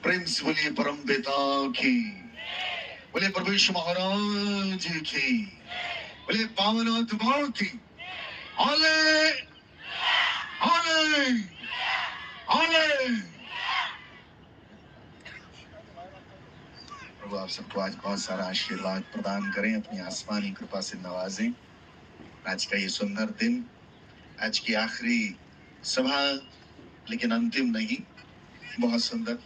प्रेम से बोलिए परम पिता की, बोले प्रभु यीशु महाराज की, बोले पावन आत्मा की। हाले हाले हाले। प्रभु आप सबको आज बहुत सारा आशीर्वाद प्रदान करें, अपनी आसमानी कृपा से नवाजें। आज का ये सुंदर दिन, आज की आखिरी सभा, लेकिन अंतिम नहीं, बहुत सुंदर।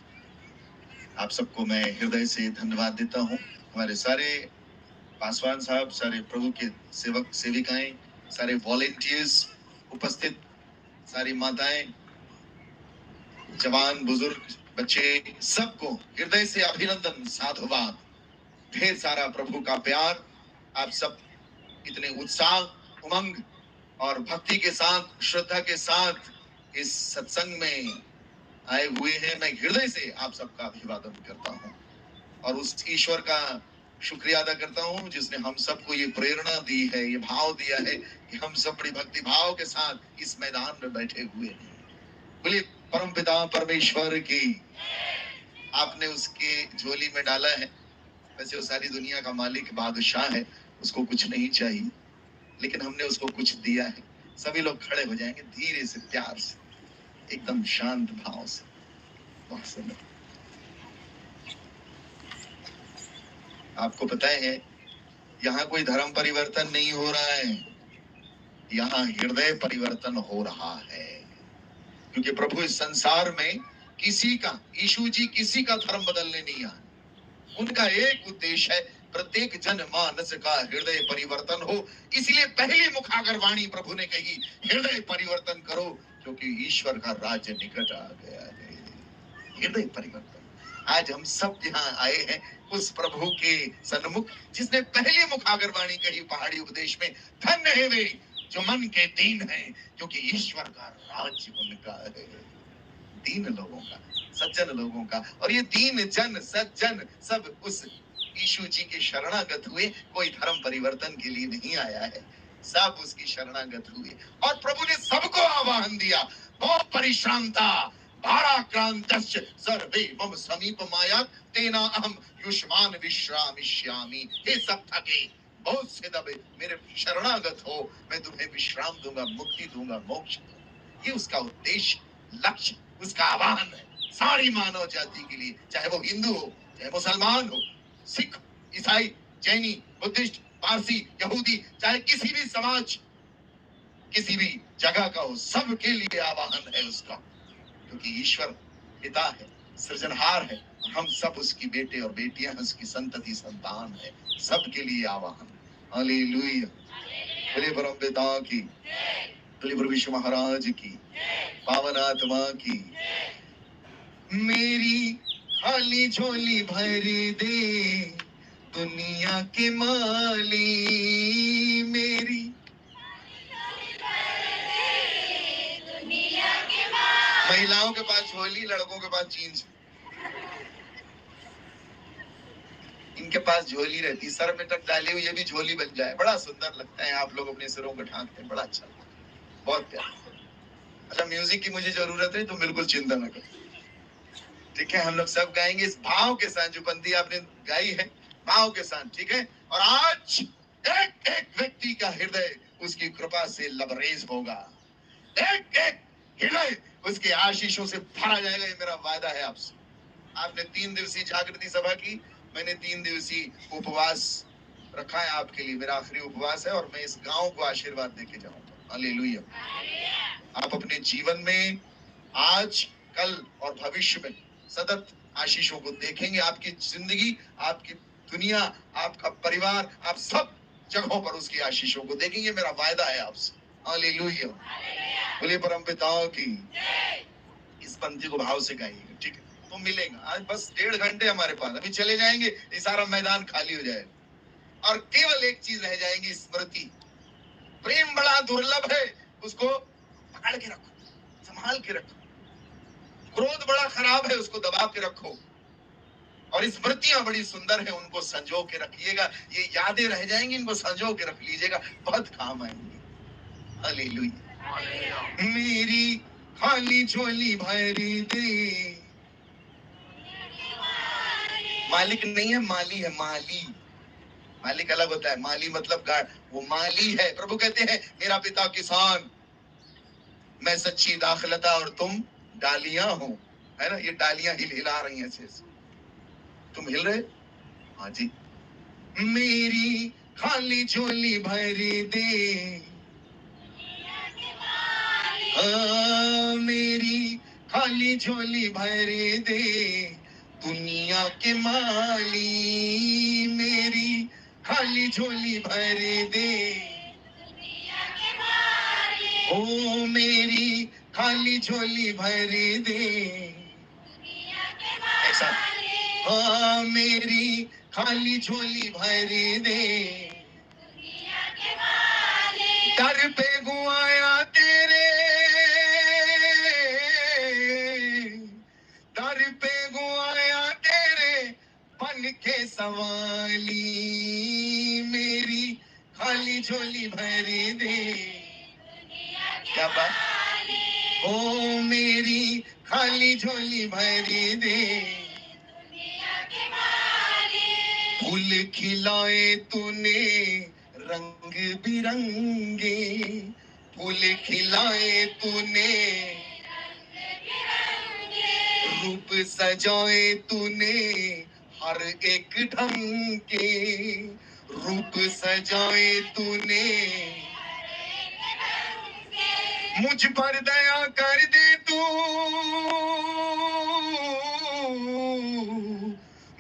आप सबको मैं हृदय से धन्यवाद देता हूँ। हमारे सारे पासवान साहब, सारे प्रभु के सेवक सेविकाएं, सारे वॉलेंटियर्स उपस्थित, सारी माताएं, जवान बुजुर्ग, बच्चे, सबको हृदय से अभिनंदन, साधुवाद, ढेर सारा प्रभु का प्यार। आप सब इतने उत्साह, उमंग और भक्ति के साथ, श्रद्धा के साथ इस सत्संग में आए हुए हैं। मैं हृदय से आप सबका अभिवादन करता हूँ और उस ईश्वर का शुक्रिया अदा करता हूँ जिसने हम सबको ये प्रेरणा दी है, ये भाव दिया है कि हम सब बड़ी भक्ति भाव के साथ इस मैदान में बैठे हुए हैं। बोलिए परमपिता परमेश्वर की। आपने उसके झोली में डाला है, वैसे वो सारी दुनिया का मालिक बादशाह है, उसको कुछ नहीं चाहिए, लेकिन हमने उसको कुछ दिया है। सभी लोग खड़े हो जाएंगे धीरे से, प्यार से, एकदम शांत भाव से। बहुत सुंदर। आपको पता है यहाँ कोई धर्म परिवर्तन नहीं हो रहा है, यहाँ हृदय परिवर्तन हो रहा है। क्योंकि प्रभु इस संसार में किसी का, यीशु जी किसी का धर्म बदलने नहीं आए। उनका एक उद्देश्य है, प्रत्येक जनमानस का हृदय परिवर्तन हो। इसलिए पहली मुखागर वाणी प्रभु ने कही, हृदय परिवर्तन करो क्योंकि ईश्वर का राज्य निकट आ गया है। हृदय परिवर्तन। आज हम सब यहाँ आए हैं उस प्रभु के सन्मुख जिसने पहली मुखागर वाणी कही पहाड़ी उपदेश में, धन्य है वे जो मन के दीन हैं क्योंकि ईश्वर का राज्य उनका है। दीन लोगों का, सज्जन लोगों का। और ये दीन जन सज्जन सब उस यीशु जी के शरणागत हुए। कोई धर्म परिवर्तन के लिए नहीं आया है, सब उसकी शरणागत हुए। और प्रभु ने सबको आह्वान दिया, बहुत परिश्रांता भाराक्रांतश्च सर्वे मम समीपमायात् तेना अहम युष्मान विश्रामिष्यामि। हे सब थके, बहुत से दबे, मेरे शरणागत हो, मैं तुम्हें विश्राम दूंगा, मुक्ति दूंगा, मोक्ष दूंगा। ये उसका उद्देश्य, लक्ष्य, उसका आह्वान है सारी मानव जाति के लिए, चाहे वो हिंदू हो, चाहे मुसलमान हो, सिख, ईसाई, जैनी, बुद्धिस्ट, पारसी, यहूदी, चाहे किसी भी समाज, किसी भी जगह का हो, सबके लिए आह्वान है उसका। क्योंकि ईश्वर पिता है, सृजनहार है, हम सब उसकी बेटे और बेटियां, उसकी संतति संतान है। सबके लिए आह्वान। हालेलुया। बोले परम पिता की, बोले प्रभु यीशु महाराज की, पावन आत्मा की। मेरी खाली झोली भर दे दुनिया के माली, मेरी महिलाओं के पास झोली, लड़कों के पास जीन्स। इनके पास झोली रहती, सर में तक डाली हुई, ये भी झोली बन जाए, बड़ा सुंदर लगता है। आप लोग अपने सिरों को ढांकते हैं, बड़ा अच्छा लगता है, बहुत प्यारा। अच्छा, म्यूजिक की मुझे जरूरत है तो बिल्कुल चिंता न करो, ठीक है? हम लोग सब गाएंगे इस भाव के साथ, जो पंक्ति आपने गाई है भाव के साथ, ठीक है? और आज एक एक व्यक्ति का हृदय उसकी कृपा से लबरेज होगा, एक एक हृदय उसके आशीषों से भरा जाएगा। ये मेरा वादा है आपसे। आपने 3 दिवसीय जागृति सभा की, मैंने 3 दिवसीय उपवास रखा है आपके लिए, मेरा आखिरी उपवास है और मैं इस गांव को आशीर्वाद देके जाऊंगा। हालेलुया। आप अपने जीवन में आज, कल और भविष्य में सतत आशीषों को देखेंगे। आपकी जिंदगी, आपकी दुनिया, आपका परिवार, आप सब जगहों पर उसकी आशीषों को देखेंगे, मेरा वायदा है आपसे। हालेलुया। बोलिए परमपिता की। इस पंक्ति को भाव से गाइएगा, ठीक है? तो मिलेगा। आज बस 1.5 घंटे हमारे पास, अभी चले जाएंगे, ये सारा मैदान खाली हो जाएगा और केवल एक चीज रह जाएगी, स्मृति। प्रेम बड़ा दुर्लभ है, उसको पकड़ के रखो, संभाल के रखो। क्रोध बड़ा खराब है, उसको दबा के रखो। और स्मृतियां बड़ी सुंदर है, उनको संजो के रखिएगा। ये यादें रह जाएंगी, इनको संजो के रख लीजिएगा, बहुत काम आएंगी। हालेलुया। मेरी खाली झोली भर दे मालिक नहीं है, माली है। माली, मालिक अलग होता है, माली मतलब गार्ड, वो माली है। प्रभु कहते हैं मेरा पिता किसान, मैं सच्ची दाखलता और तुम डालियां हो, है ना। ये डालियां हिला रही हैं ऐसे ऐसे। तुम हिल रहे? हाँ जी। मेरी खाली झोली भर दे, मेरी खाली झोली भर दे, दुनिया के माली मेरी खाली झोली भर दे, ओ मेरी खाली झोली भर दे। ऐसा, हाँ मेरी खाली झोली भर दे, दर पे गुआया तेरे, दर पे गुआया तेरे, बन के सवाली मेरी खाली झोली भर दे। क्या बात, ओ मेरी खाली झोली भर दे। फूल खिलाए तूने रंग बिरंगे, फूल खिलाए तूने रूप सजाए तूने हर एक ढंग के, रूप सजाए तूने, मुझ पर दया कर दे तू,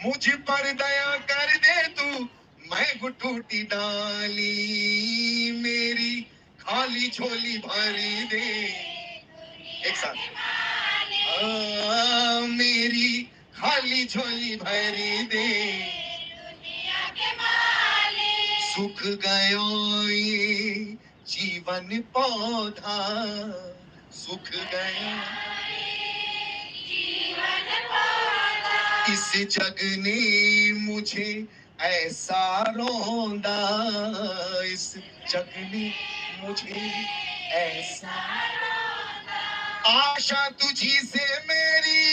मुझ पर दया कर दे तू, मैं गुटूटी डाली मेरी खाली झोली भर दे। एक साथ, मेरी खाली झोली भर दे। सुख गयो ये जीवन पौधा, सुख गया इस जग ने मुझे ऐसा रोंदा, इस जग ने मुझे ऐसा, आशा तुझी से मेरी,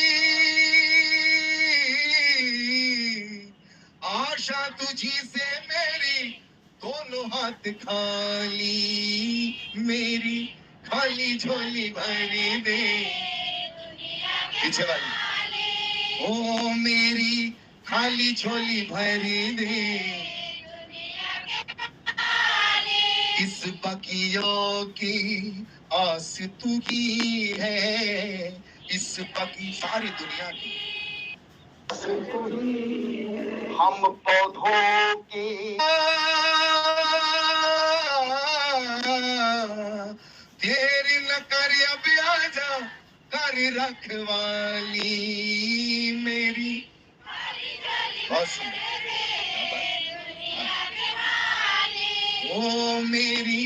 आशा तुझी से मेरी, दोनों हाथ खाली मेरी खाली झोली भर दे। पीछे वाली, ओ मेरी खाली झोली भर दे। इस बगिया की आस तू ही है, इस बगी सारी दुनिया की हम पौधों की, तेरी न कर अब आजा कर रखवाली मेरी। बस ओ मेरी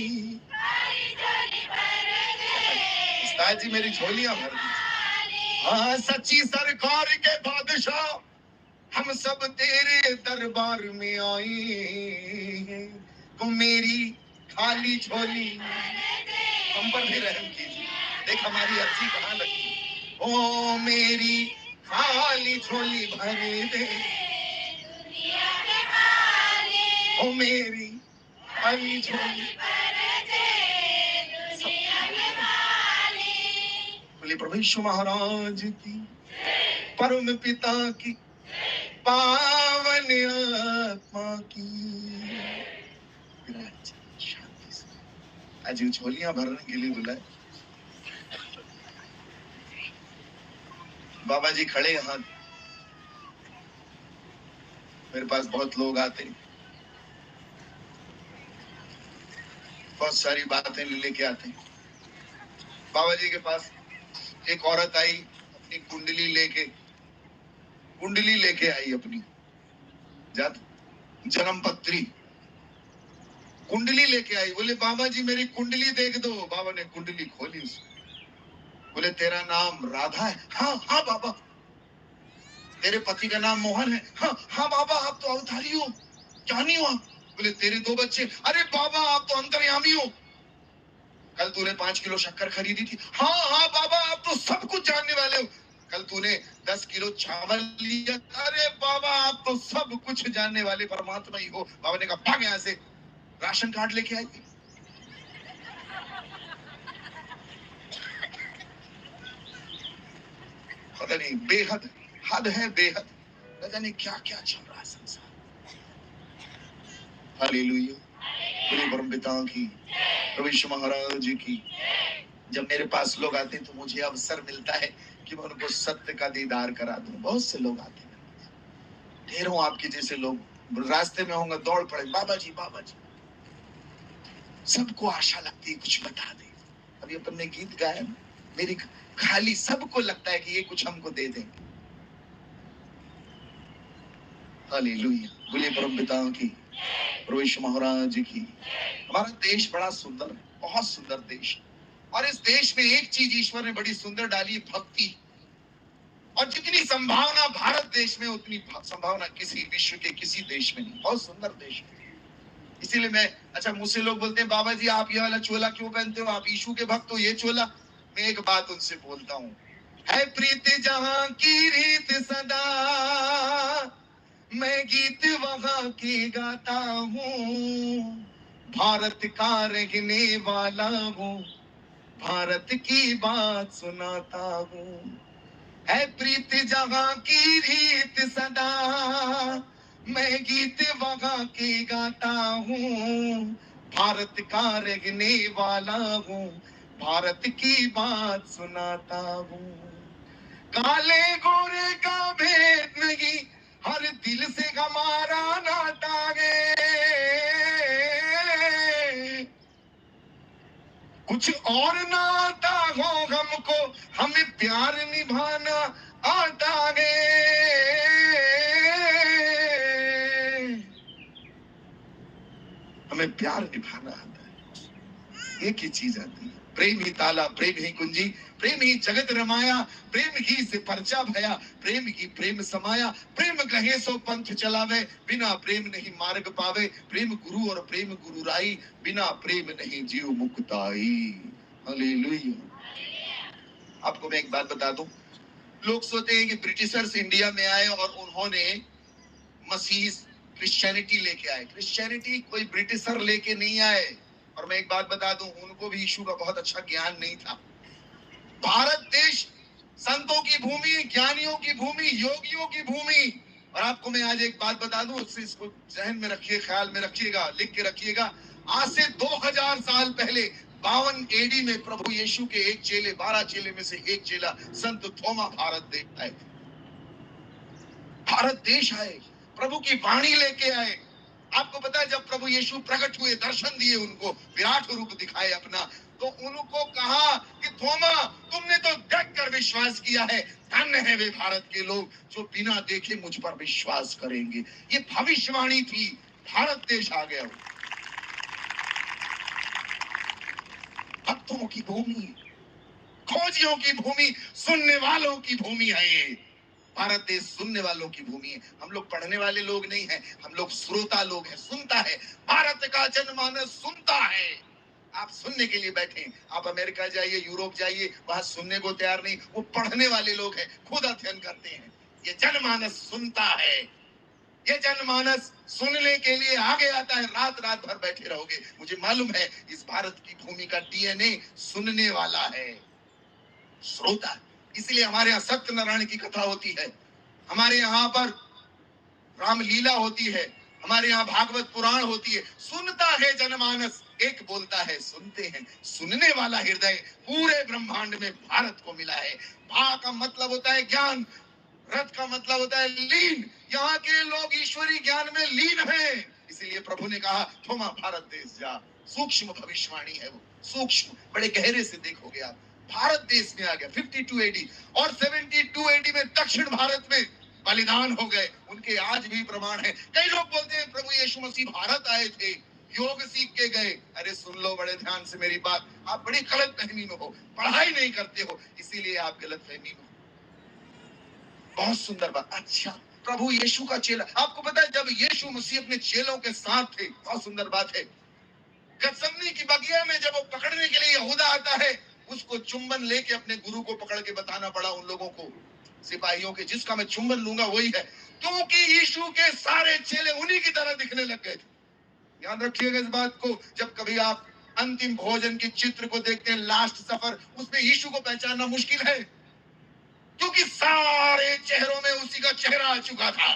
उस्ताद जी मेरी झोलियां भर दी। हाँ सच्ची सरकार के बादशाह हम सब तेरे दरबार में आए हैं, तो मेरी खाली झोली हम पर भी रहम कीजिए। देख हमारी अर्जी कहाँ लगी। ओ मेरी खाली झोली भर दे, ओ मेरी खाली झोली। बोले प्रभु यीशु महाराज की, परम पिता की, पावन आत्मा की। शांति से आज झोलियां भरने के लिए बुलाए। बाबा जी खड़े यहाँ, मेरे पास बहुत लोग आते हैं, बहुत सारी बातें लेके आते हैं। बाबा जी के पास एक औरत आई अपनी कुंडली लेके आई अपनी जात जन्म पत्री कुंडली लेके आई। बोले बाबा जी मेरी कुंडली देख दो। बाबा ने कुंडली खोली उसमें। बोले तेरा नाम राधा है? हाँ हाँ बाबा। तेरे पति का नाम मोहन है? हाँ हाँ बाबा आप तो अवतारी हो, ज्ञानी हो आप। बोले तेरे 2 बच्चे? अरे बाबा आप तो अंतर्यामी हो। कल तूने 5 किलो शक्कर खरीदी थी? हाँ हाँ बाबा आप तो सब कुछ जानने वाले हो। कल तूने 10 किलो चावल लिया। अरे बाबा, आप तो सब कुछ जानने वाले परमात्मा ही हो। बाबा ने कहा भाग यहाँ से, राशन कार्ड लेके आइए। पता नहीं, बेहद हद है, बेहद न जाने क्या क्या चल रहा है संसार। हालेलुया, बोलिए परम पिता की, प्रभु यीशु महाराज की। जब मेरे पास लोग आते हैं तो मुझे अवसर मिलता है कि मैं उनको सत्य का दीदार करा दूं। बहुत से लोग आते हैं, ढेरों आपके जैसे लोग रास्ते में होंगे, दौड़ पड़े, बाबा जी बाबा जी। सबको आशा लगती है कुछ बता दे। अभी अपन ने गीत गाया, मेरी खाली, सबको लगता है कि ये कुछ हमको दे देंगे। हालेलुया, बोलिए परम पिता की, प्रभु यीशु महाराज की। हमारा देश बड़ा सुंदर है, बहुत सुंदर देश। और इस देश में एक चीज ईश्वर ने बड़ी सुंदर डाली, भक्ति। और जितनी संभावना भारत देश में, उतनी संभावना किसी विश्व के किसी देश में नहीं। बहुत सुंदर देश है। इसीलिए मैं, अच्छा मुझसे लोग बोलते हैं बाबा जी आप ये वाला चोला क्यों पहनते हो, आप यीशु के भक्त हो, ये चोला। मैं एक बात उनसे बोलता हूँ, है प्रीत जहां की रीत सदा, मैं गीत वहां की गाता हूँ। भारत का रहने वाला हूँ, भारत की बात सुनाता हूँ। है प्रीत जहां की रीत सदा, मैं गीत वहां की गाता हूँ। भारत का रहने वाला हूँ, भारत की बात सुनाता हूँ। काले गोरे का भेद नहीं, हर दिल से हमारा नाता है। कुछ और ना आता हो हमको, हमें प्यार निभाना आता है। हमें प्यार निभाना आता है, एक ही चीज आती है, प्रेम ही ताला, प्रेम ही कुंजी, प्रेम ही जगत रमाया, प्रेम ही से परचा भया, प्रेम ही प्रेम समाया। प्रेम कहे सो पंथ चलावे, बिना प्रेम नहीं मार्ग पावे। प्रेम गुरु और प्रेम गुरु राई, बिना प्रेम नहीं जीव मुक्ताई। हालेलुया। आपको मैं एक बात बता दूं, लोग सोचते हैं कि ब्रिटिशर्स इंडिया में आए और उन्होंने मसीह क्रिश्चियनिटी लेके आए। क्रिश्चियनिटी कोई ब्रिटिशर लेके नहीं आए। और मैं एक बात बता दूं, उनको भी यीशु का बहुत अच्छा ज्ञान नहीं था। भारत देश संतों की भूमि, ज्ञानियों की भूमि, योगियों की भूमि। और आपको मैं आज एक बात बता दूं, उससे इसको जहन में रखिए, ख्याल में रखिएगा, लिख के रखिएगा। आज से 2000 साल पहले 52 एडी में प्रभु यीशु के एक चेले, 12 चेले में से एक चेला संत थोमा भारत देश आए। भारत देश आए, प्रभु की वाणी लेके आए। आपको पता है जब प्रभु यीशु प्रकट हुए, दर्शन दिए उनको, विराट रूप दिखाए अपना, तो उनको कहा कि थोमा तुमने तो देख कर विश्वास किया है, धन्य है वे भारत के लोग जो बिना देखे मुझ पर विश्वास करेंगे। ये भविष्यवाणी थी। भारत देश आ गया, भक्तों की भूमि, खोजियों की भूमि, सुनने वालों की भूमि है ये। भारत देश सुनने वालों की भूमि है। हम लोग पढ़ने वाले लोग नहीं हैं, हम लोग श्रोता लोग हैं। सुनता है, भारत का जनमानस सुनता है। आप सुनने के लिए बैठे, आप अमेरिका जाइए, यूरोप जाइए, वहां सुनने को तैयार नहीं, वो पढ़ने वाले लोग हैं, खुद अध्ययन करते हैं। ये जनमानस सुनता है। ये जनमानस सुनने के लिए आगे आता है। रात रात भर बैठे रहोगे। मुझे मालूम है इस भारत की भूमि का डीएनए सुनने वाला है, श्रोता। इसलिए हमारे यहाँ सत्यनारायण की कथा होती है, हमारे यहाँ पर रामलीला होती है, हमारे यहाँ भागवत पुराण होती है। सुनता है जनमानस, एक बोलता है सुनते हैं। सुनने वाला हृदय पूरे ब्रह्मांड में भारत को मिला है। भा का मतलब होता है ज्ञान, रथ का मतलब होता है लीन। यहाँ के लोग ईश्वरी ज्ञान में लीन हैं। इसलिए प्रभु ने कहा थोमा भारत देश जा। सूक्ष्म भविष्यवाणी है वो, सूक्ष्म, बड़े गहरे से देखोगे आप। भारत देश में आ गया 52 एडी, और 72 एडी में दक्षिण भारत में बलिदान हो गए। उनके आज भी प्रमाण है। कई लोग बोलते हैं प्रभु यीशु मसीह भारत आए थे, योग सीख के गए। अरे सुन लो बड़े ध्यान से मेरी बात, आप बड़ी गलत फहमी में हो, पढ़ाई नहीं करते हो, इसीलिए आप गलत फहमी में हो। बहुत सुंदर बात। अच्छा, प्रभु यीशु का चेला, आपको पता है जब यीशु मसीह अपने चेलों के साथ थे, बहुत सुंदर बात है, गतसमनी की बगिया में जब वो पकड़ने के लिए यहूदा आता है, उसको चुंबन लेके अपने गुरु को पकड़ के बताना पड़ा उन लोगों को, सिपाहियों के, जिसका मैं चुंबन लूंगा वही है, क्योंकि यीशु के सारे चेले उन्हीं की तरह दिखने लग गए थे। याद रखिएगा इस बात को, जब कभी आप अंतिम भोजन के चित्र को देखते हैं, लास्ट सफर, उसमें यीशु को पहचानना मुश्किल है, क्योंकि सारे चेहरों में उसी का चेहरा आ चुका था।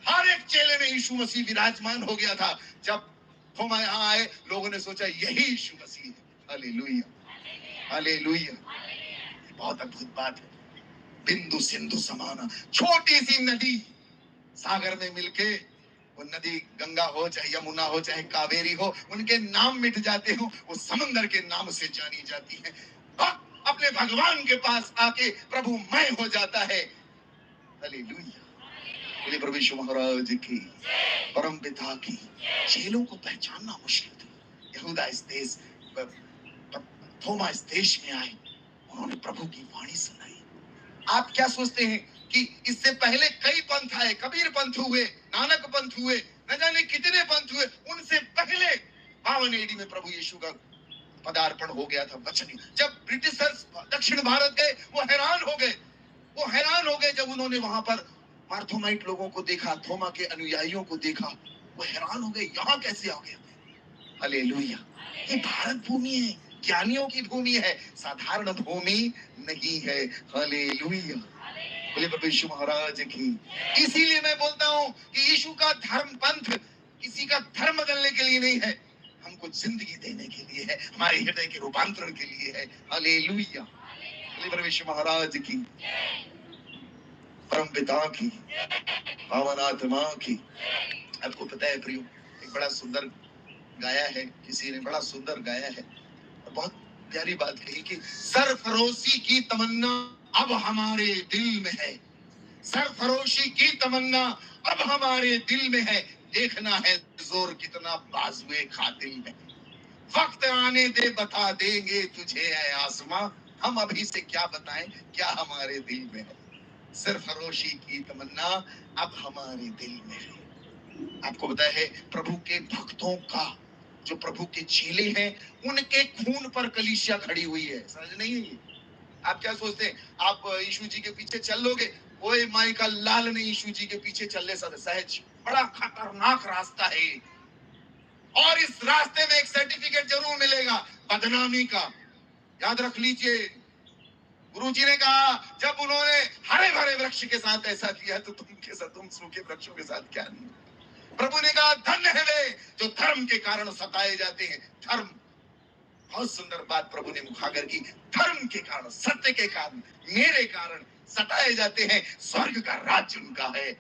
हर एक चेले में यीशु मसीह विराजमान हो गया था। जब थोमा यहाँ आए, लोगों ने सोचा यही यीशु मसीह है। Hallelujah, hallelujah. बहुत अद्भुत बात है। बिंदु सिंधु समाना, छोटी सी नदी सागर में मिलके, वो नदी गंगा हो चाहे यमुना हो चाहे कावेरी हो, उनके नाम मिट जाते हो, वो समंदर के नाम से जानी जाती है। भक्त अपने भगवान के पास आके प्रभुमय हो जाता है। हालेलुया, बोले प्रभु यीशु महाराज की, परम पिता की। चेलों को पहचानना मुश्किल था। यहूदा इस देश, थोमा इस देश में आए, उन्होंने प्रभु की वाणी सुनाई। आप क्या सोचते हैं कि इससे पहले कई पंथ आए, कबीर पंथ हुए, नानक पंथ हुए, न जाने कितने पंथ हुए, उनसे पहले 52 एडी में प्रभु यीशु का पदार्पण हो गया था। वचन, जब ब्रिटिशर्स दक्षिण भारत गए, वो हैरान हो गए, वो हैरान हो गए जब उन्होंने वहां पर मार्थोमाइट लोगों को देखा, थोमा के अनुयायियों को देखा, वो हैरान हो गए, यहाँ कैसे आ गया। हालेलुया, ये भारत भूमि है, ज्ञानियों की भूमि है, साधारण भूमि नहीं है। हालेलुया, बोले प्रभु यीशु महाराज की। इसीलिए मैं बोलता हूँ कि यीशु का धर्म पंथ किसी का धर्म बदलने के लिए नहीं है, हमको जिंदगी देने के लिए है, हमारे हृदय के रूपांतरण के लिए है। हालेलुया, बोले प्रभु यीशु महाराज की, परम पिता की, पावन आत्मा की। आपको पता है प्रियो, एक बड़ा सुंदर गाया है, किसी ने बड़ा सुंदर गाया है, बहुत प्यारी बात कही कि सरफरोशी की तमन्ना अब हमारे दिल में है, सरफरोशी की तमन्ना अब हमारे दिल में है, देखना है जोर कितना बाजुए कातिल में, वक्त आने दे बता देंगे तुझे ऐ आसमां, हम अभी से क्या बताएं क्या हमारे दिल में है। सरफरोशी की तमन्ना अब हमारे दिल में है। आपको पता है प्रभु के भक्तों का, जो प्रभु के चेले हैं, उनके खून पर कलीसिया खड़ी हुई है। समझ नहीं है? आप क्या सोचते हैं, आप यीशु जी के पीछे चल लोगे? ओए माई का लाल ने यीशु जी के पीछे चलने सहज, बड़ा खतरनाक रास्ता है, और इस रास्ते में एक सर्टिफिकेट जरूर मिलेगा, बदनामी का। याद रख लीजिए, गुरु जी ने कहा जब उन्होंने हरे भरे वृक्ष के साथ ऐसा किया तो तुम सूखे वृक्षों के साथ क्या नहीं। प्रभु ने कहा धन्य है वे जो धर्म के कारण सताए जाते हैं। धर्म, बहुत सुंदर बात प्रभु ने मुखागर की, धर्म के कारण, सत्य के कारण, मेरे कारण सताए जाते हैं, स्वर्ग का राज्य उनका है।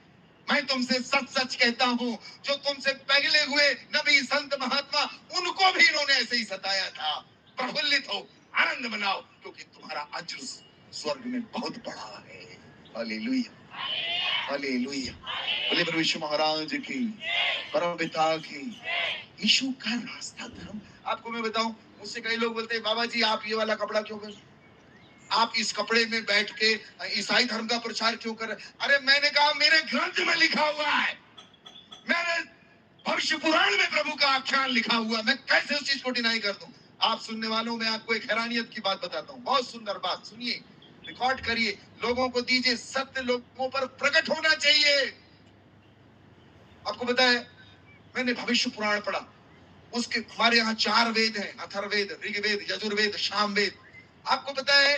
मैं तुमसे सच सच कहता हूं, जो तुमसे पहले हुए नबी संत महात्मा, उनको भी इन्होंने ऐसे ही सताया था। प्रफुल्लित हो, आनंद मनाओ, क्योंकि तुम्हारा अजर स्वर्ग में बहुत बड़ा है। हालेलुया, हालेलुया, बोले प्रभु यीशु महाराज की, परम पिता की। यीशु का रास्ता धर्म। आपको मैं बताऊं, मुझसे कई लोग बोलते हैं बाबा जी आप ये वाला कपड़ा क्यों पहने, आप इस कपड़े में बैठ के ईसाई धर्म का प्रचार क्यों कर रहे? अरे मैंने कहा मेरे ग्रंथ में लिखा हुआ है, मेरे भविष्य पुराण में प्रभु का आख्यान लिखा हुआ, मैं कैसे उस चीज को डिनाई कर दूं। आप सुनने वालों में आपको एक हैरानियत की बात बताता हूँ, बहुत सुंदर बात, सुनिए, रिकॉर्ड करिए, लोगों को दीजिए, सत्य लोगों पर प्रकट होना चाहिए। आपको पता है मैंने भविष्य पुराण पढ़ा, उसके हमारे यहाँ 4 वेद हैं, अथर्ववेद, ऋग्वेद, यजुर्वेद, सामवेद। आपको पता है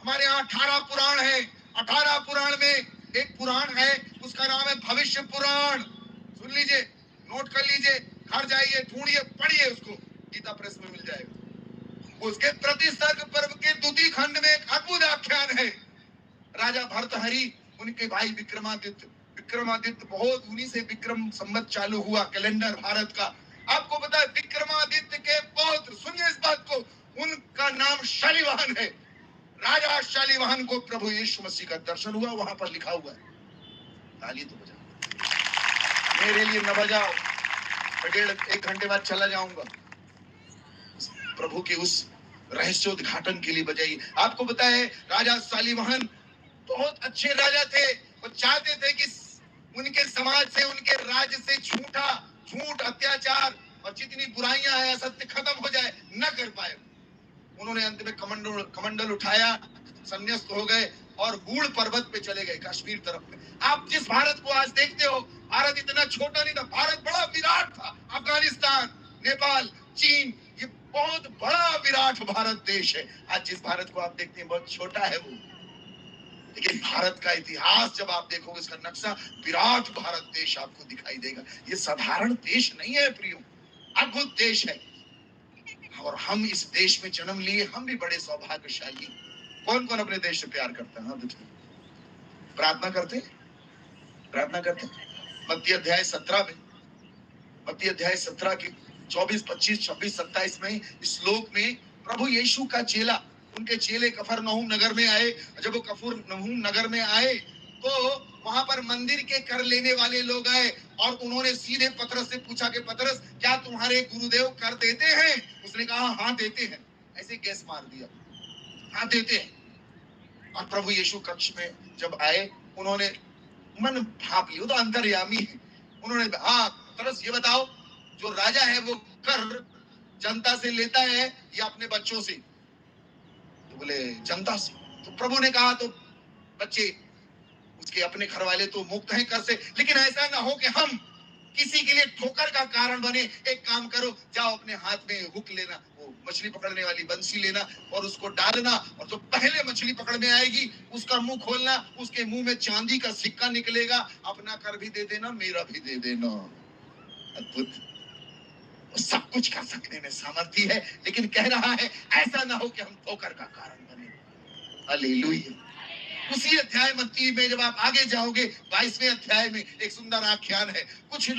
हमारे यहाँ 18 पुराण है। 18 पुराण में एक पुराण है, उसका नाम है भविष्य पुराण। सुन लीजिए, नोट कर लीजिए, घर जाइए, ढूंढिए, पढ़िए उसको, गीता प्रेस में मिल जाएगा। उसके प्रतिसर्ग पर्व के द्वितीय खंड में एक अद्भुत आख्यान है। राजा भर्तहरि, उनके भाई विक्रमादित्य, विक्रमादित्य बहुत उन्हीं से विक्रम संवत चालू हुआ, कैलेंडर भारत का। आपको पता है विक्रमादित्य के पौत्र, सुनिए इस बात को, उनका नाम शालिवाहन है। राजा शालिवाहन को प्रभु यीशु मसीह का दर्शन हुआ, वहां पर लिखा हुआ है। ताली तो बजाओ, मेरे लिए न बजाओ, मैं 1.5 घंटे बाद चला जाऊंगा। प्रभु के उस रहस्योद्घाटन के लिए बजाइए। आपको पता है राजा शालिवाहन बहुत अच्छे राजा थे, वो चाहते थे कि उनके समाज से, उनके राज्य से झूठ, अत्याचार और जितनी बुराइयां हैं, असत्य खत्म हो जाए, न कर पाए। उन्होंने अंत में कमंडल उठाया, संन्यास्त हो गए और गूढ़ पर्वत पे चले गए, कश्मीर तरफ में। आप जिस भारत को आज देखते हो, भारत इतना छोटा नहीं था, भारत बड़ा विराट था। अफगानिस्तान, नेपाल, चीन, ये बहुत बड़ा विराट भारत देश है। आज जिस भारत को आप देखते हैं बहुत छोटा है वो, लेकिन भारत का इतिहास जब आप देखोगे, इसका नक्शा, विराट भारत देश आपको दिखाई देगा। ये साधारण देश नहीं है प्रियो, अद्भुत देश है। और हम इस देश में जन्म लिए, हम भी बड़े सौभाग्यशाली। कौन कौन अपने देश से प्यार करता है? हाँ बेटा, प्रार्थना करते, प्रार्थना करते। मत्ती अध्याय 17 में, मत्ती अध्याय 17 की 24, 25, 26, 27 में, इस श्लोक में प्रभु यीशु का चेला, उनके चेले कफरनहूम नगर में आए। जब वो कफरनहूम नगर में आए तो वहां पर मंदिर के कर लेने वाले लोग आए और उन्होंने सीधे पतरस से पूछा कि पतरस, क्या तुम्हारे गुरुदेव कर देते हैं? उसने कहा हाँ देते हैं। ऐसे गैस मार दिया, हाँ देते हैं। और प्रभु यीशु कक्ष में जब आए, उन्होंने मन भाप लिया, तो अंतर्यामी है। उन्होंने, हाँ पतरस ये बताओ, जो राजा है वो कर जनता से लेता है या अपने बच्चों से? तो बोले जनता से। तो प्रभु ने कहा तो बच्चे, उसके अपने घर वाले तो मुक्त हैं कर से, लेकिन ऐसा ना हो कि हम किसी के लिए ठोकर का कारण बने। एक काम करो, जाओ अपने हाथ में हुक लेना, वो मछली पकड़ने वाली बंसी लेना और उसको डालना, और जो पहले मछली पकड़ में आएगी उसका मुंह खोलना, उसके मुंह में चांदी का सिक्का निकलेगा, अपना कर भी दे देना, मेरा भी दे देना। अद्भुत, सब कुछ कर सकने में सामर्थ्य है, लेकिन कह रहा है ऐसा ना हो कि हम ठोकर का कारण बने। हालेलुया। उसी अध्याय मत्ती में जब आप आगे जाओगे, 22वें अध्याय में एक सुंदर आख्यान है। कुछ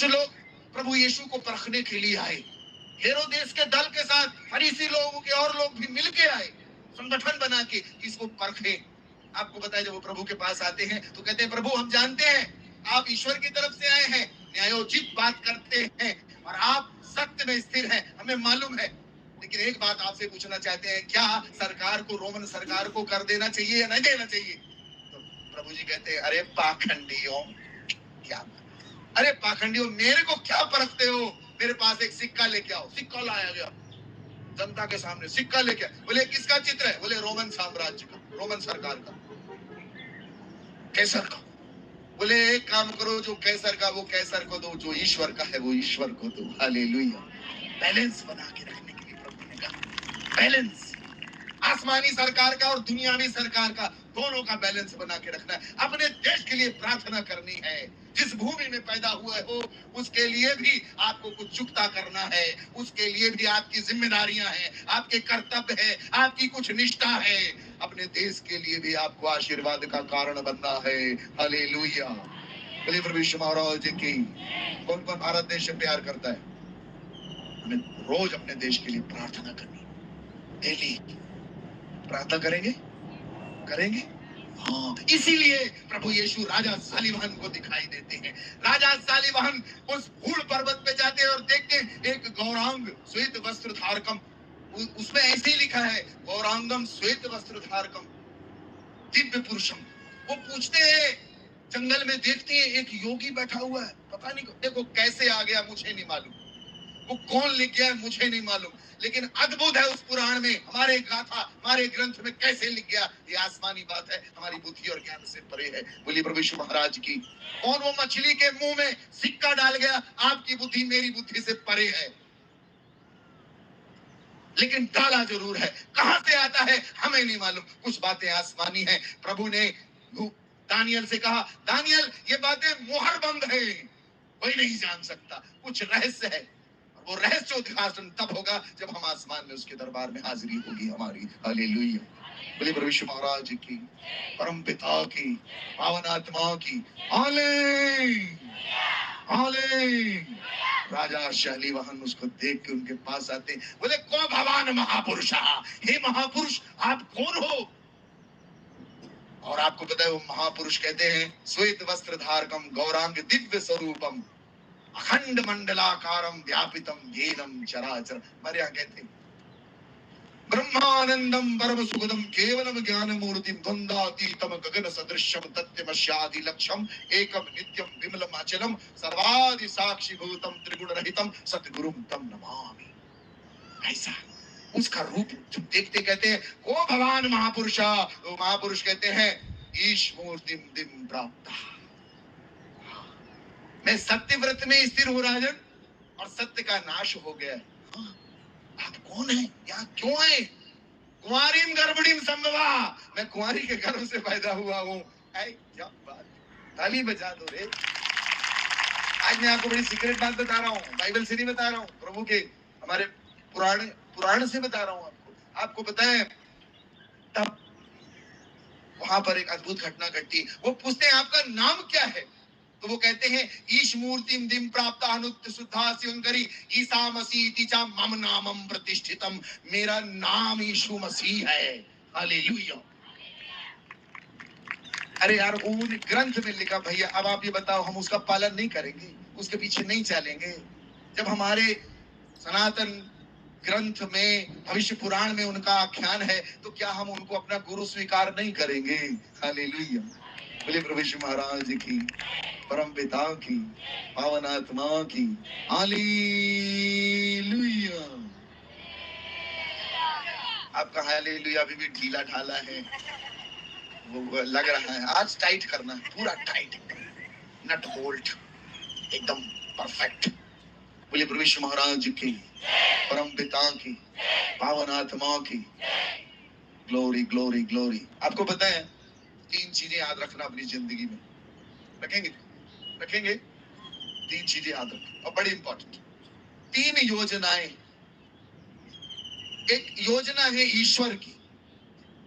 लोग प्रभु यीशु को परखने के लिए आए। हेरोदेस के दल के साथ फरीसी लोगों के और लोग भी मिलके आए, संगठन बना के इसको परखे। आपको बताया, जब वो प्रभु के पास आते हैं तो कहते हैं, प्रभु हम जानते हैं आप ईश्वर की तरफ से आए हैं, न्यायोचित बात करते हैं और आप सत्य में स्थिर हैं, हमें मालूम है। लेकिन एक बात आपसे पूछना चाहते हैं, क्या सरकार को, रोमन सरकार को कर देना चाहिए या नहीं देना चाहिए? तो प्रभु जी कहते हैं, अरे पाखंडियों, क्या, अरे पाखंडियों, मेरे को क्या परखते हो? मेरे पास एक सिक्का लेके आओ। सिक्का लाया गया, जनता के सामने सिक्का लेके। बोले किसका चित्र है? बोले रोमन साम्राज्य का, रोमन सरकार का, कैसर का। बोले एक काम करो, जो कैसर का वो कैसर को दो, जो ईश्वर का है वो ईश्वर को दो। हालेलुया। बैलेंस बना के रखने के लिए प्रभु ने कहा, बैलेंस, आसमानी सरकार का और दुनियावी सरकार का, दोनों का बैलेंस बना के रखना है। अपने देश के लिए प्रार्थना करनी है। जिस भूमि में पैदा हुए हो उसके लिए भी आपको कुछ चुकता करना है, उसके लिए भी आपकी जिम्मेदारियां हैं, आपके कर्तव्य है, आपकी कुछ निष्ठा है। अपने देश के लिए भी आपको आशीर्वाद का कारण बनना है। हालेलुया। बोलिए प्रभु यीशु महाराज की। कौन कौन भारत देश से प्यार करता है? हमें रोज अपने देश के लिए प्रार्थना करनी, डेली प्रार्थना करेंगे, करेंगे। हाँ, इसीलिए प्रभु यीशु राजा सालिवाहन को दिखाई देते हैं। राजा सालिवाहन उस भूड़ पर्वत पे जाते हैं और देखते हैं एक गौरांग श्वेत वस्त्र धारकम, उसमें ऐसे ही लिखा है, गौरांगम श्वेत वस्त्र धारकम दिव्य पुरुषम। वो पूछते हैं, जंगल में देखते हैं एक योगी बैठा हुआ है, पता नहीं देखो कैसे आ गया मुझे नहीं मालूम, वो कौन लिख गया मुझे नहीं मालूम, लेकिन अद्भुत है उस पुराण में, हमारे गाथा, हमारे ग्रंथ में कैसे लिख गया, ये आसमानी बात है, हमारी बुद्धि और ज्ञान से परे है। बोलिए प्रभु यीशु महाराज की। कौन वो मछली के मुंह में सिक्का डाल गया? आपकी बुद्धि मेरी बुद्धि से परे है, लेकिन डाला जरूर है। कहां से आता है हमें नहीं मालूम, कुछ बातें आसमानी हैं। प्रभु ने दानियल से कहा, दानियल ये बातें मोहर बंद है, कोई नहीं जान सकता, कुछ रहस्य है। वो रहस्य उद्घाटन तब होगा जब हम आसमान में उसके दरबार में हाजिरी होगी हमारी। हालेलुया। बोले प्रभु यीशु महाराज की, परम पिता की, पावन आत्मा की। हाले हाले। राजा शालिवाहन उसको देख के उनके पास आते, बोले को भगवान महापुरुष, हे महापुरुष आप कौन हो? और आपको पता है वो महापुरुष कहते हैं, श्वेत वस्त्र धारकम गौरांग दिव्य स्वरूपम अखंड मंडलाकारम व्यापितम येनम चराचर। मर्या कहते ब्रह्मानंदम परम सुखदम केवलम ज्ञान मूर्तिम द्वंद्वातीतम गगन सदृश्यम तत्वमस्यादि लक्ष्यम एकम नित्यम विमलम अचलम सर्वादि साक्षी भूतम त्रिगुण रहितम सतगुरुम तम नमामि। ऐसा उसका रूप जब देखते कहते हैं ओ भगवान महापुरुषा, तो महापुरुष कहते हैं ईश मूर्तिम दिम प्राप्त। मैं सत्यव्रत में स्थिर हूं राजन, और सत्य का नाश हो गया। हाँ, आप कौन है, यहाँ क्यों आए? कुंवारीम गर्भणीम संभवा, मैं कुंवारी के गर्भ से पैदा हुआ हूँ। क्या बात, ताली बजा दो रे। आज मैं आपको बड़ी सीक्रेट बात बता रहा हूँ, बाइबल से नहीं बता रहा हूँ, प्रभु के हमारे पुराण से बता रहा हूँ आपको। आपको पता है तब वहां पर एक अद्भुत घटना घटती। वो पूछते हैं आपका नाम क्या है, तो वो कहते हैं ईश मूर्तिम दिम प्राप्त अनुत्त शुद्धास्यंकरी ईसा मसीह तिचा मम नामम प्रतिष्ठितम, मेरा नाम यीशु मसीह है। हालेलुया। अरे यार उन ग्रंथ में लिखा भैया, अब आप ये बताओ हम उसका पालन नहीं करेंगे, उसके पीछे नहीं चलेंगे? जब हमारे सनातन ग्रंथ में भविष्य पुराण में उनका आख्यान है, तो क्या हम उनको अपना गुरु स्वीकार नहीं करेंगे? हालेलुया। बोले प्रभु यीशु महाराज की, परम पिता की, पावन आत्मा की हालेलुया। आपका हालेलुया अभी भी ढीला ढाला है, वो लग रहा है। आज टाइट करना, पूरा टाइट, नट बोल्ट एकदम परफेक्ट। बोले प्रभु यीशु महाराज की, परम पिता की, पावन आत्मा की ग्लोरी ग्लोरी ग्लोरी। आपको पता है 3 चीजें याद रखना अपनी जिंदगी में, रखेंगे 3 चीजें याद रखें, और बड़ी इंपॉर्टेंट 3 योजनाएं। एक योजना है ईश्वर की,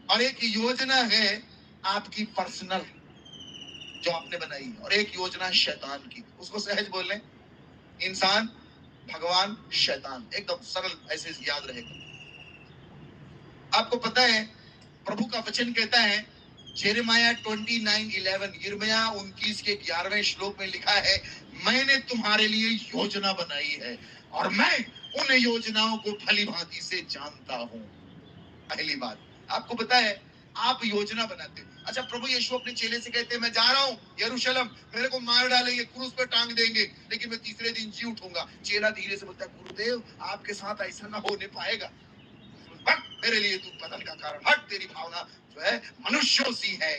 और एक योजना है आपकी पर्सनल जो आपने बनाई, और एक योजना है शैतान की। उसको सहज बोल लें, इंसान, भगवान, शैतान, एकदम सरल ऐसे याद रहेगा। आपको पता है प्रभु का वचन कहता है जेरेमाया 29:11, यिर्मयाह 29 के 11वें श्लोक में लिखा है, मैंने तुम्हारे लिए योजना बनाई है और मैं उन योजनाओं को भली भांति से जानता हूं। पहली बात, आपको पता है आप योजना बनाते हो। अच्छा, प्रभु यीशु अपने चेले से कहते हैं मैं जा रहा हूं यरूशलेम, मेरे को मार डालेंगे, क्रूस पे टांग देंगे, लेकिन मैं तीसरे दिन जी उठूंगा। चेला धीरे से बोलता है गुरुदेव आपके साथ ऐसा ना होने पाएगा, मेरे लिए तू पतन का कारण हट, तेरी भावना जो है मनुष्यों सी है।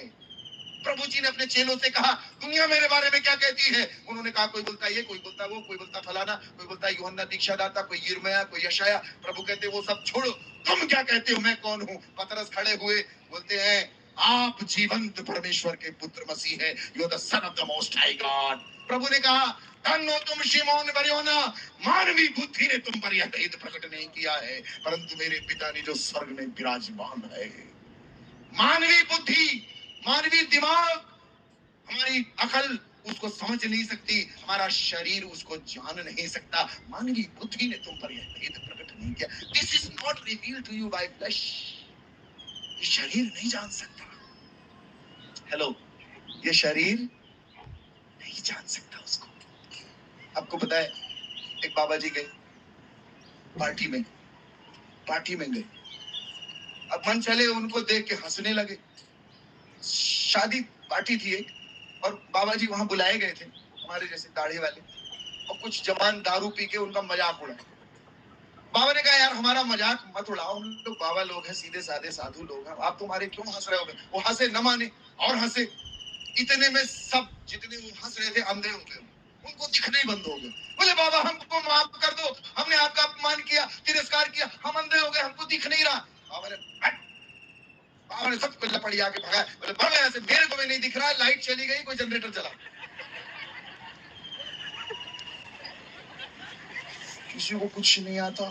प्रभु जी ने अपने चेलों से कहा दुनिया मेरे बारे में क्या कहती है? उन्होंने कहा कोई बोलता ये, कोई बोलता वो, कोई बोलता फलाना, कोई बोलता यूहन्ना दीक्षादाता, कोई यिर्मयाह, कोई यशायाह। प्रभु कहते वो सब छोड़ो, तुम क्या कहते हो, मैं कौन हूँ? पतरस खड़े हुए बोलते हैं आप जीवंत परमेश्वर के पुत्र मसीह है, you are the son of the most high God. प्रभु ने कहा धन्य तुम शिमोन बरयोना, मानवी बुद्धि ने तुम पर यह भेद प्रकट नहीं किया है, परंतु मेरे पिता ने जो स्वर्ग में विराजमान है। मानवी बुद्धि, मानवी दिमाग, हमारी अकल उसको समझ नहीं सकती, हमारा शरीर उसको जान नहीं सकता। मानवी बुद्धि ने तुम पर यह भेद प्रकट नहीं किया। This is not revealed to you by flesh. ये शरीर नहीं जान सकता। हेलो, ये शरीर नहीं जान सकता उसको। आपको पता है एक बाबा जी गए पार्टी में गए, अब मन चले उनको देख के हंसने लगे। शादी पार्टी थी एक, और बाबा जी वहां बुलाए गए थे, हमारे जैसे दाढ़ी वाले, और कुछ जवान दारू पी के उनका मजाक उड़ाए। बाबा ने कहा यार हमारा मजाक मत उड़ाओ, हम लोग बाबा लोग हैं, सीधे साधे साधु लोग हैं, आप तुम्हारे क्यों हंस रहे हो? वो हंसे, न माने और हंसे। इतने में सब जितने वो हंस रहे थे अंधे हो गए, उनको दिखने ही बंद हो गए। बोले बाबा हमको माफ कर दो, हमने आपका अपमान किया, तिरस्कार किया, हम अंधे हो गए, हमको दिख नहीं रहा। बाबा ने सबको लपड़ी आके भगाया, बोले भाग यहाँ से, मेरे को भी नहीं दिख रहा है, लाइट चली गई, कोई जनरेटर चला। किसी को कुछ नहीं आता।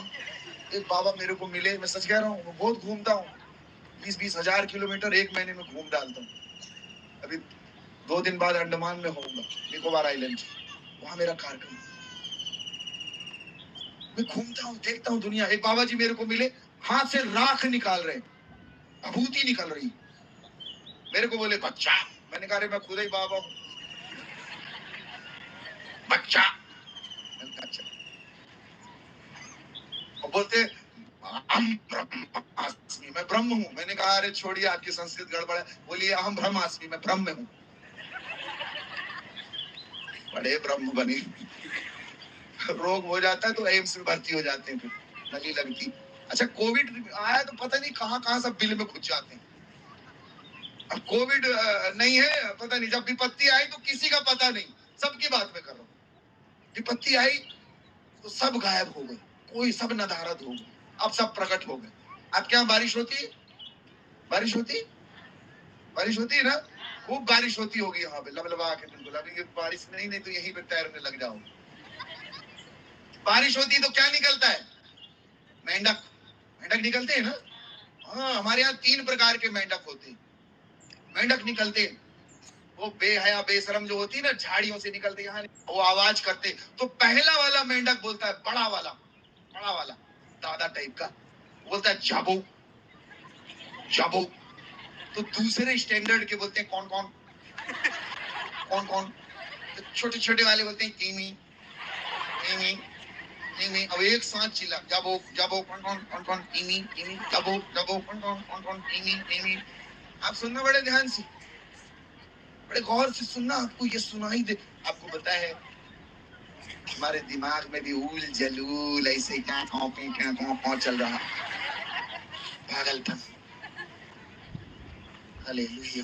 एक बाबा मेरे को मिले, मैं सच कह रहा हूँ, मैं बहुत घूमता हूँ, 20-20 हजार किलोमीटर एक महीने में घूम डालता हूँ। अभी 2 दिन बाद अंडमान में होऊंगा, निकोबार आइलैंड, वहां मेरा कार्यक्रम। मैं घूमता हूँ, देखता हूँ दुनिया। एक बाबा जी मेरे को मिले, हाथ से राख निकाल रहे, भभूति निकल रही, मेरे को बोले बच्चा। मैंने कहा मैं खुद ही बाबा हूँ। बच्चा, अच्छा। और बोलते अहम ब्रह्मास्मि, मैं ब्रह्म हूँ। मैंने कहा अरे छोड़िए आपकी संस्कृत गड़बड़ है, बोलिए अहम ब्रह्मास्मि, मैं ब्रह्म हूँ। बड़े ब्रह्म बने। रोग हो जाता है तो एम्स में भर्ती हो जाते हैं, फिर नली लगती। अच्छा, कोविड आया तो पता नहीं कहां कहां सब बिल में घुस जाते हैं। अब कोविड नहीं है, पता नहीं, जब विपत्ति आई तो किसी का पता नहीं, सबकी बात में कर रहा हूँ। विपत्ति आई तो सब गायब हो गए, कोई सब नदारद हो गए, अब सब प्रकट हो गए। आपके यहाँ बारिश होती है? बारिश होती बारिश होती है ना? खूब बारिश होती होगी यहाँ पे, लबलबा के बिल्कुल। अभी ये बारिश नहीं तो यहीं पे तैरने लग जाओ। बारिश होती तो क्या निकलता है? मेंढक। मेंढक निकलते हैं ना? हाँ, हमारे यहाँ 3 प्रकार के मेंढक होते हैं। मेंढक निकलते हैं, वो बेहया बेशरम जो होती है ना, झाड़ियों से निकलते यहाँ, वो आवाज करते। तो पहला वाला मेंढक बोलता है, बड़ा वाला दादा टाइप का, बोलता है जाबो जाबो। तो दूसरे स्टैंडर्ड के बोलते हैं कौन कौन कौन कौन। तो छोटे छोटे वाले बोलते हैं कीमी कीमी कीमी। अब एक साथ चिल्ला, जाबो जाबो कौन कौन कौन कौन, कीमी कीमी, जाबो जाबो कौन कौन कौन कौन, कीमी कीमी। आप सुनना बड़े ध्यान से, बड़े गौर से सुनना, आपको ये सुनाई दे। आपको पता है हमारे दिमाग में भी उल जलूल ऐसे क्या चल रहा, पागलपन। हालेलुया,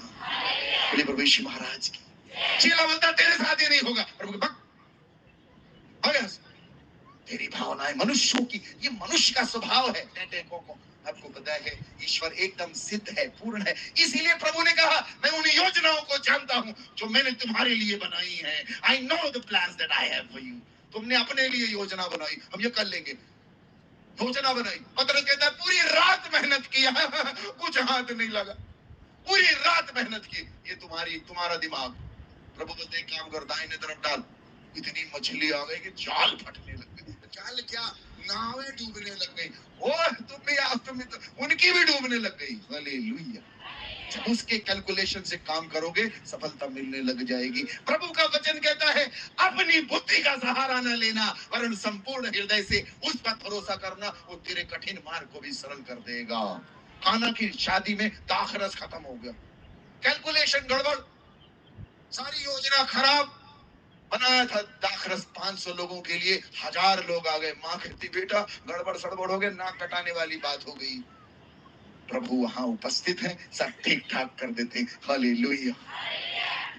बोले प्रभु यीशु महाराज की। चेला बोलता तेरे साथ ये नहीं होगा। प्रभु भग भग यहाँ से। तेरी भावनाएं मनुष्यों की, ये मनुष्य का स्वभाव है। आपको पता है ईश्वर एकदम सिद्ध है, पूर्ण है, इसीलिए प्रभु ने कहा मैं उन योजनाओं को जानता हूं जो मैंने तुम्हारे लिए बनाई है। I know the plans that I have for you. तुमने अपने लिए योजना बनाई, हम ये कर लेंगे। योजना बनाई, पत्र कहता है पूरी रात मेहनत किया कुछ हाथ नहीं लगा, पूरी रात मेहनत की। ये तुम्हारा दिमाग। प्रभु बोलते एक काम कर, दाहिने तरफ डाल। इतनी मछली आ गई कि जाल फटने लग गई। जाल क्या, नावें डूबने लग गई। और तुम तो उनकी भी डूबने लग गई। हालेलुया। जब उसके कैलकुलेशन से काम करोगे सफलता मिलने लग जाएगी। प्रभु का वचन कहता है अपनी बुद्धि का सहारा न लेना, वरन संपूर्ण हृदय से उस पर भरोसा करना, वो तेरे कठिन मार्ग को भी सरल कर देगा। काना की शादी में दाखरस खत्म हो गया, कैलकुलेशन गड़बड़, सारी योजना खराब। बनाया था दाखरस 500 लोगों के लिए, 1000 लोग आ गए। माँ कहती बेटा गड़बड़ सड़बड़ हो गए, नाक कटाने वाली बात हो गई। प्रभु वहां उपस्थित है, सब ठीक ठाक कर देते। हालेलुया।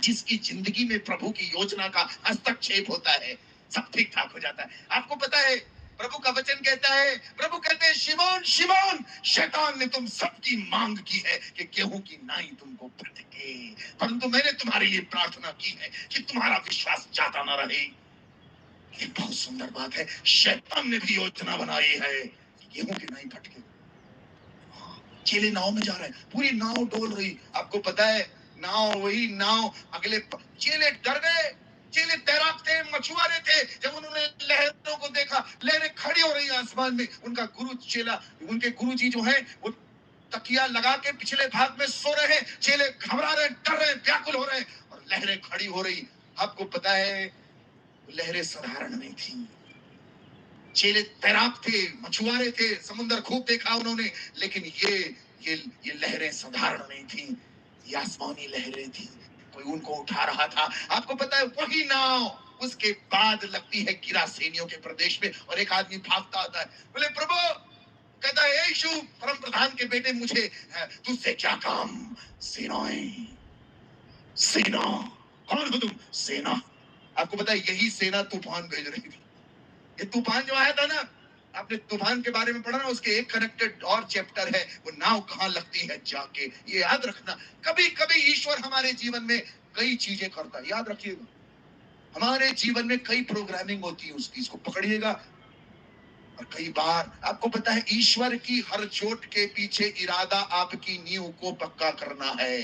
जिसकी जिंदगी में प्रभु की योजना का हस्तक्षेप होता है सब ठीक ठाक हो जाता है। आपको पता है प्रभु का वचन कहता है, प्रभु कहते हैं शिमोन शिमोन, शैतान ने तुम सबकी मांग की है कि गेहूं की नाई तुमको भटके, परंतु मैंने तुम्हारे लिए प्रार्थना की है कि तुम्हारा विश्वास जाता ना रहे। ये बहुत सुंदर बात है। शैतान ने भी योजना बनाई है कि गेहूं की नाई भटके। चेले नाव में जा रहे हैं, पूरी नाव डोल रही। आपको पता है नाव, वही नाव, अगले चेले डर गए। चेले तैराक थे, मछुआरे थे। जब उन्होंने लहरों को देखा, लहरें खड़ी हो रही आसमान में, उनका गुरु चेला, उनके गुरु जी जो है वो तकिया लगा के पिछले भाग में सो रहे हैं। चेले घबरा रहे, डर रहे, व्याकुल हो रहे, और लहरें खड़ी हो रही। आपको पता है लहरें साधारण नहीं थी। चेले तैराक थे, मछुआरे थे, समुद्र खूब देखा उन्होंने, लेकिन ये लहरें साधारण नहीं थी, ये आसमानी लहरें थी। कोई उनको उठा रहा था। आपको पता है वही नाव उसके बाद लगती है गिरासेनियों के प्रदेश में, और एक आदमी भागता आता है, बोले प्रभु, कहता है यीशु परम प्रधान के बेटे, मुझे तुझसे क्या काम? सेनाएं, सेना। कौन हो तुम? सेना। आपको पता है यही सेना तूफान भेज रही थी। ये तूफान जो आया था ना, आपने तूफान के बारे में पढ़ा ना, उसके एक कनेक्टेड और चैप्टर है, वो नाव कहाँ लगती है जाके। ये याद रखना, कभी कभी ईश्वर हमारे जीवन में कई चीजें करता है, याद रखिएगा। हमारे जीवन में कई प्रोग्रामिंग होती है उसकी, इसको पकड़िएगा। और कई बार आपको पता है ईश्वर की हर चोट के पीछे इरादा आपकी नींव को पक्का करना है।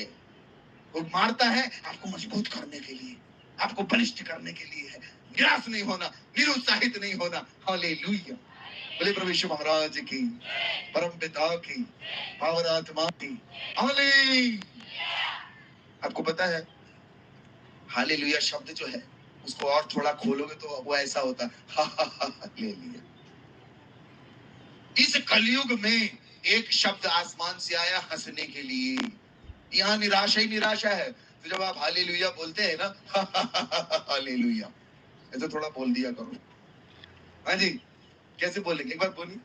वो मारता है आपको मजबूत करने के लिए, आपको बलिष्ठ करने के लिए है। निराश नहीं होना, निरुत्साहित नहीं होना। हालेलुया। बोले प्रभु यीशु महाराज की, परम पिता की, पावन आत्मा की हालेलुया। आपको पता है हालेलुया शब्द जो है उसको और थोड़ा खोलोगे तो वो ऐसा होता है हालेलुया। इस कलयुग में एक शब्द आसमान से आया हंसने के लिए। यहाँ निराशा ही निराशा है, तो जब आप हालेलुया बोलते हैं ना हालेलुया, ऐसे थोड़ा बोल दिया करो। हाँ जी, कैसे बोलेंगे एक बार बोलिए।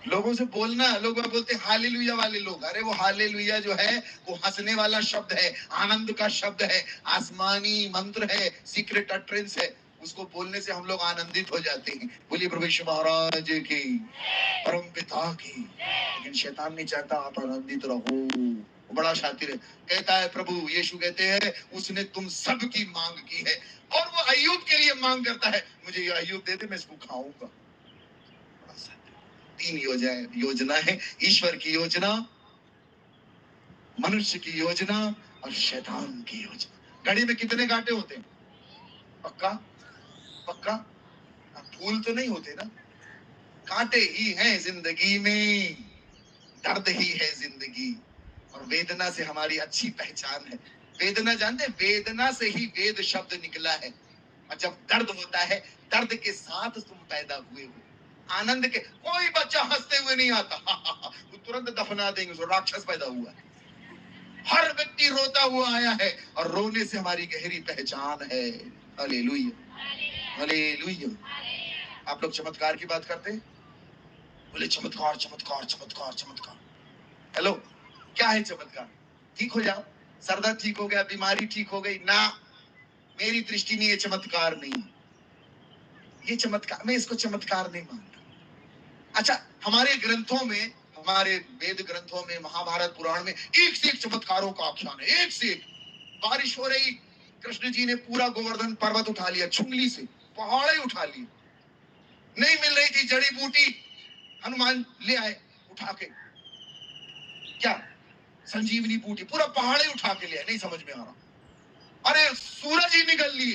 लोगों से बोलना, लोग बोलते हैं हालेलुया वाले लोग, अरे वो हालेलुया जो है वो हंसने वाला शब्द है, आनंद का शब्द है, आसमानी मंत्र है, सीक्रेट अटरेंस है। उसको बोलने से हम लोग आनंदित हो जाते हैं। बोलिए प्रभु यीशु महाराज की, परम पिता की। लेकिन शैतान नहीं चाहता आप आनंदित रहो। वो बड़ा शातिर है, कहता है प्रभु यीशु कहते हैं उसने तुम सब की मांग की है, और वो अय्यूब के लिए मांग करता है, मुझे ये अय्यूब दे दे, मैं इसको खाऊंगा। तीन योजना है, ईश्वर की योजना, मनुष्य की योजना और शैतान की योजना। घड़ी में कितने कांटे होते हैं? पक्का पक्का? फूल तो नहीं होते ना, कांटे ही हैं जिंदगी में, दर्द ही है जिंदगी, और वेदना से हमारी अच्छी पहचान है। वेदना जानते, वेदना से ही वेद शब्द निकला है। और जब दर्द होता है, दर्द के साथ तुम पैदा हुए हो। आनंद के, कोई बच्चा हंसते हुए नहीं आता, वो तुरंत दफना देंगे, उसको राक्षस पैदा हुआ है। हर व्यक्ति रोता हुआ आया है, और रोने से हमारी गहरी पहचान है। Hallelujah, hallelujah. आप लोग चमत्कार की बात करते हैं, बोले चमत्कार चमत्कार चमत्कार चमत्कार। हेलो, क्या है चमत्कार? ठीक हो जाओ, सर ठीक हो गया, बीमारी ठीक हो गई ना, मेरी दृष्टि में ये चमत्कार नहीं, ये चमत्कार, मैं इसको चमत्कार नहीं मानता। अच्छा, हमारे ग्रंथों में, हमारे वेद ग्रंथों में, महाभारत पुराण में एक से एक चमत्कारों का आख्यान है, एक से एक। बारिश हो रही, कृष्ण जी ने पूरा गोवर्धन पर्वत उठा लिया, चुंगली से पहाड़े उठा लिए। नहीं मिल रही थी जड़ी बूटी, हनुमान ले आए उठा के, क्या संजीवनी बूटी, पूरा पहाड़े उठा के ले आए। नहीं समझ में आ रहा, अरे सूरज ही निकल लिए,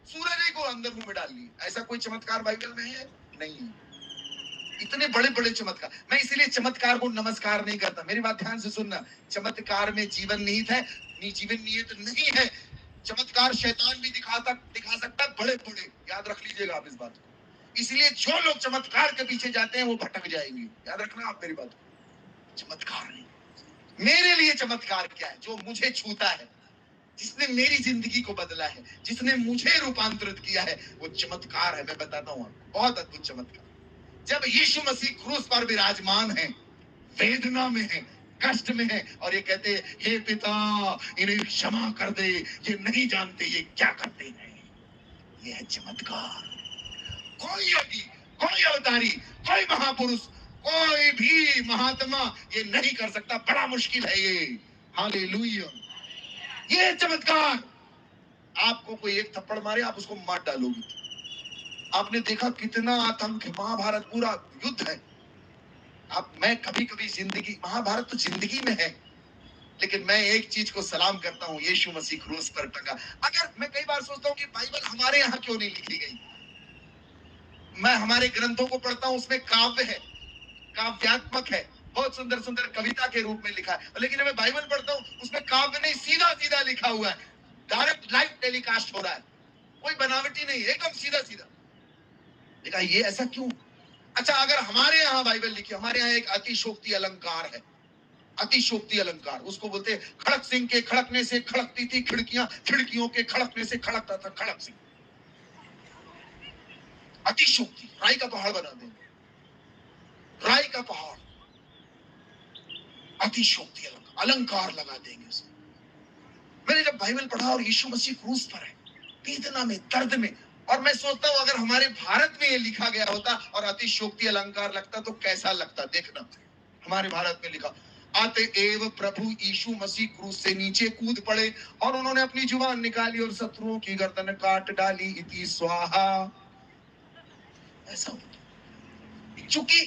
सूरज ही को अंदर मुंह में डाल लिए। ऐसा कोई चमत्कार बाइबल में है? नहीं है। इतने बड़े बड़े चमत्कार, मैं इसीलिए चमत्कार को नमस्कार नहीं करता। मेरी बात ध्यान से सुनना, चमत्कार में जीवन निहित है, जीवन निहित नहीं है। चमत्कार शैतान भी दिखा सकता है, बड़े बड़े, याद रख लीजिएगा आप इस बात को। इसलिए जो लोग चमत्कार के पीछे जाते हैं वो भटक जाएंगे, याद रखना आप मेरी बात को। चमत्कार नहीं, मेरे लिए चमत्कार क्या है? जो मुझे छूता है, जिसने मेरी जिंदगी को बदला है, जिसने मुझे रूपांतरित किया है, वो चमत्कार है। मैं बताता हूँ आपको, बहुत अद्भुत चमत्कार। जब यीशु मसीह क्रूस पर विराजमान है, वेदना में है, कष्ट में है, और ये कहते हैं हे पिता इन्हें क्षमा कर दे, ये नहीं जानते ये क्या करते हैं। ये है चमत्कार। कोई योगी, कोई अवतारी, कोई महापुरुष, कोई भी महात्मा ये नहीं कर सकता। बड़ा मुश्किल है ये। हालेलुया, ये चमत्कार। आपको कोई एक थप्पड़ मारे, आप उसको मार डालोगे। आपने देखा कितना आतंक है, महाभारत पूरा युद्ध है। मैं कभी कभी जिंदगी, महाभारत तो जिंदगी में है, लेकिन मैं एक चीज को सलाम करता हूँ, यीशु मसीह क्रूस पर टंगा। अगर मैं कई बार सोचता हूँ कि बाइबल हमारे यहाँ क्यों नहीं लिखी गई। मैं हमारे ग्रंथों को पढ़ता हूँ, उसमें काव्य है, काव्यात्मक है, बहुत सुंदर सुंदर कविता के रूप में लिखा है। लेकिन मैं बाइबल पढ़ता हूँ, उसमें काव्य नहीं, सीधा सीधा लिखा हुआ है, डायरेक्ट लाइव टेलीकास्ट हो रहा है, कोई बनावटी नहीं, एकदम सीधा सीधा लिखा। ये ऐसा क्यों? अच्छा, अगर हमारे यहाँ बाइबल लिखी, हमारे यहाँ एक अतिशोक्ति अलंकार है, अतिशोक्ति अलंकार, उसको बोलते हैं खड़क सिंह के खड़कने से खड़कती थी खिड़कियां, खिड़कियों के खड़कने से खड़कता था खड़क सिंह। अतिशोक्ति, राई का पहाड़ बना देंगे, राई का पहाड़, अतिशोक्ति अलंकार लगा देंगे उसमें। मैंने जब बाइबल पढ़ा और यीशु मसीह क्रूस पर है, वेदना में, दर्द में, और मैं सोचता हूं अगर हमारे भारत में ये लिखा गया होता और अतिशोक्ति अलंकार लगता तो कैसा लगता। देखना, हमारे भारत में लिखा, अतएव प्रभु यीशु मसीह क्रूस से नीचे कूद पड़े और उन्होंने अपनी जुबान निकाली और शत्रुओं की गर्दन काट डाली, इति स्वाहा। ऐसा होता, चूंकि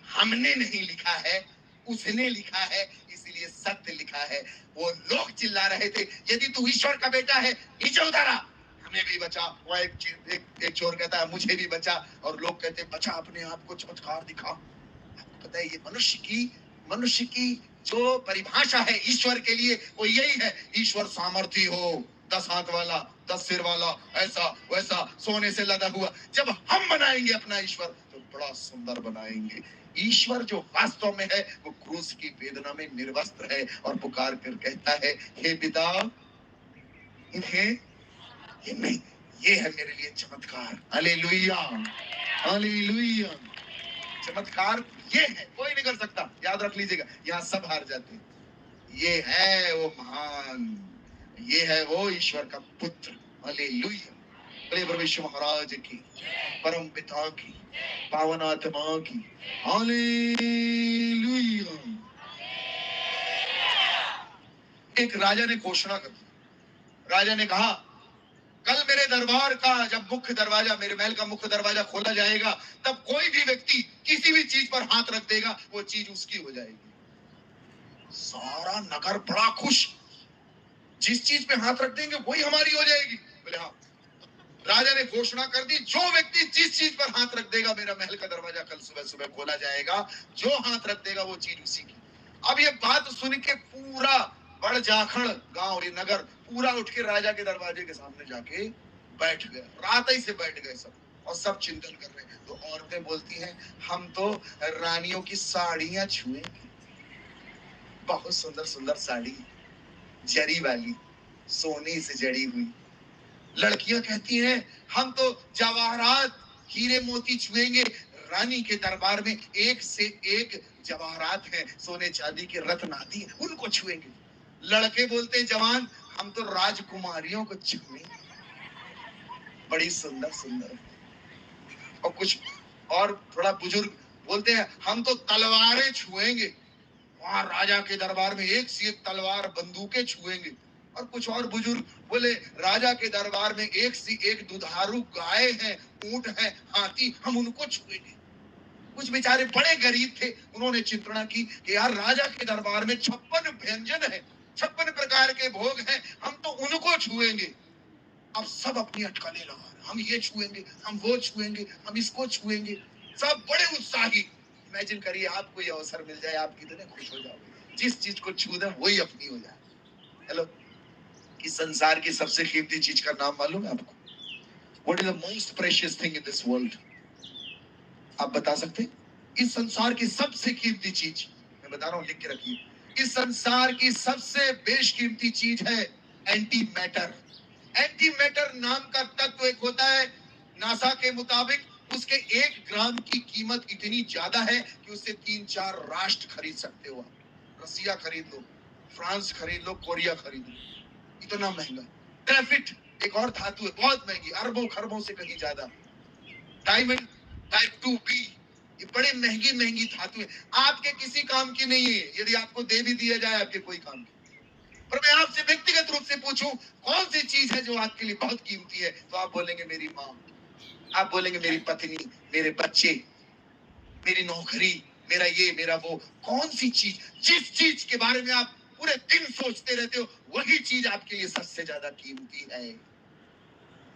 हमने नहीं लिखा है, उसने लिखा है, इसीलिए सत्य लिखा है। वो लोग चिल्ला रहे थे, यदि तू ईश्वर का बेटा है नीचे उतारा, हमें भी बचा। वो एक चोर कहता है मुझे भी बचा, और लोग कहते हैं बचा अपने आप को, चमत्कार दिखा। आपको पता है ये मनुष्य की जो परिभाषा है ईश्वर के लिए वो यही है, ईश्वर सामर्थी हो, 10 हाथ वाला, 10 सिर वाला, ऐसा वैसा, सोने से लदा हुआ। जब हम बनाएंगे अपना ईश्वर तो बड़ा सुंदर बनाएंगे। ईश्वर जो वास्तव में है वो क्रूस की वेदना में निर्वस्त्र है और पुकार कर कहता है हे पिता इन्हें, ये नहीं, ये है मेरे लिए चमत्कार। Hallelujah, hallelujah. चमत्कार ये है, कोई नहीं कर सकता। याद रख लीजिएगा, यहाँ सब हार जाते हैं। ये है वो महान, ये है वो ईश्वर का पुत्र। हालेलुया। बोले प्रभु यीशु महाराज की, परम पिता की, पावन आत्मा की। हालेलुया। एक राजा ने घोषणा कर दी। राजा ने कहा, कल मेरे दरबार का जब मुख्य दरवाजा, मेरे महल का मुख्य दरवाजा खोला जाएगा, तब कोई भी व्यक्ति किसी भी चीज पर हाथ रख देगा, वो चीज उसकी हो जाएगी। सारा नगर बड़ा खुश, जिस चीज पे हाथ रख देंगे वही हमारी हो जाएगी। बोले हाँ। राजा ने घोषणा कर दी, जो व्यक्ति जिस चीज पर हाथ रख देगा, मेरा महल का दरवाजा कल सुबह सुबह खोला जाएगा, जो हाथ रख देगा वो चीज उसी की। अब ये बात सुन के पूरा बड़ जाखड़ गांव, ये नगर पूरा उठ के राजा के दरवाजे के सामने जाके बैठ गए। रात ही से बैठ गए सब, और सब चिंतन कर रहे हैं। तो औरतें बोलती हैं, हम तो रानियों की साड़ियां छुएंगे। बहुत सुंदर सुंदर साड़ी, जरी वाली, सोने से जड़ी हुई। लड़कियां कहती हैं, हम तो जवाहरात, हीरे मोती छुएंगे। रानी के दरबार में एक से एक जवाहरात हैं, सोने चांदी के रत्न आदि, उनको छुएंगे। लड़के बोलते, जवान, हम तो राजकुमारियों को छुएंगे, बड़ी सुंदर सुंदर। और कुछ और थोड़ा बुजुर्ग बोलते हैं, हम तो तलवारें छुएंगे। वहां राजा के दरबार में एक से एक तलवार, बंदूकें छुएंगे। और कुछ और बुजुर्ग बोले, राजा के दरबार में एक से एक दुधारू गाय है, ऊंट है, हाथी, हम उनको छुएंगे। कुछ बेचारे बड़े गरीब थे, उन्होंने चिंतना की कि यार राजा के दरबार में 56 व्यंजन है, 56 प्रकार के भोग हैं, हम तो उनको छुएंगे। अब सब अपनी अटकलें लगा रहे, हम ये छुएंगे, हम वो छुएंगे, हम इसको छुएंगे। सब बड़े उत्साही। इमेजिन करिए, आपको ये अवसर मिल जाए, आप कितने खुश हो जाओगे। जिस चीज को छू दे वही अपनी हो जाए। हेलो, कि संसार की सबसे कीमती चीज का नाम मालूम है आपको? What is the most precious thing in this world? आप बता सकते हैं? इस संसार की सबसे कीमती चीज, मैं बता रहा हूं, लिख के रखिए। इस संसार की सबसे बेशकीमती चीज है एंटी मैटर। एंटी मैटर नाम का तत्व एक होता है, नासा के मुताबिक उसके 1 ग्राम की कीमत इतनी ज्यादा है कि उससे 3-4 राष्ट्र खरीद सकते हो आप। रसिया खरीद लो, फ्रांस खरीद लो, कोरिया खरीद लो, इतना महंगा। ग्रेफिट एक और धातु है, बहुत महंगी, अरबों खरबों से कहीं ज्यादा। डायमंड टाइप 2B, ये बड़े महंगी महंगी धातु है, आपके किसी काम की नहीं है। यदि आपको दे भी दिया जाए, आपके कोई काम की। पर मैं आपसे व्यक्तिगत रूप से पूछूं, कौन सी चीज है जो आपके लिए बहुत कीमती है? तो आप बोलेंगे मेरी माँ, आप बोलेंगे मेरी पत्नी, मेरे बच्चे, मेरी नौकरी, मेरा ये, मेरा वो। कौन सी चीज, जिस चीज के बारे में आप पूरे दिन सोचते रहते हो, वही चीज आपके लिए सबसे ज्यादा कीमती है।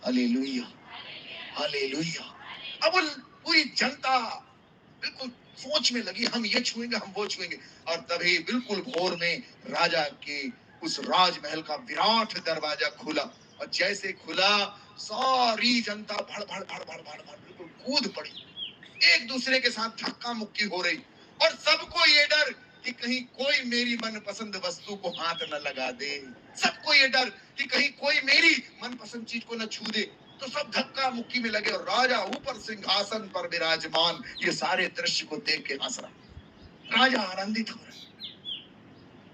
Hallelujah, hallelujah. अब पूरी जनता बिल्कुल सोच में लगी, हम ये छुएंगे, हम वो छुएंगे। और तभी बिल्कुल भोर में राजा के उस राजमहल का विराट दरवाजा खुला, और जैसे खुला सारी जनता भड़ भड़ भड़ भड़ भड़ भड़ बिल्कुल कूद पड़ी, एक दूसरे के साथ धक्का मुक्की हो रही। और सबको ये डर कि कहीं कोई मेरी मनपसंद वस्तु को हाथ न लगा दे। सबको ये डर कि कहीं कोई मेरी मनपसंद चीज को न छू दे। तो सब धक्का मुक्की में लगे, और राजा ऊपर सिंहासन पर विराजमान ये सारे दृश्य को देख के हंस रहा। राजा आनंदित हो रहा,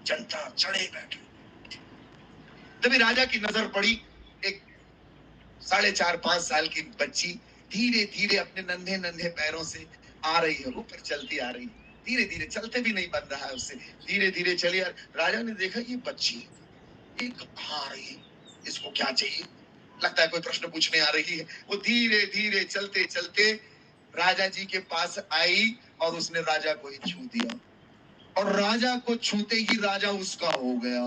जनता चढ़े बैठे। तभी राजा की नजर पड़ी, एक 4.5-5 साल की बच्ची धीरे धीरे अपने नन्हे नन्हे पैरों से आ रही है, ऊपर चलती आ रही, धीरे धीरे, चलते भी नहीं बन रहा है उससे, धीरे धीरे चली। राजा ने देखा ये बच्ची ये कहाँ आ रही है, इसको क्या चाहिए, लगता है कोई प्रश्न पूछने आ रही है। वो धीरे धीरे चलते चलते राजा जी के पास आई, और उसने राजा को ही छू दिया। और राजा को छूते ही राजा उसका हो गया,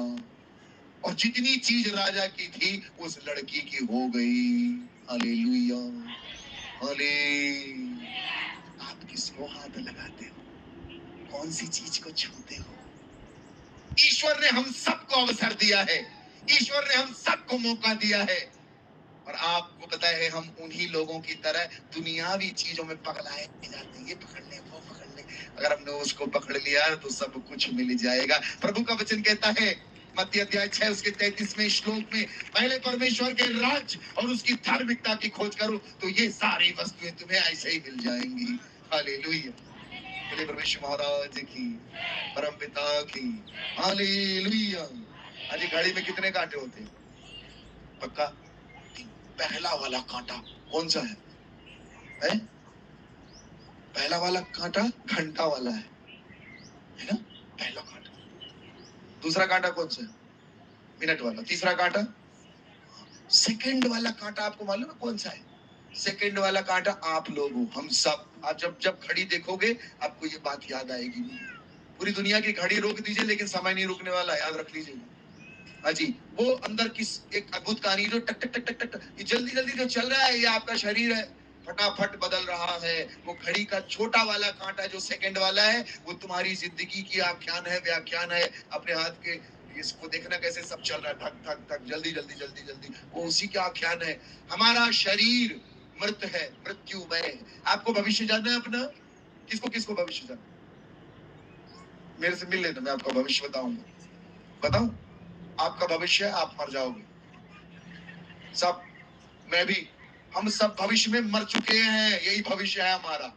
और जितनी चीज राजा की थी उस लड़की की हो गई। Hallelujah, hallelujah. आप किसको हाथ लगाते हो? कौन सी चीज को छूते हो? ईश्वर ने हम सबको अवसर दिया है, ईश्वर ने हम सबको मौका दिया है। और आपको पता है, हम उन्हीं लोगों की तरह दुनियावी चीजों में पगलाए जाते हैं, ये पकड़ ले, वो पकड़ ले। अगर हमने उसको पकड़ लिया तो सब कुछ मिल जाएगा। प्रभु का वचन कहता है, मत्ती अध्याय 6 उसके 33वें श्लोक में, पहले परमेश्वर के राज्य और उसकी धार्मिकता की खोज करो, तो ये सारी वस्तुएं तुम्हें ऐसे ही मिल जाएंगी। हालेलुया। बोले परमेश्वर महाराज की, परम पिता की, हालेलुया। आज घड़ी में कितने कांटे होते हैं? पक्का? पहला वाला कांटा कौन सा है? पहला वाला कांटा घंटा वाला है ना? पहला कांटा। दूसरा कांटा कौन सा है? मिनट वाला। तीसरा कांटा सेकंड वाला कांटा आपको मालूम है कौन सा है? सेकंड वाला कांटा आप लोग हो, हम सब। आप जब जब घड़ी देखोगे आपको ये बात याद आएगी। पूरी दुनिया की घड़ी रोक दीजिए लेकिन समय नहीं रुकने वाला, याद रख लीजिए। हाँ जी, वो अंदर किस एक अद्भुत कहानी जो टक टक टक टक टक, ये जल्दी जल्दी जो चल रहा है, ये आपका शरीर है, फटाफट बदल रहा है। वो घड़ी का छोटा वाला कांटा जो सेकंड वाला है, वो तुम्हारी जिंदगी की आख्यान है, व्याख्यान है। अपने हाथ के इसको देखना कैसे सब चल रहा है, धक धक धक, जल्दी जल्दी जल्दी जल्दी, वो उसी का आख्यान है। हमारा शरीर मृत है, मृत्युमय है। आपको भविष्य जानना है अपना? किसको किसको भविष्य जानना? मेरे से मिल लेना, मैं आपका भविष्य बताऊंगा। बताऊं? आपका भविष्य है, आप मर जाओगे सब, मैं भी, हम सब भविष्य में मर चुके हैं। यही भविष्य है हमारा,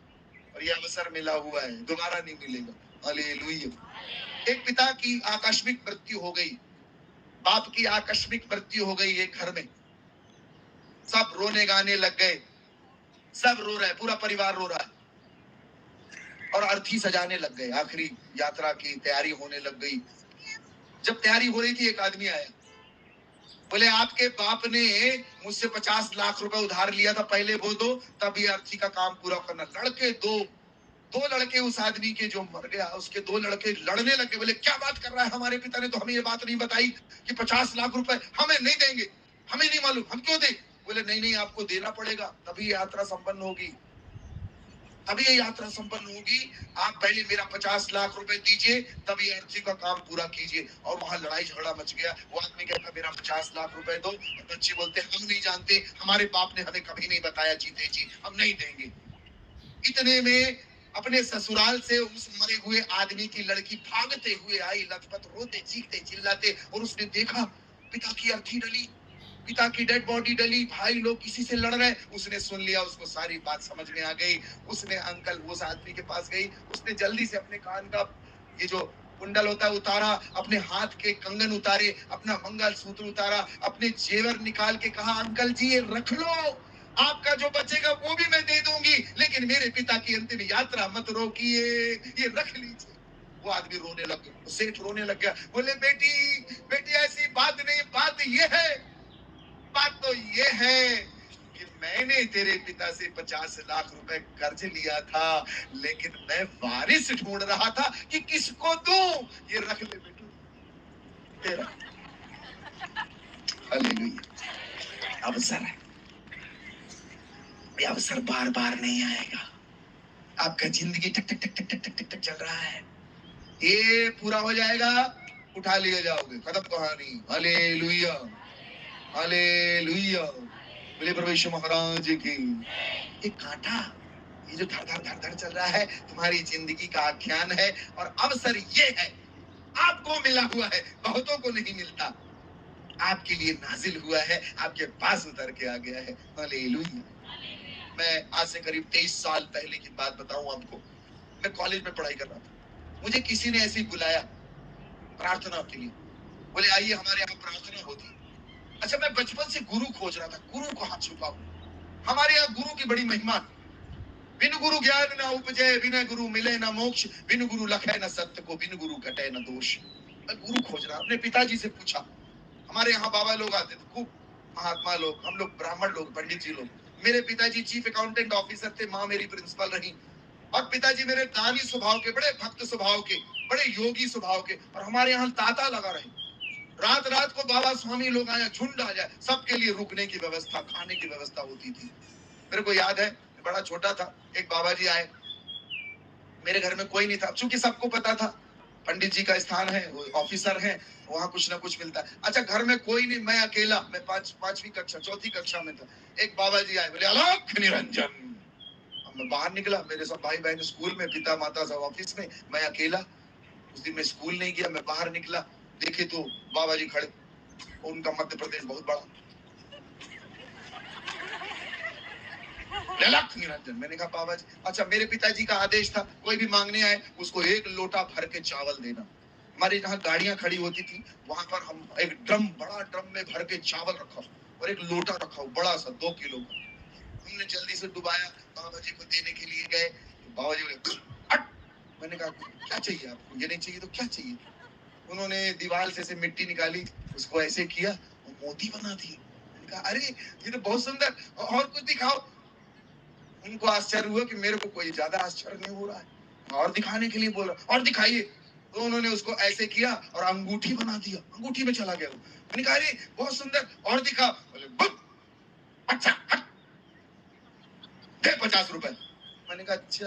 और ये अवसर मिला हुआ है, दोबारा नहीं मिलेगा। हालेलुया। एक पिता की आकस्मिक मृत्यु हो गई, बाप की आकस्मिक मृत्यु हो गई एक घर में। सब रोने गाने लग गए, सब रो रहे हैं, पूरा परिवार रो रहा है, और अर्थी सजाने लग गए। आखिरी यात्रा की तैयारी होने लग गई। जब तैयारी हो रही थी, एक आदमी आया, बोले आपके बाप ने मुझसे 50 लाख रुपए उधार लिया था, पहले वो दो, तब ये अर्थी का काम पूरा करना। लड़के दो लड़के उस आदमी के जो मर गया, उसके दो लड़के लड़ने लगे। बोले क्या बात कर रहा है, हमारे पिता ने तो हमें ये बात नहीं बताई कि 50 लाख रुपए हमें नहीं देंगे, हमें नहीं मालूम, हम क्यों दे? बोले नहीं नहीं, आपको देना पड़ेगा, तभी यात्रा संपन्न होगी, तभी ये यात्रा संपन्न होगी। आप पहले मेरा 50 लाख रुपए दीजिए, तब ये अर्थी का काम पूरा कीजिए। और वहां लड़ाई झगड़ा मच गया। वो आदमी कहता मेरा 50 लाख रुपए दो, और बच्चे बोलते हम नहीं जानते, हमारे बाप ने हमें कभी नहीं बताया जीते जी, हम नहीं देंगे। इतने में अपने ससुराल से उस मरे हुए आदमी की लड़की भागते हुए आई, लथपथ रोते चीखते चिल्लाते, और उसने देखा पिता की अर्थी डली, पिता की डेड बॉडी डली, भाई लोग किसी से लड़ रहे। उसने सुन लिया, उसको सारी बात समझ में आ गई। उसने अंकल उस आदमी के पास गई, उसने जल्दी से अपने कान का ये जो कुंडल होता है उतारा, अपने हाथ के कंगन उतारे, अपना मंगलसूत्र उतारा, अपने जेवर निकाल के कहा अंकल जी ये रख लो, आपका जो बचेगा वो भी मैं दे दूंगी, लेकिन मेरे पिता की अंतिम यात्रा मत रोकिए, ये रख लीजिए। वो आदमी रोने लग गया, सेठ रोने लग गया। बोले बेटी बेटी ऐसी बात नहीं, बात ये है, बात तो ये है कि मैंने तेरे पिता से 50 लाख रुपए कर्ज लिया था, लेकिन मैं वारिस ढूंढ रहा था कि किसको दूं। ये रख ले बेटू तेरा। हालेलुया। अवसर है, ये अवसर बार बार नहीं आएगा। आपका जिंदगी टक टक टक टक टक टक टक टक चल रहा है, ये पूरा हो जाएगा, उठा लिए जाओगे, खत्म कहानी। Hallelujah hallelujah. बोले परमेश्वर महाराज की। ये कांटा, ये जो धड़ धड़ धड़ धड़ चल रहा है, तुम्हारी जिंदगी का आख्यान है, और अवसर ये है, आपको मिला हुआ है, बहुतों को नहीं मिलता, आपके लिए नाजिल हुआ है, आपके पास उतर के आ गया है। हालेलुया। मैं आज से करीब 23 साल पहले की बात बताऊं आपको। मैं कॉलेज में पढ़ाई कर रहा था, मुझे किसी ने ऐसे ही बुलाया प्रार्थना के लिए, बोले आइए हमारे यहाँ प्रार्थना होती। अच्छा, मैं बचपन से गुरु खोज रहा था, गुरु कहाँ छुपा हूं। हमारे यहाँ गुरु की बड़ी महिमा, बिन गुरु ज्ञान न उपजे, बिना गुरु मिले न मोक्ष, बिन गुरु लखे न सत्य को, बिन गुरु कटे न दोष। मैं गुरु खोज रहा, अपने पिताजी से पूछा। हमारे यहाँ बाबा लोग आते थे खूब, महात्मा लोग, हम लोग ब्राह्मण लोग, पंडित जी लोग। मेरे पिताजी चीफ अकाउंटेंट ऑफिसर थे, माँ मेरी प्रिंसिपल रही, और पिताजी मेरे दानी स्वभाव के, बड़े भक्त स्वभाव के, बड़े योगी स्वभाव के। और हमारे यहाँ तांता लगा रहे, रात रात को बाबा स्वामी लोग आए, झुंड आ जाए, सबके लिए रुकने की व्यवस्था, खाने की व्यवस्था होती थी। मेरे को याद है, बड़ा छोटा था, एक बाबा जी आए, मेरे घर में कोई नहीं था, क्योंकि सबको पता था पंडित जी का स्थान है, ऑफिसर है, वहां कुछ ना कुछ मिलता है। अच्छा, घर में कोई नहीं, मैं अकेला, मैं पांचवी कक्षा, चौथी कक्षा में था। एक बाबा जी आए, बोले अलख निरंजन। मैं बाहर निकला, मेरे सब भाई बहन स्कूल में, पिता माता सब ऑफिस में, मैं अकेला। उस दिन मैं स्कूल नहीं गया, मैं बाहर निकला, देखे तो बाबा जी खड़े, उनका मध्य प्रदेश बहुत बड़ा, ललक निरंजन। मैंने कहा बाबा जी, अच्छा मेरे पिताजी का आदेश था कोई भी मांगने आए उसको एक लोटा भर के चावल देना। हमारे जहाँ गाड़ियां खड़ी होती थी वहां पर हम एक ड्रम, बड़ा ड्रम में भर के चावल रखा और एक लोटा रखा बड़ा सा 2 किलो का। हमने जल्दी से डुबाया, बाबा जी को देने के लिए गए तो बाबा जी बोले हट। मैंने कहा क्या चाहिए आपको? ये नहीं चाहिए तो क्या चाहिए? उन्होंने दीवार से मिट्टी निकाली, उसको ऐसे किया और मोती बना दिए। मैंने कहा अरे ये तो बहुत सुंदर, और कुछ दिखाओ। उनको आश्चर्य हुआ कि मेरे को कोई ज्यादा आश्चर्य नहीं हो रहा है, और दिखाने के लिए बोल रहा और दिखाइए। तो उन्होंने उसको ऐसे किया और अंगूठी बना दिया, अंगूठी में चला गया वो। मैंने कहा अरे बहुत सुंदर, और दिखा। बोले बुक, अच्छा हट, दे 50 रुपए। मैंने कहा अच्छा।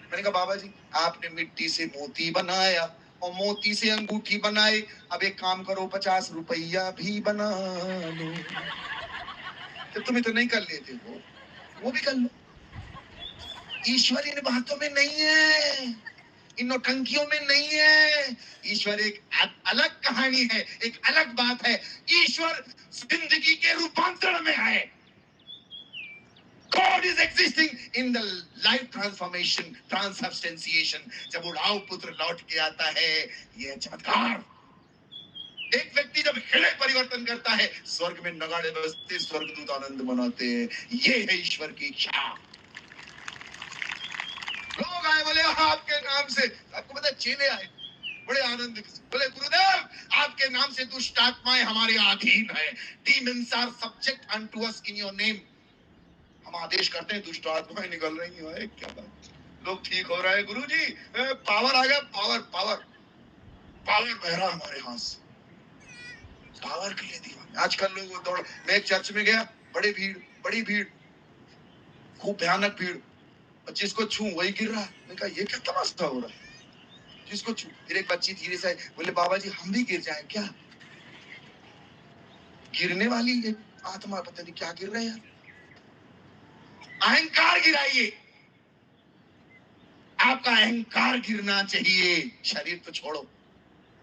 मैंने कहा बाबा जी आपने मिट्टी से मोती बनाया और मोती से अंगूठी बनाई, अब एक काम करो 50 रुपया भी बना लो। तो तुम्हें तो नहीं कर लेते वो भी कर लो। ईश्वर इन बातों में नहीं है, इन नौटंकियों में नहीं है। ईश्वर एक अलग कहानी है, एक अलग बात है। ईश्वर जिंदगी के रूपांतरण में है। God is existing in the life transformation, transubstantiation। जब उड़ाव पुत्र लौट के आता है, ये चमत्कार। एक व्यक्ति जब हृदय परिवर्तन करता है, स्वर्ग में नगाड़े बजते, स्वर्गदूत आनंद मनाते हैं। ये है ईश्वर की इच्छा। लोग आए बोले आपके नाम से, आपको पता चेले आए बड़े आनंद से, बोले गुरुदेव आपके नाम से दुष्ट आत्माएं हमारे अधीन है। Demons are subject unto us in your name। हम आदेश करते हैं, दुष्ट आत्माएं निकल रही है। क्या बात, लोग ठीक हो रहे हैं गुरुजी, पावर आ गया, पावर पावर पावर बह रहा हमारे हाथ से, पावर के लिए दीवाने। आजकल लोग दौड़, मैं एक चर्च में गया, बड़ी भीड़, खूब भयानक भीड़, जिसको छू वही गिर रहा। मैंने कहा ये क्या तमाशा हो रहा है, जिसको छू। फिर एक बच्ची धीरे से बोले बाबा जी हम भी गिर जाएं क्या? गिरने वाली एक आत्मा, पता नहीं क्या गिर रहे हैं। अहंकार गिराइए, आपका अहंकार गिरना चाहिए, शरीर तो छोड़ो,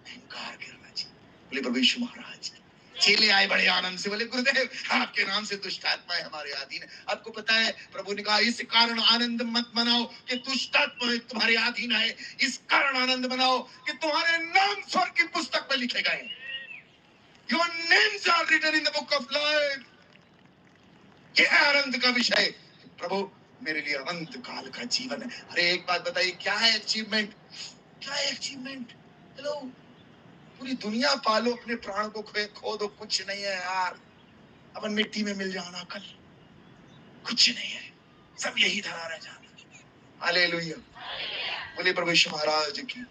अहंकार गिरना चाहिए। बोले प्रभु यीशु महाराज। चेले आए बड़े आनंद से, बोले गुरुदेव आपके नाम से दुष्ट आत्माएं हमारे अधीन है। आपको पता है प्रभु ने कहा इस कारण आनंद मत मनाओ कि दुष्ट आत्माएं तुम्हारे अधीन है, इस कारण आनंद मनाओ कि तुम्हारे नाम स्वर्ग की पुस्तक में लिखे गए। Your names are written in the book of life। यह है आनंद का विषय। प्रभु मेरे लिए अनंत काल का जीवन है। अरे एक बात बताइए, क्या है अचीवमेंट? क्या है अचीवमेंट? हेलो, पूरी दुनिया पालो, अपने प्राण को खो दो, कुछ नहीं है यार। अपन मिट्टी में मिल जाना कल, कुछ नहीं है, सब यही धरा रह जाना। हालेलुया, बोले प्रभु यीशु महाराज की।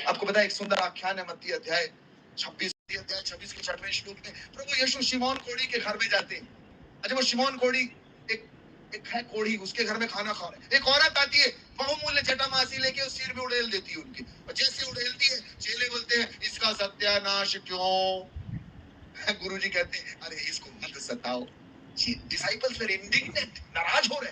आपको पता है एक सुंदर आख्यान है, मत्ती अध्याय 26 के 6वें श्लोक में प्रभु यीशु शिमोन कोढ़ी के घर में जाते हैं। अच्छा वो शिमोन कोढ़ी एक है कोढ़ी, उसके घर में खाना खा रहे, एक औरत आती है, बहुमूल्य जटामासी लेके उस सिर में उड़ेल देती है उनके, और जैसे उड़ेलती है चेले बोलते हैं इसका सत्यानाश क्यों? गुरुजी कहते हैं अरे इसको मत सताओ। डिसाइपल्स वर इंडिग्नेंट, नाराज हो रहे,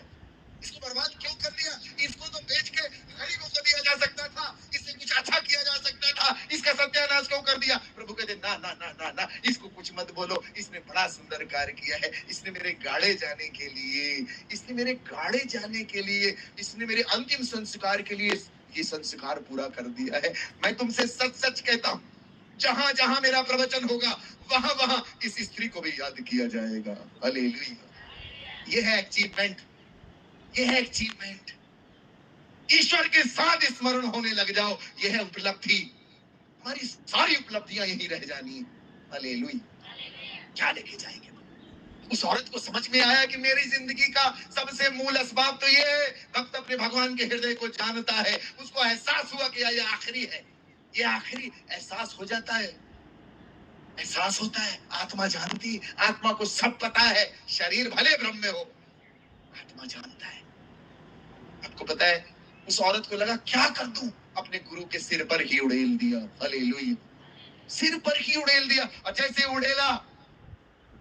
इसको बर्बाद क्यों कर दिया? इसको तो बेच के गरीबों को दिया जा सकता था, इससे कुछ अच्छा किया जा सकता था, इसका सत्यानाश क्यों कर दिया? प्रभु कहते ना ना ना ना ना, इसको कुछ मत बोलो, इसने बड़ा सुंदर कार्य किया है। इसने मेरे गाड़े जाने के लिए, इसने मेरे अंतिम संस्कार के लिए ये संस्कार पूरा कर दिया है। मैं तुमसे सच सच कहता हूँ, जहां जहां मेरा प्रवचन होगा वहां वहां इस स्त्री को भी याद किया जाएगा। हालेलुया, ये है अचीवमेंट, ये है अचीवमेंट। ईश्वर के साथ स्मरण होने लग जाओ, यह है उपलब्धि। हमारी सारी उपलब्धियां यही रह जानी है। हालेलुया, क्या लेके जाएंगे? उस औरत को समझ में आया कि मेरी जिंदगी का सबसे मूल असबाब तो ये है, भक्त अपने भगवान के हृदय को जानता है। उसको एहसास हुआ कि ये आखिरी है, ये आखिरी एहसास हो जाता है, एहसास होता है। आत्मा जानती, आत्मा को सब पता है, शरीर भले भ्रम में हो, आत्मा जानता है। आपको पता है उस औरत को लगा क्या कर दूं, अपने गुरु के सिर पर ही उड़ेल दिया। हालेलुया, सिर पर ही उड़ेल दिया, और जैसे उड़ेला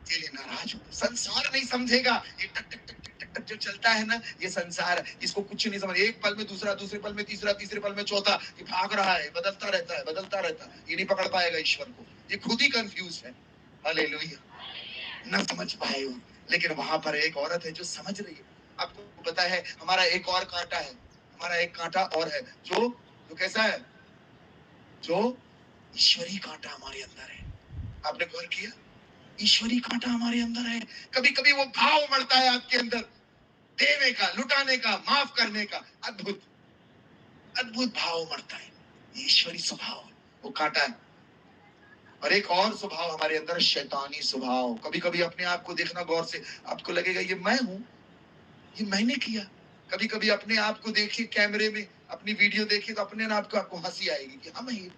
चेले नाराज हो। संसार नहीं समझेगा, ये टक टक टक टक टक जो चलता है ना, ये संसार, इसको कुछ नहीं समझ। एक पल में दूसरा, दूसरे पल में तीसरा, तीसरे पल में चौथा, ये भाग रहा है, बदलता रहता है, बदलता रहता है। ये नहीं पकड़ पाएगा ईश्वर को, ये खुद ही कंफ्यूज है। हालेलुया, न समझ पाए हो। लेकिन वहां पर एक औरत है जो समझ रही है। आपको पता है हमारा एक और कांटा है, हमारा एक कांटा और है जो जो कैसा है, जो ईश्वरी कांटा हमारे अंदर है। आपने गौर किया, ईश्वरी कांटा हमारे अंदर है। कभी कभी वो भाव बढ़ता है आपके अंदर, देने का, लुटाने का, माफ करने का, अद्भुत अद्भुत भाव बढ़ता है। ईश्वरी स्वभाव वो कांटा है। और एक और स्वभाव हमारे अंदर, शैतानी स्वभाव। कभी कभी अपने आप को देखना गौर से, आपको लगेगा ये मैं हूं, ये मैंने किया। कभी कभी अपने आप को देखिए कैमरे में, अपनी वीडियो देखिए तो अपने आप को आपको हंसी आएगी कि हम ही।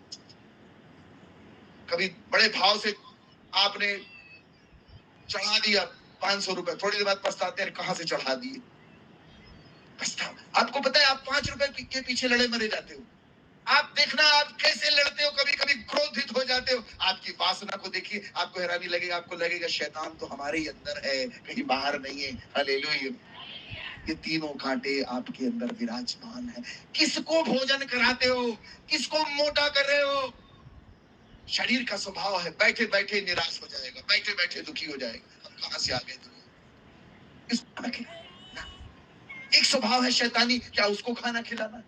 कभी बड़े भाव से आपने चढ़ा दिया 500 रुपए, थोड़ी देर बाद पछताते हैं कहां से चढ़ा दिए। पछतावा। आपको पता है आप 5 रुपए के पीछे लड़े मरे जाते हो। आप देखना आप कैसे लड़ते हो, कभी कभी क्रोधित हो जाते हो। आपकी वासना को देखिए, आपको हैरानी लगेगा, आपको लगेगा शैतान तो हमारे ही अंदर है, कहीं बाहर नहीं है। हालेलुया। ये तीनों कांटे आपके अंदर विराजमान है। किसको भोजन कराते हो, किसको मोटा कर रहे हो? शरीर का स्वभाव है बैठे बैठे निराश हो जाएगा, बैठे बैठे दुखी हो जाएगा। हम कहां से आ गए दुनिया? एक स्वभाव है शैतानी, क्या उसको खाना खिलाना?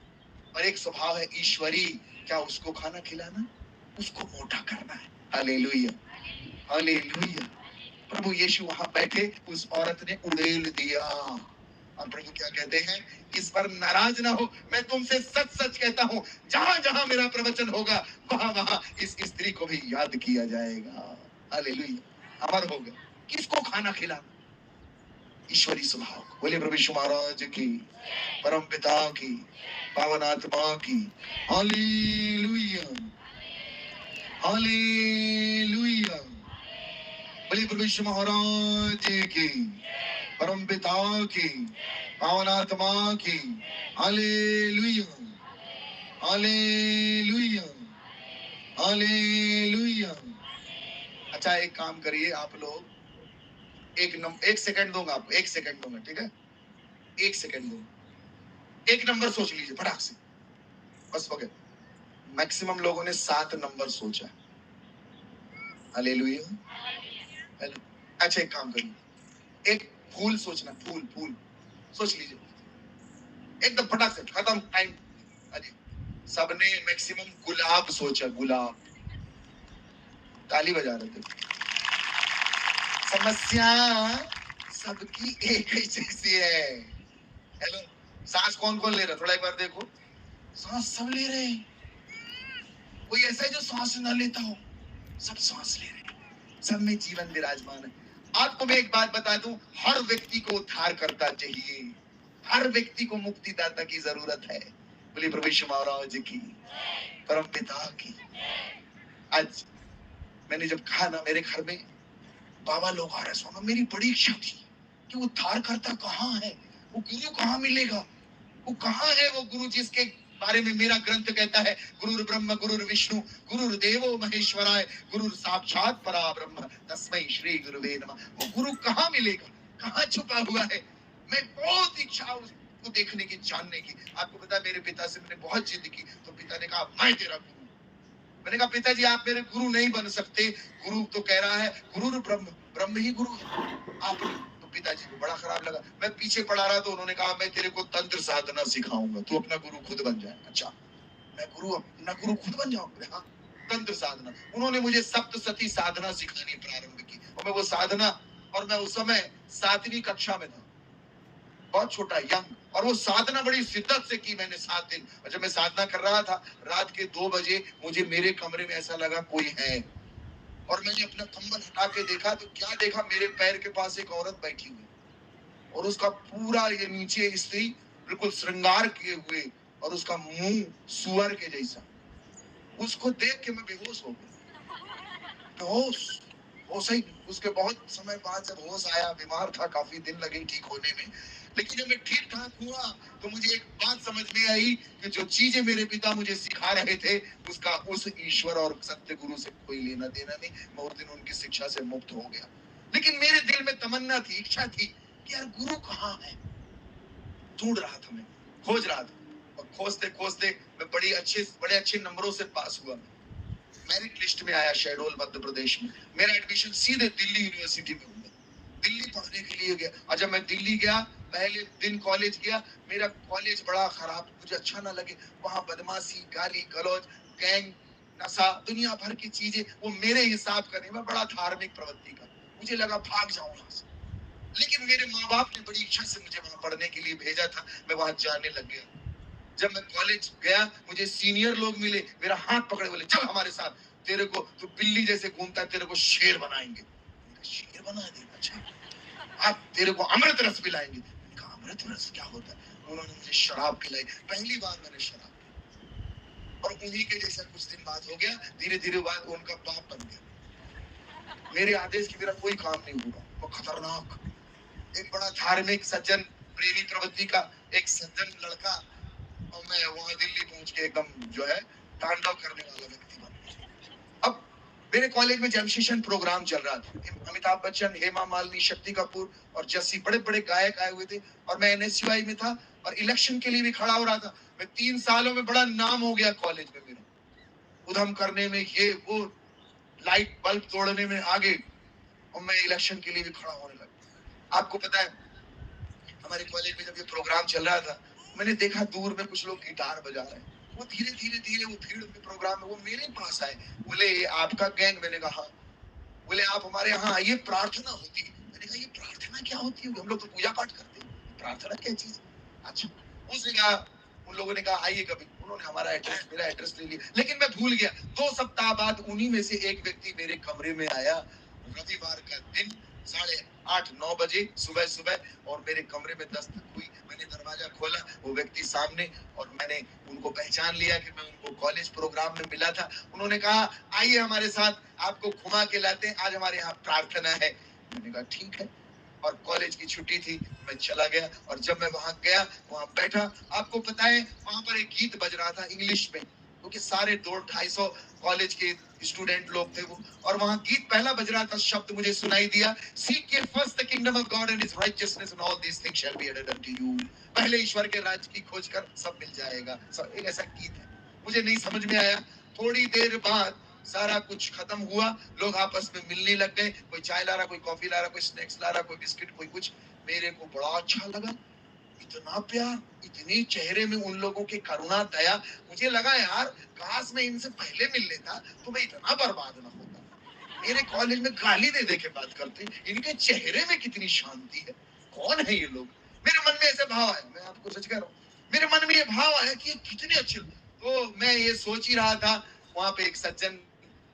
और एक स्वभाव है ईश्वरी, क्या उसको खाना खिलाना, उसको मोटा करना है। Hallelujah, hallelujah. प्रभु यीशु वहां बैठे, उस औरत ने उड़ेल दिया। और प्रभु क्या कहते हैं, इस पर नाराज ना हो, मैं तुमसे सच सच कहता हूं, जहां जहां मेरा प्रवचन होगा वहां वहां इस स्त्री को भी याद किया जाएगा। हालेलुया, अमर होगा। किसको खाना खिलाना? ईश्वरी स्वभाव। बोले प्रभु यीशु महाराज की, परम पिता की, पावन आत्मा की। Hallelujah, hallelujah. बोले प्रभु यीशु महाराज की, परम पिता की, पावन आत्मा की। Hallelujah, hallelujah, hallelujah. अच्छा एक काम करिए आप लोग, एक सेकंड दूंगा आपको, एक सेकंड दूंगा, ठीक है? एक सेकंड दूंगा। एक नंबर सोच लीजिए फटाक से, बस हो गया। मैक्सिमम लोगों ने 7 नंबर सोचा। हालेलुया। हेलो। अच्छा एक काम करिए, एक फूल सोचना, फूल फूल सोच लीजिए एकदम फटाक से, खत्म टाइम। अरे सबने मैक्सिमम गुलाब सोचा, गुलाब। ताली बजा रहे थे। समस्या सबकी एक ही जैसी है। हेलो, सांस कौन कौन ले रहा, थोड़ा एक बार देखो। सांस सब ले रहे हैं, कोई ऐसा है जो सांस ना लेता हो? सब सांस ले रहे हैं, सब में जीवन विराजमान है। आपको मैं एक बात बता दूं, हर व्यक्ति को उद्धार करता चाहिए, हर व्यक्ति को मुक्तिदाता की जरूरत है। बोलिए प्रभु यीशु महाराज की, परम पिता की। आज मैंने जब कहा ना, मेरे घर में बाबा लोग आ रहे स्वामी, मेरी बड़ी इच्छा थी कि उद्धार करता कहाँ है, वो गुरु कहाँ मिलेगा, वो कहाँ है वो गुरु जिसके बारे में मेरा ग्रंथ कहता है, गुरुर ब्रह्म गुरुर विष्णु गुरुर देवो महेश्वराय गुरुर साक्षात परा ब्रह्म तस्मै श्री गुरुवे नमः। वो गुरु कहाँ मिलेगा, कहाँ छुपा हुआ है? मैं बहुत इच्छा उसको देखने की, जानने की। आपको पता है मेरे पिता से मैंने बहुत जिद की, तो पिता ने कहा मैं तेरा गुरु। मैंने कहा पिताजी आप मेरे गुरु नहीं बन सकते, गुरु तो कह रहा है गुरुर ब्रह्म, ब्रह्म ही गुरु है, आप नहीं। तो पिताजी को बड़ा खराब लगा। मैं पीछे पड़ा रहा तो उन्होंने कहा मैं तेरे को तंत्र साधना सिखाऊंगा, तू अपना गुरु खुद बन जाए। अच्छा, मैं गुरु अपना गुरु खुद बन जाऊंगा? हाँ, तंत्र साधना। उन्होंने मुझे सप्तसती साधना सिखानी प्रारंभ की, और मैं वो साधना, और मैं उस समय 7वीं कक्षा में था, बहुत छोटा यंग। और वो साधना बड़ी शिद्दत से की मैंने 7 दिन। और जब मैं साधना कर रहा था, रात के 2 बजे मुझे मेरे कमरे में ऐसा लगा कोई है, और मैंने अपना कंबल हटा के देखा तो क्या देखा, मेरे पैर के पास एक औरत बैठी हुई, और उसका पूरा ये नीचे स्त्री बिल्कुल श्रृंगार किए हुए, और उसका मुंह सुअर के जैसा। उसको देख के मैं बेहोश हो गया, बेहोश होश ही। उसके बहुत समय बाद जब होश आया, बीमार था, काफी दिन लगे ठीक होने में, लेकिन जब मैं ठीक ठाक हुआ तो मुझे एक बात समझ में आई कि जो चीजें मेरे पिता मुझे सिखा रहे थे, उसका उस ईश्वर और सत्य गुरु से कोई लेना देना नहीं। मैं उस दिन उनकी शिक्षा से मुक्त हो गया। लेकिन मेरे दिल में तमन्ना थी, इच्छा थी कि यार गुरु कहाँ है। ढूंढ रहा था, मैं खोज रहा था, और खोजते खोजते मैं बड़े अच्छे नंबरों से पास हुआ। मेरिट लिस्ट में आया शहडोल मध्य प्रदेश में। मेरा एडमिशन सीधे दिल्ली यूनिवर्सिटी में हुआ, दिल्ली पढ़ने के लिए गया। और जब मैं दिल्ली गया पहले दिन कॉलेज गया, मेरा कॉलेज बड़ा खराब, मुझे अच्छा ना लगे, वहां बदमाशी, गाली गलौज, गैंग, नशा, दुनिया भर की चीजें, वो मेरे हिसाब का नहीं, मैं बड़ा धार्मिक प्रवृत्ति का, मुझे लगा भाग जाऊं यहाँ से। लेकिन मेरे माँ बाप ने बड़ी इच्छा से मुझे वहां पढ़ने के लिए भेजा था, मैं वहां जाने लग गया। जब मैं कॉलेज गया, मुझे सीनियर लोग मिले, मेरा हाथ पकड़े, बोले चल हमारे साथ, तेरे को तो बिल्ली जैसे घूमता है, तेरे को शेर बनाएंगे। शेर बना देगा? अच्छा, आप तेरे को अमृत रस पिलाएंगे। मैंने कहा अमृत रस क्या होता है? उन्होंने मुझे शराब पिलाई, पहली बार मैंने शराब पी। और उन्हीं के जैसा कुछ दिन बाद हो गया, धीरे धीरे बाद उनका बाप बन गया। मेरे आदेश की मेरा कोई काम नहीं हुआ, वो खतरनाक, एक बड़ा धार्मिक सज्जन, प्रेमी प्रवृत्ति का एक सज्जन लड़का, और मैं वहां दिल्ली पहुंच के एकदम जो है तांडव करने वाला व्यक्ति बन गया। अब मेरे कॉलेज में जैम सेशन प्रोग्राम चल रहा था, अमिताभ बच्चन, हेमा मालिनी, शक्ति कपूर और जस्सी, बड़े बड़े गायक आए हुए थे, और मैं एनएसयूआई में था और इलेक्शन के लिए भी खड़ा हो रहा था। मैं 3 सालों में बड़ा नाम हो गया कॉलेज में मेरा, उधम करने में, ये वो, लाइट बल्ब तोड़ने में आगे, और मैं इलेक्शन के लिए भी खड़ा होने लगा। आपको पता है, हमारे कॉलेज में जब ये प्रोग्राम चल रहा था, मैंने देखा दूर में कुछ लोग गिटार बजा रहे हैं, वो धीरे धीरे धीरे वो भीड़ में प्रोग्राम में वो मेरे पास आए, बोले ये आपका गैंग? मैंने कहा हाँ। बोले आप हमारे यहाँ आइए, प्रार्थना होती है। मैंने कहा ये प्रार्थना क्या होती है? हम लोग तो पूजा पाठ करते हैं, प्रार्थना क्या चीज? अच्छा, उसने कहा, उन लोगों ने कहा आइए कभी, उन्होंने हमारा एड्रेस, मेरा एड्रेस ले लिया, लेकिन मैं भूल गया। 2 सप्ताह बाद उन्हीं में से एक व्यक्ति मेरे कमरे में आया, रविवार का दिन, 8:30-9 बजे सुबह सुबह, और मेरे कमरे में दस्तक हुई। मैंने दरवाजा खोला, वो व्यक्ति सामने, और मैंने उनको पहचान लिया कि मैं उनको कॉलेज प्रोग्राम में मिला था। उन्होंने कहा आइए हमारे साथ, आपको घुमा के लाते हैं, आज हमारे यहाँ प्रार्थना है। मैंने कहा ठीक है, और कॉलेज की छुट्टी थी, मैं चला गया, और जब मैं वहां गया, वहां बैठा, आपको पता है वहां पर एक गीत बज रहा था इंग्लिश में, क्योंकि सारे 200-250 कॉलेज के स्टूडेंट लोग थे वो, और वहां गीत पहला बज रहा था, शब्द मुझे सुनाई दिया, seek ye first the kingdom of God and his righteousness and all these things shall be added unto you। पहले ईश्वर के राज्य की खोज कर, सब मिल जाएगा। सब एक ऐसा गीत है, मुझे नहीं समझ में आया। थोड़ी देर बाद सारा कुछ खत्म हुआ, लोग आपस में मिलने लग गए, कोई चाय ला रहा, कोई कॉफी ला रहा, कोई स्नैक्स ला रहा, कोई बिस्किट, कोई कुछ। मेरे को बड़ा अच्छा लगा, इतना प्यार, इतनी चेहरे में उन लोगों की करुणा, दया। मुझे लगा यार काश मैं इनसे पहले मिल लेता तो मैं इतना बर्बाद ना होता। मेरे कॉलेज में गाली दे दे के बात करते, इनके चेहरे में कितनी शांति है, कौन है ये लोग? मेरे मन में ऐसे भाव आया, मैं आपको सच कह रहा हूँ, मेरे मन में ये भाव आया कि ये कितने अच्छे। तो मैं ये सोच ही रहा था, वहां पे एक सज्जन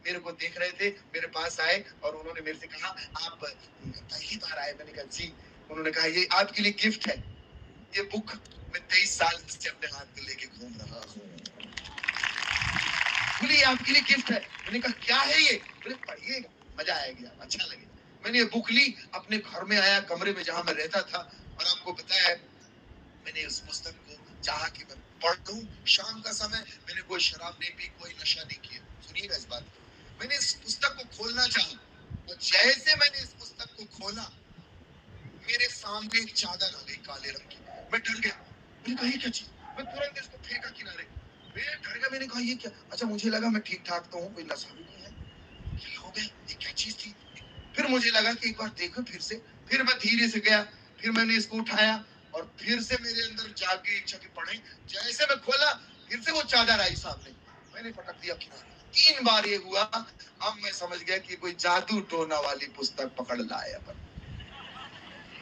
मेरे को देख रहे थे, मेरे पास आए और उन्होंने मेरे से कहा आप पहली बार आए? मैंने कहा जी। उन्होंने कहा ये आपके लिए गिफ्ट है, ये बुक मैं 23 साल से अपने हाथ में लेके घूम रहा हूँ, बोले ये आपके लिए गिफ्ट है। मैंने कहा क्या है ये? बोले पढ़िएगा, मजा आएगा, अच्छा लगेगा। मैंने ये बुक ली, अपने घर में आया, कमरे में जहां मैं रहता था, और आपको पता है मैंने उस पुस्तक को चाहा कि मैं पढ़ लूं। शाम का समय, मैंने कोई शराब नहीं पी, कोई नशा नहीं किया, सुनिएगा इस बात को। मैंने इस पुस्तक को खोलना चाहा, और जैसे मैंने इस पुस्तक को खोला, मेरे सामने एक चादर आ गई काले रंग की, मैं डर गया। मैंने कहा ये क्या चीज? मैं तुरंत इसको फेंका किनारे, मैं डर गया। मैंने कहा ये क्या? अच्छा, मुझे लगा मैं ठीक ठाक तो हूँ, कोई नशा भी नहीं है, क्या हो गया, ये क्या चीज थी? फिर मुझे लगा कि एक बार देखो फिर से, फिर मैं धीरे से गया, फिर मैंने इसको उठाया, और फिर से मेरे अंदर जागी इच्छा की पढ़े। जैसे मैं खोला, फिर से वो चादर आई सामने, मैंने पटक दिया किनारे। 3 बार ये हुआ, अब मैं समझ गया कि कोई जादू टोना वाली पुस्तक पकड़ लाए अपन।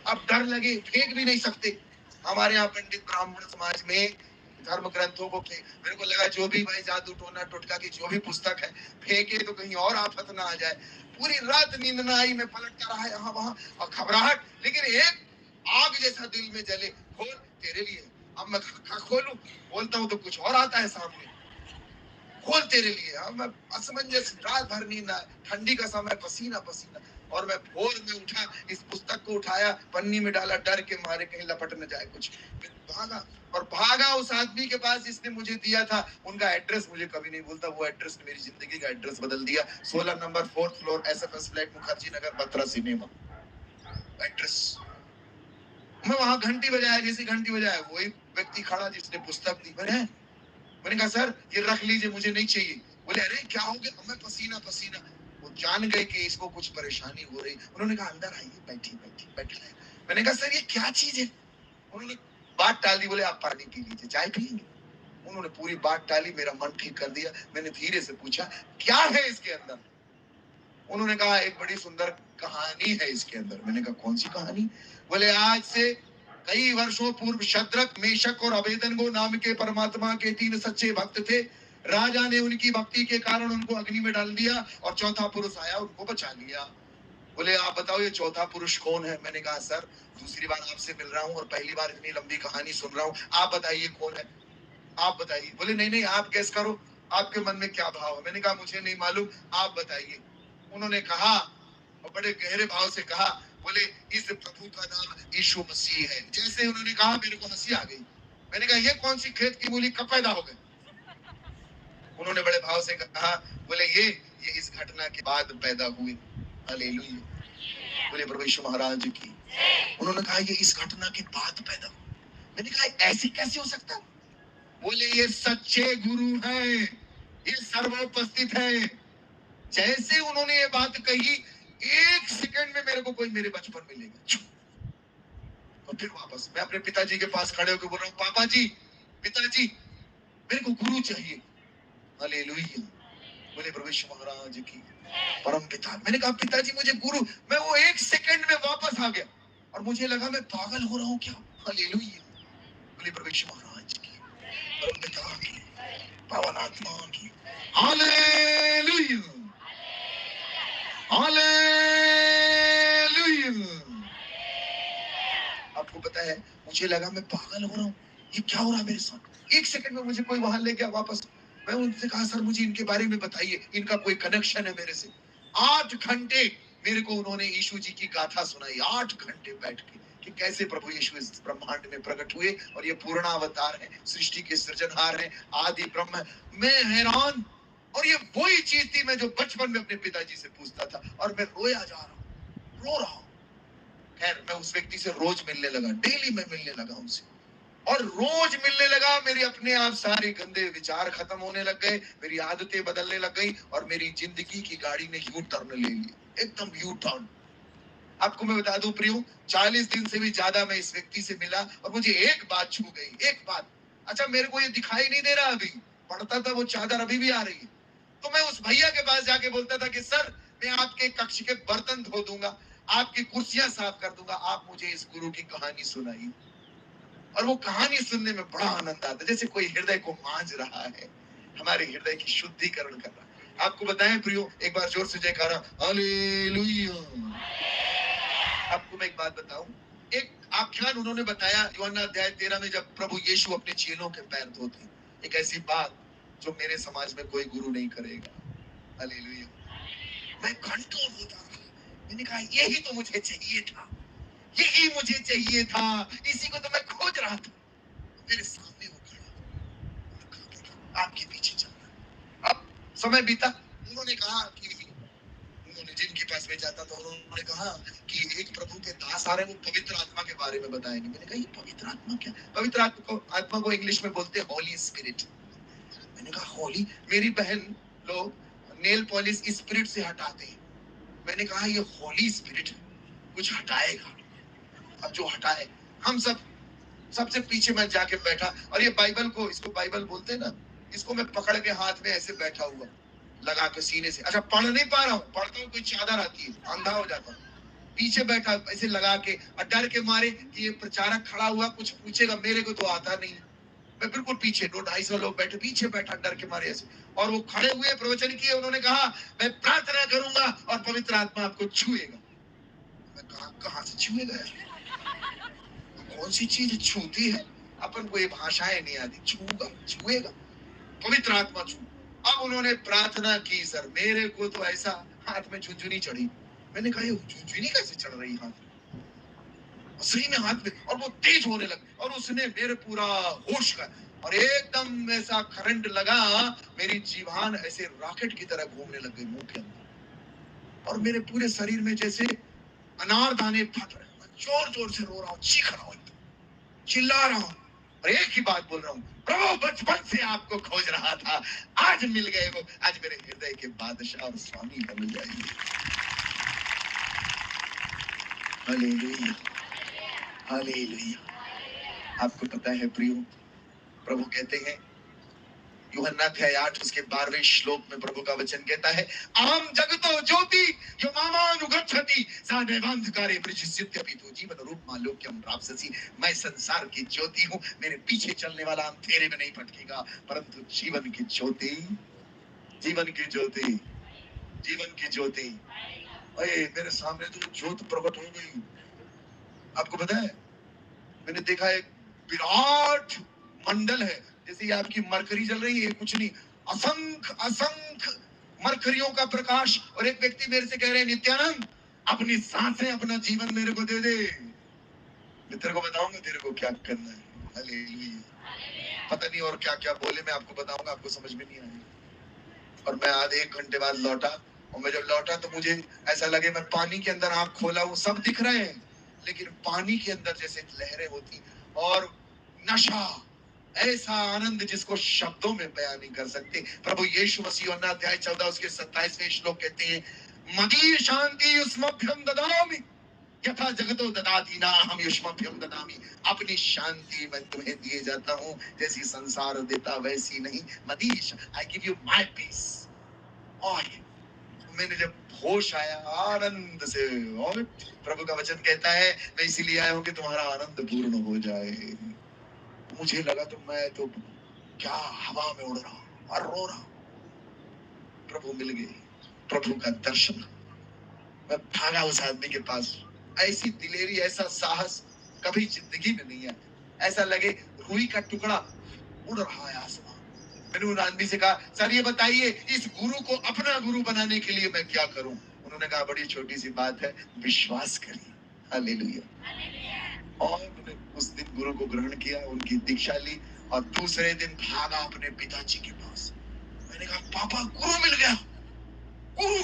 अब डर लगे, फेंक भी नहीं सकते। हमारे यहाँ पंडित ब्राह्मण समाज में धर्म ग्रंथों को मेरे को लगा जो भी भाई जादू टोना टोटका की जो भी पुस्तक है, फेंके तो कहीं और आफत ना आ जाए। पूरी रात नींद ना आई, मैं पलटता रहा यहाँ वहां, और घबराहट, लेकिन एक आग जैसा दिल में जले, खोल तेरे लिए। अब मैं खोलूं, बोलता हूँ तो कुछ और आता है सामने, खोल तेरे लिए। अब मैं असमंजस, रात भर नींद आए, ठंडी का समय, पसीना पसीना, और मैं भोर में उठा, इस पुस्तक को उठाया, पन्नी में डाला, डर के मारे कहीं लपट न जाए कुछ। फिर भागा, और भागा उस आदमी के पास जिसने मुझे दिया था। उनका एड्रेस मुझे कभी नहीं भूलता, वो एड्रेस ने मेरी जिंदगी का एड्रेस बदल दिया। 16 number 4th floor SFS flat, Mukherjee Nagar, Batra cinema address. मैं वहां घंटी बजाया, जैसी घंटी बजाया, वही व्यक्ति खड़ा जिसने पुस्तक दी। मैंने कहा सर ये रख लीजिए, मुझे नहीं चाहिए। बोले अरे क्या हो गया? मैं पसीना पसीना। वो जान गए कि इसको कुछ परेशानी हो रही। उन्होंने कहा अंदर आइए, बैठिए बैठिए बैठे। मैंने कहा सर ये क्या चीज है? उन्होंने बात टाल दी, बोले आप पानी पी लीजिए, चाय पिएंगे? उन्होंने पूरी बात टाली, मेरा मन ठीक कर दिया। मैंने धीरे से पूछा क्या है इसके अंदर? उन्होंने कहा एक बड़ी सुंदर कहानी है इसके अंदर। मैंने कहा कौन सी कहानी? बोले आज से कई वर्षों पूर्व शद्रक, मेशक और अबेदनगो नाम के परमात्मा के 3 सच्चे भक्त थे। राजा ने उनकी भक्ति के कारण उनको अग्नि में डाल दिया और चौथा पुरुष आया, उनको बचा लिया। बोले आप बताओ ये चौथा पुरुष कौन है? मैंने कहा सर दूसरी बार आपसे मिल रहा हूँ और पहली बार इतनी लंबी कहानी सुन रहा हूँ, आप बताइए कौन है, आप बताइए। बोले नहीं नहीं आप गैस करो, आपके मन में क्या भाव है? मैंने कहा मुझे नहीं मालूम, आप बताइए। उन्होंने कहा और बड़े गहरे भाव से कहा, बोले इस प्रभु का नाम यीशु मसीह है। जैसे उन्होंने कहा मेरे को हंसी आ गई। मैंने कहा ये कौन सी खेत की मूली कब पैदा हो गई? उन्होंने बड़े भाव से कहा, बोले ये इस घटना के बाद पैदा हुए। हालेलुया, बोले प्रभु यीशु महाराज की। उन्होंने कहा ये इस घटना के बाद पैदा हुआ। मैंने कहा ऐसे कैसे हो सकता? बोले ये सच्चे गुरु हैं, ये सर्वोपस्थित है। जैसे उन्होंने ये बात कही, 1 सेकंड में मेरे को कोई मेरे बचपन में ले गया। और फिर वापस मैं अपने पिताजी के पास खड़े होकर बोल रहा हूँ, पापा जी, पिताजी, मेरे को गुरु चाहिए। हालेलुया, बोले प्रभु यीशु महाराज की। परम पिता, मैंने कहा पिताजी मुझे गुरु, मैं वो 1 सेकंड में वापस आ गया और मुझे लगा मैं पागल हो रहा हूँ क्या? हालेलुया, बोले प्रभु यीशु महाराज की, परम पिता की, पावन आत्मा की। Hallelujah, hallelujah. आपको पता है मुझे लगा मैं पागल हो रहा हूँ, ये क्या हो रहा है मेरे साथ? 1 सेकंड में मुझे कोई वहां ले गया वापस। मैं उनसे कहा सर मुझे इनके बारे में बताइए, इनका कोई कनेक्शन है मेरे से? 8 घंटे मेरे को उन्होंने यीशु जी की गाथा सुनाई, 8 घंटे बैठ के, कि कैसे प्रभु यीशु इस ब्रह्मांड में प्रकट हुए और ये पूर्ण अवतार है, सृष्टि के सृजनहार है, आदि ब्रह्म। मैं हैरान, और ये वही चीज थी मैं जो बचपन में अपने पिताजी से पूछता था, और मैं रोया जा रहा हूँ, रो रहा हूँ। खैर मैं उस व्यक्ति से रोज मिलने लगा, डेली मैं मिलने लगा उनसे, और रोज मिलने लगा। मेरे अपने आप सारे गंदे विचार खत्म होने लग गए, मेरी आदतें बदलने लग गई, और मेरी जिंदगी की गाड़ी ने यू टर्न ले लिया, एकदम यू टर्न। आपको मैं बता दूं प्रियो, 40 दिन से भी ज्यादा मैं इस व्यक्ति से मिला और मुझे एक बात छू गई, एक बात। अच्छा मेरे को ये दिखाई नहीं दे रहा, अभी पढ़ता था वो चादर अभी भी आ रही है। तो मैं उस भैया के पास जाके बोलता था कि सर मैं आपके कक्ष के बर्तन धो दूंगा, आपकी कुर्सियां साफ कर दूंगा, आप मुझे इस गुरु की कहानी सुनाइए। और वो कहानी सुनने में बड़ा आनंद आता, जैसे कोई हृदय को मांझ रहा है, हमारे हृदय की शुद्धिकरण कर रहा है। आपको बताएं प्रियो, एक बार जोर से जयकारा, हालेलुया। आपको मैं एक बात बताऊं, एक आख्यान उन्होंने बताया यूहन्ना अध्याय 13 में, जब प्रभु यीशु अपने चेलों के पैर धोते, एक ऐसी बात जो मेरे समाज में कोई गुरु नहीं करेगा। हालेलुया। मैं घंटों रोता था, मैंने कहा यही तो मुझे चाहिए था, यही मुझे चाहिए था, इसी को तो मैं खोज रहा था। मेरे सामने वो खड़ा, आपके पीछे चल रहा। अब समय बीता, उन्होंने कहा कि उन्होंने जिनके पास में जाता था उन्होंने कहा कि एक प्रभु के दास आ रहे हैं, वो पवित्र आत्मा के बारे में बताएंगे। मैंने कहा ये पवित्र आत्मा क्या? पवित्र आत्मा को इंग्लिश में बोलते हैं होली स्पिरिट। मैंने कहा होली, मेरी बहन लोग नेल पॉलिश स्पिरिट से हटाते हैं, मैंने कहा ये होली स्पिरिट कुछ हटाएगा। अब जो हटाए, हम सबसे पीछे मैं जाके बैठा, और ये बाइबल को, इसको बाइबल बोलते हैं ना, इसको मैं पकड़ के हाथ में ऐसे बैठा हुआ लगा के सीने से। अच्छा पढ़ नहीं पा रहा हूँ, पढ़ता हूँ कोई चादर आती है, अंधा हो जाता हूँ। पीछे बैठा ऐसे लगा के, और डर के मारे कि ये प्रचारक खड़ा हुआ कुछ पूछेगा, मेरे को तो आता नहीं। मैं बिल्कुल पीछे, 200-250 लोग बैठे, पीछे बैठा डर के मारे ऐसे। और वो खड़े हुए प्रवचन किए, उन्होंने कहा मैं प्रार्थना करूंगा और पवित्र आत्मा आपको छुएगा। मैं कहा से छुएगा? कौन सी चीज छूती है? अपन को ये भाषाएं नहीं आती, छुएगा, पवित्र आत्मा छू। अब उन्होंने प्रार्थना की, सर मेरे को तो ऐसा हाथ में झुनझुनी चढ़ी। मैंने कहा ये झुनझुनी कैसे चढ़ रही हाथ में? सही में हाथ में, और वो तेज होने लगी, और उसने मेरे पूरा होश का, और एकदम ऐसा करंट लगा, मेरी जीभान ऐसे रॉकेट की तरह घूमने लग गई मुंह के अंदर, और मेरे पूरे शरीर में जैसे अनारदाने फट रहे। मैं जोर जोर से रो रहा हूँ, चीख रहा हूँ, चिल्ला रहा हूँ, और एक ही बात बोल रहा हूँ, प्रभु बचपन से आपको खोज रहा था, आज मिल गए वो, आज मेरे हृदय के बादशाह और स्वामी बन जाएंगे। Hallelujah, hallelujah. आपको पता है प्रियो, प्रभु कहते हैं यूहन्ना अध्याय 8 उसके 12वें श्लोक में प्रभु का वचन कहता है, अहम जगतो ज्योति यो मामानुगच्छति सा नैवान्धकारे प्रचिष्यत्यपितु जीवनरूपमा लोक्यं प्राप्स्यसि। मैं संसार की ज्योति हूँ, मेरे पीछे चलने वाला अंधेरे में नहीं भटकेगा, परंतु जीवन की ज्योति, जीवन की ज्योति, जीवन की ज्योति। अरे मेरे सामने तो ज्योत प्रकट हो गई। आपको पता है, मैंने देखा एक विराट मंडल है, जैसे ये आपकी मरकरी जल रही है, कुछ नहीं, असंख्य असंख्य मरकरियों का प्रकाश। और एक व्यक्ति मेरे से कह रहे हैं, नित्यानंद अपनी सांसें, अपना जीवन मेरे को दे दे, मैं तेरे को बताऊंगा तेरे को क्या करना है। हालेलुया। पता नहीं और क्या क्या बोले, मैं आपको बताऊंगा, आपको समझ में नहीं आया। और मैं आधे 1 घंटे बाद लौटा, और मैं जब लौटा तो मुझे ऐसा लगे मैं पानी के अंदर आंख खोला हूं, सब दिख रहे हैं, लेकिन पानी के अंदर जैसे लहरें होती, और नशा, ऐसा आनंद जिसको शब्दों में बयान नहीं कर सकते। प्रभु यीशु मसीह यूहन्ना अध्याय 14 उसके 27वें श्लोक कहते हैं, मदीय शांति युष्मभ्यं ददामि यथा जगतो ददाति ना हम युष्मभ्यं ददामि। अपनी शांति मैं तुम्हें दिए जाता हूँ, जैसी संसार देता वैसी नहीं। मदीय, I give you my peace. और मैंने जब होश आया आनंद से, और प्रभु का वचन कहता है, मैं इसीलिए आया हूं कि तुम्हारा आनंद पूर्ण हो जाए। मुझे लगा तो मैं तो क्या हवा में उड़ रहा और रो रहा। प्रभु मिल गए, प्रभु का दर्शन। मैं भागा उस आदमी के पास। ऐसी दिलेरी, ऐसा साहस कभी जिंदगी में नहीं है। ऐसा लगे रुई का टुकड़ा उड़ रहा है आसमान। मैंने उन आदमी से कहा, सर ये बताइए इस गुरु को अपना गुरु बनाने के लिए मैं क्या करूं? उन्होंने कहा, बड़ी छोटी सी बात है, विश्वास करिए। हालेलुया। और मैंने उस दिन गुरु को ग्रहण किया, उनकी दीक्षा ली, और दूसरे दिन भागा अपने पिताजी के पास। मैंने कहा, पापा गुरु मिल गया। गुरु?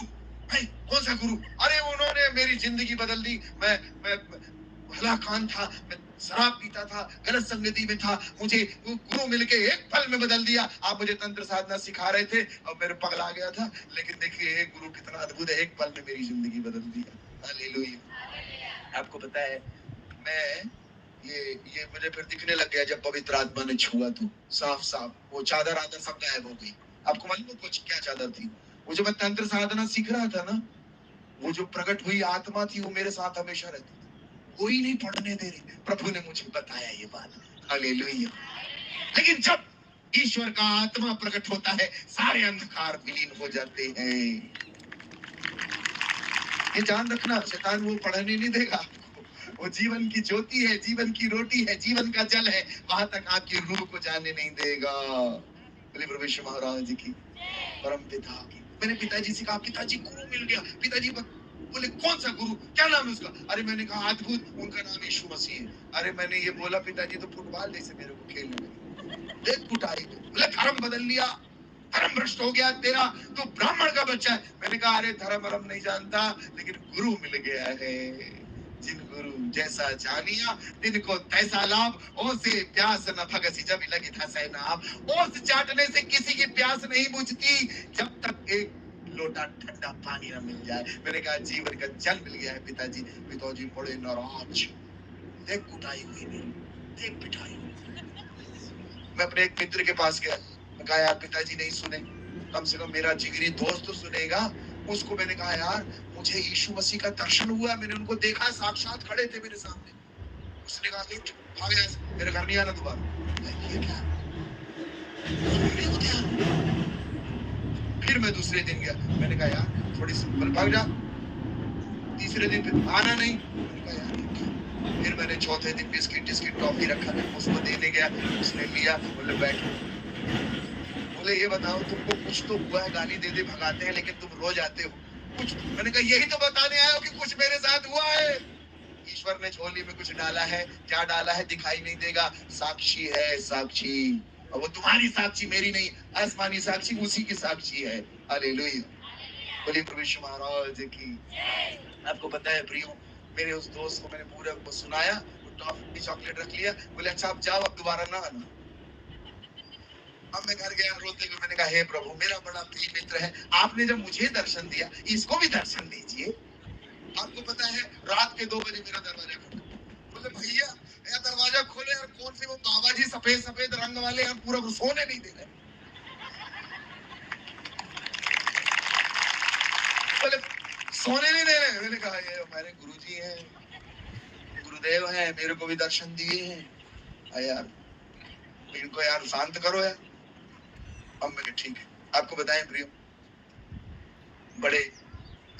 कौन सा गुरु? अरे उन्होंने मेरी जिंदगी बदल दी। मैं भलाकान था, मैं शराब पीता था, गलत संगति में था, मुझे वो गुरु मिलके एक पल में बदल दिया। आप मुझे तंत्र साधना सिखा रहे थे और मेरे पगला गया था, लेकिन देखिए एक गुरु कितना अद्भुत है, एक पल में मेरी जिंदगी बदल दी। हालेलुया। आपको पता है, मैं ये मुझे फिर दिखने लग गया जब पवित्र आत्मा ने छुआ, तो साफ साफ वो चादर आदर सब गायब हो गई। आपको मालूम कुछ क्या चादर थी? वो जो मैं तंत्र साधना सीख रहा था ना, वो जो प्रकट हुई आत्मा थी, वो मेरे साथ हमेशा रहती थी, कोई नहीं पढ़ने दे रही। प्रभु ने मुझे बताया ये बात। हालेलुया। लेकिन जब ईश्वर का आत्मा प्रकट होता है, सारे अंधकार विलीन हो जाते हैं। ये जान रखना, शैतान वो पढ़ने नहीं देगा आपको। वो जीवन की ज्योति है, जीवन की रोटी है, जीवन का जल है, वहां तक आपकी रूह को जाने नहीं देगा। बोले प्रभु यीशु महाराज की, परम पिता की। मैंने पिताजी से कहा, पिताजी गुरु मिल गया। पिताजी बोले, कौन सा गुरु, क्या नाम है उसका? अरे मैंने कहा, अद्भुत, उनका नाम यीशु मसीह है। अरे मैंने ये बोला, पिताजी तो फुटबॉल जैसे मेरे को खेलने लगे। एक कुटाई। बोले धर्म बदल लिया, धर्म भ्रष्ट हो गया तेरा, तो ब्राह्मण का बच्चा है। मैंने कहा, अरे धर्म नहीं जानता, लेकिन गुरु मिल गया है। जिन गुरु जैसा जानिया तिनको तैसा लाभ, ओसे प्यास न भगसी जब लगी था सैनाब। ओस चाटने से किसी की प्यास नहीं बुझती जब तक एक लोटा ठंडा पानी न मिल जाए। मैंने कहा, जीवन का जल मिल गया है पिताजी। पिताजी बड़े नाराज। देख कुटाई हुई मेरी, देख पिटाई हुई। मैं अपने एक मित्र के पास गया, मैं कहा, यार पिताजी नहीं सुने, कम से कम मेरा जिगरी दोस्त तो सुनेगा। उसको मैंने कहा, यार मुझे यीशु मसीह का दर्शन हुआ, मैंने उनको देखा, साक्षात खड़े थे मेरे सामने। उसने कहा, उठ भाग जा, मेरे घर नहीं आना दोबारा। ये क्या? फिर मैं दूसरे दिन गया, मैंने कहा, यार थोड़ी सी भाग जा। तीसरे दिन फिर आना नहीं। मैंने कहा, यार फिर मैंने चौथे दिन बिस्किट टॉफी रखा, उसको देने गया, उसने लिया। बोले बैठो। बोले ये बताओ, तुमको कुछ तो हुआ है, गाली दे दे भगाते हैं, लेकिन तुम रोज आते हो कुछ? मैंने कहा, यही तो बताने आया हो कि कुछ मेरे साथ हुआ है। ईश्वर ने झोली में कुछ डाला है, क्या डाला है दिखाई नहीं देगा, साक्षी है, साक्षी। और वो तुम्हारी साक्षी, मेरी नहीं, आसमानी साक्षी, उसी की साक्षी है। हालेलुया। बोलिए प्रभु यीशु महाराज की। आपको पता है प्रियो, मेरे उस दोस्त को मैंने पूरा सुनाया, टॉफी चॉकलेट रख लिया। बोले अच्छा अब जाओ, अब दोबारा ना आना। अब मैं घर गया रोते हुए, मैंने कहा, हे प्रभु, मेरा बड़ा प्रिय मित्र है, आपने जब मुझे दर्शन दिया, इसको भी दर्शन दीजिए। आपको पता है रात के 2 बजे मेरा दरवाजा खटखटा। बोले भैया यार दरवाजा खोले यार, कौन से वो बाबा जी सफेद सफेद रंग वाले यार, पूरा सोने नहीं दे रहे। बोले सोने नहीं दे रहे। मैंने कहा ये हमारे गुरुजी हैं, गुरुदेव हैं, मेरे को भी दर्शन दिए हैं यार, इनको यार शांत करो यार। अब मैंने ठीक है। आपको बताएं प्रियो, बड़े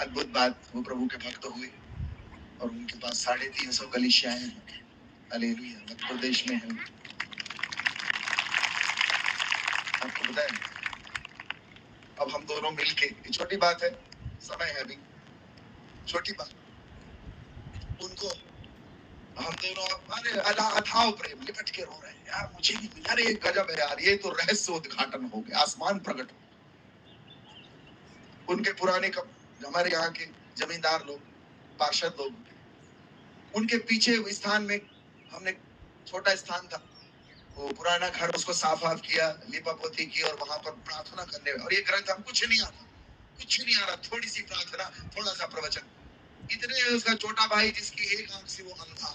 अद्भुत बात, वो प्रभु के भक्त हुए और उनके पास 350 कलीसियाएं हैं। हालेलुया, मध्य प्रदेश में है। आपको बताएं, अब हम दोनों मिलके, ये छोटी बात है, समय है अभी, छोटी बात, उनको हम दोनों, अरे अल्लाह अथाओ प्रेम लिपट के रो रहे हैं यार, मुझे भी मिला। अरे गजब है यार, ये तो रहस्य उद्घाटन हो गया, आसमान प्रकट हो। उनके पुराने हमारे यहाँ के जमींदार लोग, पार्षद लोग, उनके पीछे स्थान में हमने, छोटा स्थान था, वो पुराना घर, उसको साफ साफ किया, लिपा पोती की, और वहां पर प्रार्थना करने, और ये ग्रंथ हम कुछ नहीं आता, कुछ नहीं आ रहा, थोड़ी सी प्रार्थना, थोड़ा सा प्रवचन, इतने। उसका छोटा भाई जिसकी एक आंख से वो अंधा,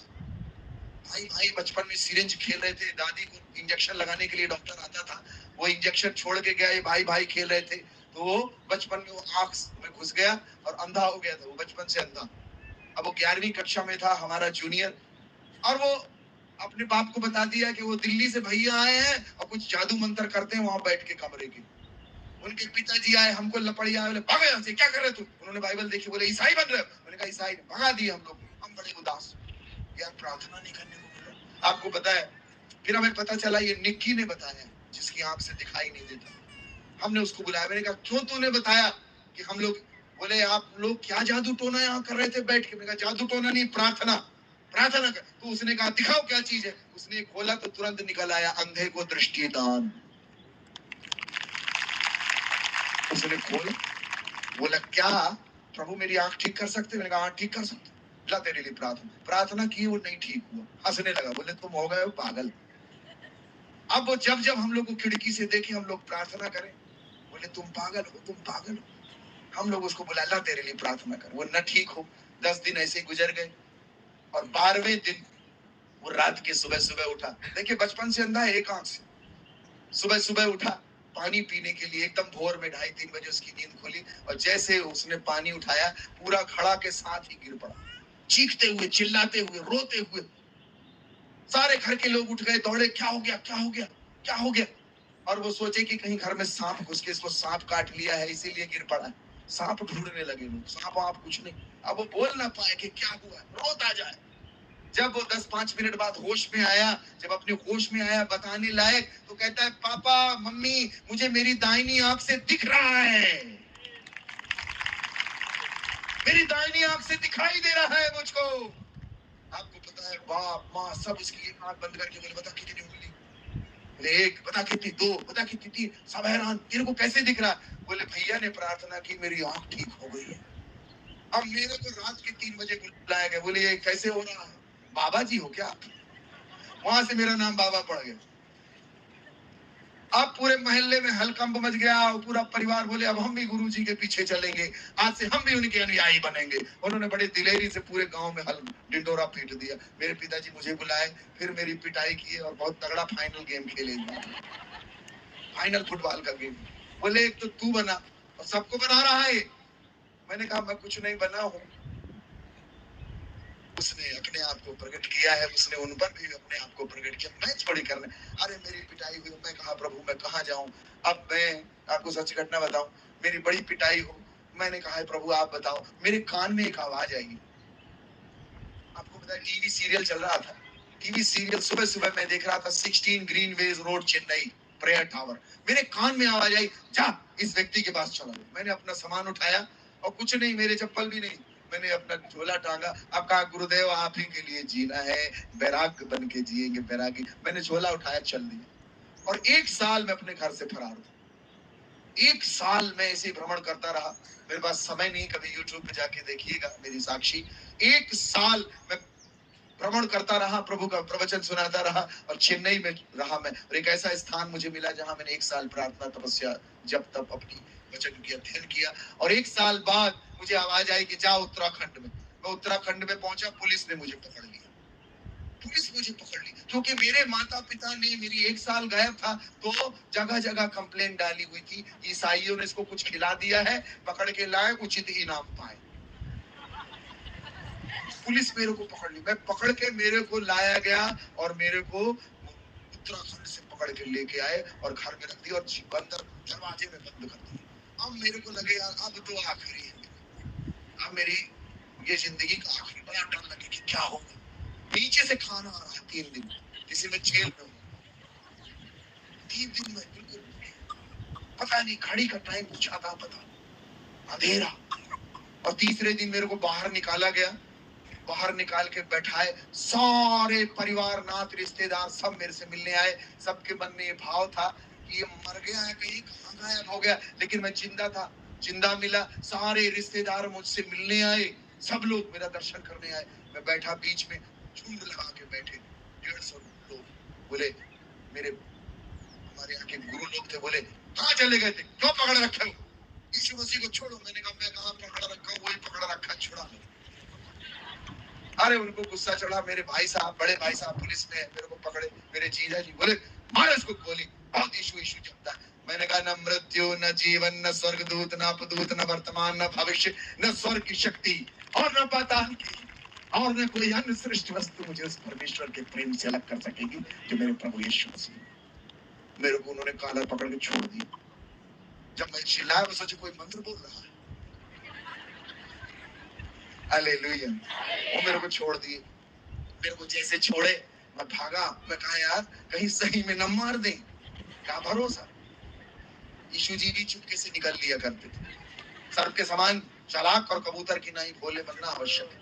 भाई भाई बचपन में सिरिंज खेल रहे थे, दादी को इंजेक्शन लगाने के लिए डॉक्टर आता था, वो इंजेक्शन छोड़ के गया, ये भाई भाई खेल रहे थे, तो वो बचपन में वो आंख में घुस गया और अंधा हो गया था, वो बचपन से अंधा। अब वो 11वीं कक्षा में था, हमारा जूनियर, और वो अपने बाप को बता दिया कि वो दिल्ली से भैया आए हैं और कुछ जादू मंत्र करते हैं वहां बैठ के कमरे के। उनके पिताजी आए, हमको लपड़िया, बोले भागो यहाँ से, क्या कर रहे तुम? उन्होंने बाइबल देखी, बोले ईसाई बन रहे हो। मैंने कहा ईसाई, भगा दिए हम लोग। हम बड़े उदास, यार प्रार्थना नहीं करने को बोला। आपको पता है, फिर हमें पता चला ये निक्की ने बताया, जिसकी आंख से दिखाई नहीं देता। हमने उसको बुलाया, मैंने कहा क्यों तूने बताया कि हम लोग, बोले आप लोग क्या जादू टोना यहाँ कर रहे थे बैठ के? मैंने कहा जादू टोना नहीं, प्रार्थना, प्रार्थना कर। तो उसने कहा दिखाओ क्या चीज है। उसने खोला तो तुरंत निकल आया, अंधे को दृष्टि दान। उसने खोला, बोला क्या प्रभु मेरी आंख ठीक कर सकते? मैंने कहा हाँ ठीक कर सकते, ला तेरे लिए प्रार्थना। प्रार्थना की, वो नहीं ठीक हुआ, हंसने लगा, बोले तुम हो गए हो पागल। अब वो जब जब हम लोग को खिड़की से देखे, हम लोग प्रार्थना करें, बोले तुम पागल हो, तुम पागल हो। हम लोग उसको बुला, ला तेरे लिए प्रार्थना कर, वो न ठीक हो। 10 दिन ऐसे ही गुजर गए, और 12वें दिन वो रात के सुबह सुबह उठा। देखिए बचपन से अंधा है, एक आंख से। सुबह सुबह उठा पानी पीने के लिए, एकदम भोर में 2:30-3 बजे उसकी नींद खुली, और जैसे उसने पानी उठाया, पूरा खड़ा के साथ ही गिर पड़ा, चीखते हुए, चिल्लाते हुए, रोते हुए। सारे घर के लोग उठ गए, दौड़े, क्या हो गया, क्या हो गया, क्या हो गया? और वो सोचे कि कहीं घर में सांप घुस के इसको सांप काट लिया है, इसीलिए गिर पड़ा है। सांप ढूंढने लगे लोग, सांप आप कुछ नहीं। अब वो बोल ना पाए कि क्या हुआ, रोता जाए। जब वो 10-5 मिनट बाद होश में आया, जब अपने होश में आया, बताने लायक, तो कहता है पापा मम्मी, मुझे मेरी दाहिनी आंख से दिख रहा है, मेरी दाहिनी आंख से दिखाई दे रहा है मुझको। आपको पता है, बाप माँ सब इसकी एक आंख बंद करके बोले बता कितनी उंगली? बोले एक, बता कितनी? 2, बता कितनी? 3। सब हैरान, तेरे को कैसे दिख रहा? बोले भैया ने प्रार्थना की, मेरी आंख ठीक हो गई है। अब मेरे को रात के 3 बजे बुलाया गया, बोले ये कैसे हो रहा है? बाबा जी हो क्या? वहां से मेरा नाम बाबा पड़ गया। अब पूरे मोहल्ले में हलकंप मच गया, और पूरा परिवार बोले अब हम भी गुरुजी के पीछे चलेंगे, आज से हम भी उनके अनुयायी बनेंगे। उन्होंने बड़े दिलेरी से पूरे गांव में हल डिंडोरा पीट दिया। मेरे पिताजी मुझे बुलाए, फिर मेरी पिटाई की, और बहुत तगड़ा फाइनल गेम खेले, फाइनल फुटबॉल का गेम। बोले एक तो तू बना और सबको बना रहा है। मैंने कहा मैं कुछ नहीं बना हूं, उसने अपने आप को प्रकट किया है, उसने उन पर भी अपने आप को प्रकट किया, मैं थोड़ी करने। अरे मेरी पिटाई हुई, मैं कहा प्रभु मैं कहाँ जाऊं? अब मैं आपको सच घटना बताऊं, मेरी बड़ी पिटाई हो, मैंने कहा है प्रभु आप बताओ। मेरे कान में एक आवाज आई। आपको पता है टीवी सीरियल चल रहा था, टीवी सीरियल सुबह सुबह मैं देख रहा था, 16 ग्रीनवेज रोड चेन्नई, प्रेयर टावर। मेरे कान में आवाज आई, जा इस व्यक्ति के पास चलो। मैंने अपना सामान उठाया, और कुछ नहीं, मेरे चप्पल भी नहीं, मैंने अपना झोला टांगा। अब कहा गुरुदेव आप ही के लिए जीना है, बैराग बन के जिएंगे, बैरागी। मैंने झोला उठाया, चल दिया। और 1 साल मैं अपने घर से फरार था। 1 साल में ऐसे भ्रमण करता रहा। मेरे पास समय नहीं, कभी यूट्यूब पे जाके देखिएगा मेरी साक्षी। 1 साल मैं भ्रमण करता रहा, प्रभु का प्रवचन सुनाता रहा, और चेन्नई में रहा मैं। और एक ऐसा स्थान मुझे मिला जहां मैंने 1 साल प्रार्थना तपस्या जब तब अपनी वचन की अध्ययन किया। और 1 साल बाद मुझे आवाज आई कि जाओ उत्तराखंड में। मैं उत्तराखंड में पहुंचा, पुलिस ने मुझे पकड़ लिया। पुलिस मुझे पकड़ ली, क्योंकि मेरे माता पिता ने, मेरी 1 साल गायब था तो जगह जगह कंप्लेंट डाली हुई थी, ईसाइयों ने इसको कुछ खिला दिया है, पकड़ के लाए, उचित इनाम पाए। पुलिस मेरे को पकड़ ली, मैं पकड़ के मेरे को लाया गया और मेरे को उत्तराखंड से पकड़ के लेके आए और घर में रख दिया और बंदर दरवाजे में बंद कर दिया। अब मेरे को लगे यार अब तो आखिरी है, अब मेरी ये जिंदगी का आखिरी, बड़ा डर लगे कि क्या होगा। नीचे से खाना आ रहा है 3 दिन, जिसे मैं जेल में हूँ 3 दिन में, बिल्कुल पता नहीं, घड़ी का टाइम कुछ आता पता, अंधेरा। और तीसरे दिन मेरे को बाहर निकाला गया, बाहर निकाल के बैठाए, सारे परिवार, नात, रिश्तेदार सब मेरे से मिलने आए। सबके मन में ये भाव था कि ये मर गया है, कहीं कहाँ गायब हो गया, लेकिन मैं जिंदा था, जिंदा मिला। सारे रिश्तेदार मुझसे मिलने आए, सब लोग मेरा दर्शन करने आए। मैं बैठा बीच में, झुंड लगा के बैठे 150 लोग। बोले, मेरे हमारे यहाँ के गुरु लोग थे, बोले कहाँ चले गए थे, क्यों पकड़ रखे हो, यीशु मसीह को छोड़ो। मैंने कहा मैं कहाँ पकड़ रखा हूँ, वही पकड़ रखा, छुड़ा लो। अरे उनको गुस्सा चढ़ा, मेरे भाई साहब, बड़े भाई साहब पुलिस में मेरे को पकड़े, मेरे जीजा जी बोले मारो इसको गोली, बहुत यीशु यीशु जपता है। मैंने कहा न मृत्यु, न जीवन, न स्वर्गदूत, न अपदूत, न वर्तमान, न भविष्य, न स्वर्ग की शक्ति और न पाताल की और न कोई अन्य सृष्ट वस्तु मुझे उस परमेश्वर के प्रेम से अलग कर सकेगी जो मेरे प्रभु यीशु मसीह। मेरे को उन्होंने कॉलर पकड़ के छोड़ दिया। जब मैं चिल्लाया वो सोचे कोई मंत्र बोल रहा है। हालेलुया। वो मेरे को छोड़ दिए, मेरे को जैसे छोड़े मैं भागा। मैं कहा यार कहीं सही में न मार दें, क्या भरोसा। यीशु जी भी चुपके से निकल लिया करते थे। सर्प के समान चालाक और कबूतर की नाई भोले बनना आवश्यक है।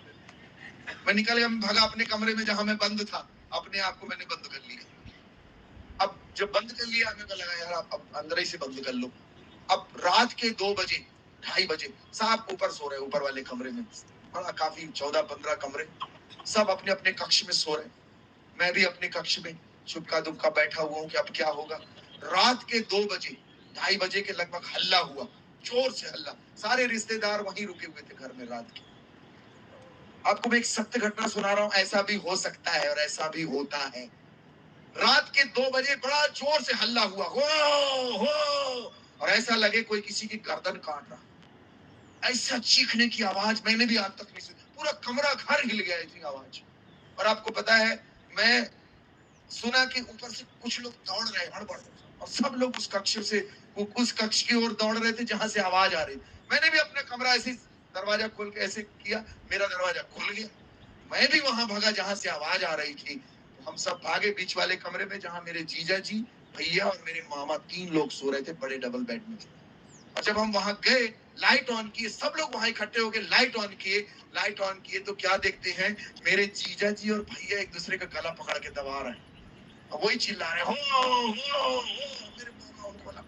मैं निकल गया, मैं भागा अपने कमरे में जहां मैं बंद था, अपने आप को मैंने बंद कर लिया। अब जब बंद कर लिया, मेरे को लगा यार अब अंदर ही से बंद कर लो। अब रात के 2 बजे, 2:30 बजे, साहब ऊपर सो रहे, ऊपर वाले कमरे में, बड़ा काफी 14-15 कमरे, सब अपने अपने कक्ष में सो रहे, मैं भी अपने कक्ष में चुपका दुपका बैठा हुआ हूँ कि अब क्या होगा। रात के 2 बजे, 2:30 बजे के लगभग हल्ला हुआ, जोर से हल्ला। सारे रिश्तेदार वहीं रुके हुए थे घर में रात के। आपको मैं एक सत्य घटना सुना रहा हूँ, ऐसा भी हो सकता है और ऐसा भी होता है। रात के 2 बजे बड़ा जोर से हल्ला हुआ, हो, और ऐसा लगे कोई किसी की गर्दन काट रहा। ऐसा चीखने की आवाज मैंने भी आज तक नहीं सुनी, पूरा कमरा घर हिल गया इतनी आवाज। और आपको पता है, मैं सुना कि ऊपर से कुछ लोग दौड़ रहे हड़बड़, और सब लोग उस कक्ष से उस कक्ष की ओर दौड़ रहे थे जहां से आवाज आ रही। मैंने भी अपना कमरा ऐसे दरवाजा खोल के ऐसे किया, मेरा दरवाजा खुल गया, मैं भी वहां भागा जहां से आवाज आ रही थी। तो हम सब भागे बीच वाले कमरे में जहां मेरे जीजा जी, भैया और मेरे मामा 3 लोग सो रहे थे बड़े डबल बेड में। और जब हम वहां गए, लाइट ऑन किए, सब लोग वहां इकट्ठे हो गए, लाइट ऑन किए तो क्या देखते हैं, मेरे जीजा जी और भैया एक दूसरे का गला पकड़ के दबा रहे हैं, और वही चिल्ला रहे हो। मेरे मामा उनको अलग,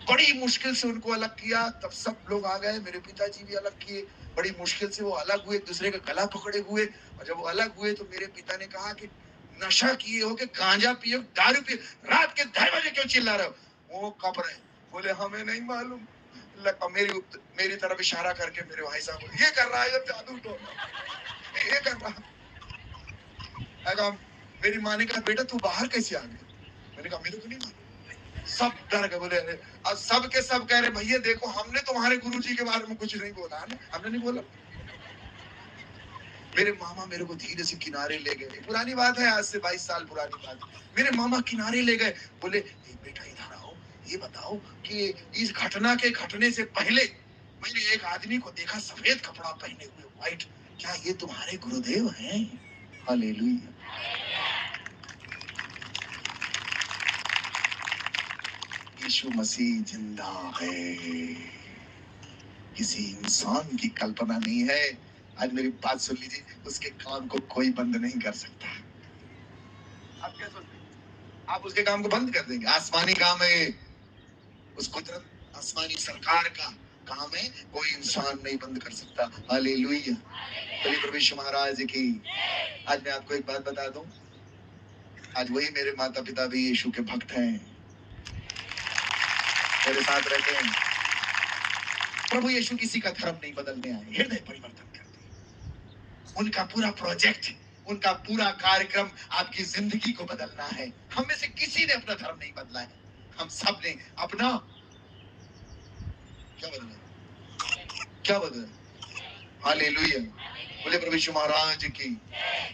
बड़ी मुश्किल से उनको अलग किया। तब सब लोग आ गए, मेरे पिताजी भी अलग किए, बड़ी मुश्किल से वो अलग हुए, एक दूसरे का गला पकड़े हुए। और जब वो अलग हुए तो मेरे पिता ने कहा कि नशा किए हो, कि गांजा पिए, दारू पिए, रात के 2:30 बजे क्यों चिल्ला रहे हो। वो कब रहे, बोले हमें नहीं मालूम। मेरी तरफ इशारा करके मेरे भाई साहब, ये कर रहा है, ये जादू टोना, ये कर रहा है। मेरी माँ ने कहा बेटा तू बाहर कैसे आ गया। मैंने कहा मेरे को नहीं मालूम। सब डर गए, बोले अब सब के सब कह रहे भैया देखो हमने तुम्हारे गुरुजी के बारे में कुछ नहीं बोला है ना, हमने नहीं बोला। मेरे मामा मेरे को धीरे से किनारे ले गए, पुरानी बात है, आज से 22 साल पुरानी बात। मेरे मामा किनारे ले गए, बोले बेटा इधर आओ, ये बताओ कि इस घटना के घटने से पहले मैंने एक आदमी को देखा सफेद कपड़ा पहने हुए, व्हाइट, क्या ये तुम्हारे गुरुदेव हैं। हालेलुया। यीशु मसीह जिंदा है, किसी इंसान की कल्पना नहीं है। आज मेरी बात सुन लीजिए, उसके काम को कोई बंद नहीं कर सकता। आप क्या सोचते हैं, आप उसके काम को बंद कर देंगे। आसमानी काम है, उस कुदरत आसमानी सरकार का काम है, कोई इंसान नहीं बंद कर सकता। हालेलुया। प्रभु यीशु महाराज की। आज मैं आपको एक बात बता दूं, आज वही मेरे माता पिता भी यीशु के भक्त हैं, मेरे साथ रहते हैं। प्रभु यीशु किसी का धर्म नहीं बदलने आए, हृदय परिवर्तन करते हैं। उनका पूरा प्रोजेक्ट, उनका पूरा कार्यक्रम आपकी जिंदगी को बदलना है। हम में से किसी ने अपना धर्म नहीं बदला है, हम सब ने अपना क्या बदला, क्या बदला। हालेलुया। बोले प्रभु यीशु महाराज की,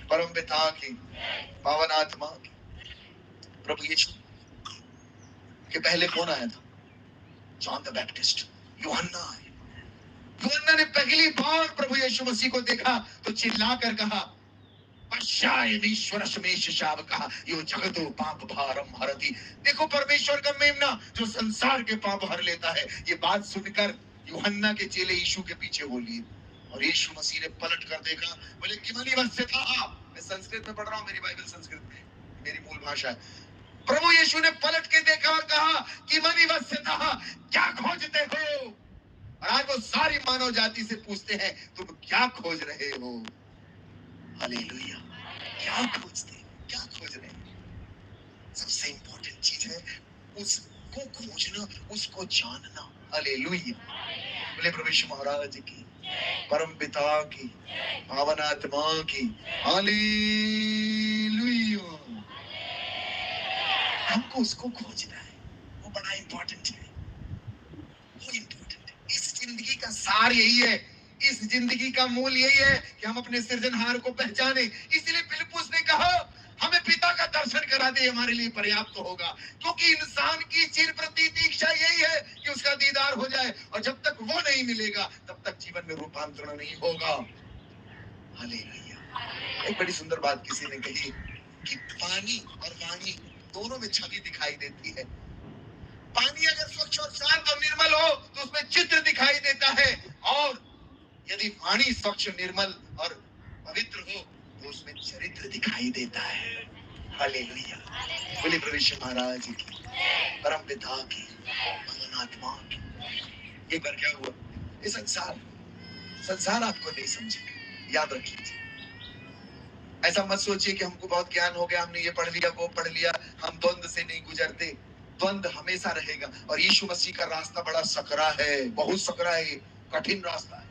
परम पिता की, पावन आत्मा की। प्रभु यीशु के पहले कौन आया था? जॉन द बैप्टिस्ट, यूहन्ना। यूहन्ना ने पहली बार प्रभु यीशु मसीह को देखा तो चिल्लाकर कहा, कहा, यो जगतो पाप भारम हरति। देखो परमेश्वर का मेमना जो संसार के पाप हर लेता है। ये बात सुनकर यूहन्ना के चेले यीशु के पीछे हो लिए और यीशु मसीह ने पलट कर देखा, बोले किमनी वस्य था। मैं संस्कृत में पढ़ रहा हूँ, मेरी बाइबल संस्कृत में, मेरी मूल भाषा है। प्रभु यीशु ने पलट के देखा और कहा कि मनी वस्य था, क्या खोजते हो? और आज वो सारी मानव जाति से पूछते हैं, तुम क्या खोज रहे हो? हालेलुया। क्या खोजते, क्या खोज रहे हैं? सबसे इंपॉर्टेंट चीज है उसको खोजना, उसको जानना। हालेलुया। बोले प्रभु यीशु महाराज की, परम पिता की, पावन आत्मा की। हालेलुया। हमको उसको खोजना है, वो बड़ा इंपॉर्टेंट है, वो इंपॉर्टेंट है। इस जिंदगी का सार यही है, इस जिंदगी का मूल यही है कि हम अपने सृजनहार को पहचाने। इसलिए फिलिप्पुस ने कहा, हमें पिता का दर्शन करा दे, हमारे लिए पर्याप्त होगा। क्योंकि इंसान की चिर प्रतीक्षा यही है कि उसका दीदार हो जाए, और जब तक वो नहीं मिलेगा तब तक जीवन में रूपांतरण नहीं होगा। हालेलुया। एक बड़ी सुंदर बात किसी ने कही कि पानी और वाणी दोनों में छवि दिखाई देती है। पानी अगर स्वच्छ और शांत और निर्मल हो तो उसमें चित्र दिखाई देता है, और यदि वाणी स्वच्छ, निर्मल और पवित्र हो तो उसमें चरित्र दिखाई देता है। हालेलुया। बोले प्रभु यीशु महाराज की, परम पिता की, पावन आत्मा की। एक बार क्या हुआ, ये संसार आपको नहीं समझेगा, याद रखिए। ऐसा मत सोचिए कि हमको बहुत ज्ञान हो गया, हमने ये पढ़ लिया, वो पढ़ लिया, हम द्वंद से नहीं गुजरते। द्वंद हमेशा रहेगा, और यीशु मसीह का रास्ता बड़ा सकरा है, बहुत सकरा है, कठिन रास्ता है।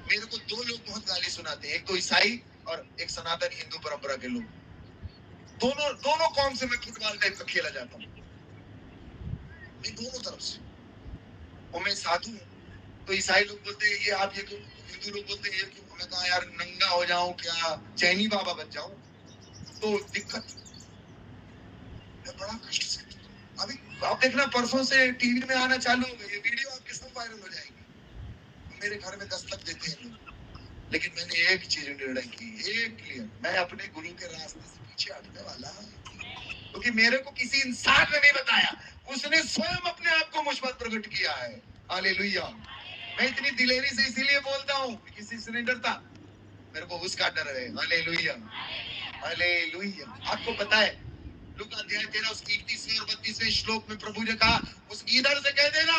मेरे को दो लोग बहुत गाली सुनाते हैं, एक तो ईसाई और एक सनातन हिंदू परंपरा के लोग। दोनों कौम से मैं फुटबॉल टाइप का खेला जाता हूँ, मैं दोनों तरफ से। और मैं साधु हूँ, तो ईसाई लोग बोलते हैं ये आप ये क्यों, हिंदू लोग बोलते हैं ये क्यों। मैं कहा यार नंगा हो जाऊं क्या, चैनी बाबा बन जाऊं, तो दिक्कत, मैं बड़ा कष्ट से। अभी आप देखना परसों से टीवी में आना चालू हो गई, ये वीडियो आपके सब वायरल हो जाएगी। मेरे घर में दस्तक देते हैं लोग, लेकिन मैंने एक चीज निर्णय की, एक क्लियर, मैं अपने गुरु के रास्ते से पीछे हटने वाला हूं, क्योंकि मेरे को किसी इंसान ने नहीं बताया, उसने स्वयं अपने आप को मुझ पर प्रकट किया है। हालेलुया। मैं इतनी दिलेरी से इसीलिए बोलता हूँ, किसी से नहीं डरता, मेरे को उसका डर है। Hallelujah, hallelujah. आपको पता है लूका अध्याय 13 उसकी 31वें और 32वें श्लोक में प्रभु ने कहा, उस गीदड़ से कह देना,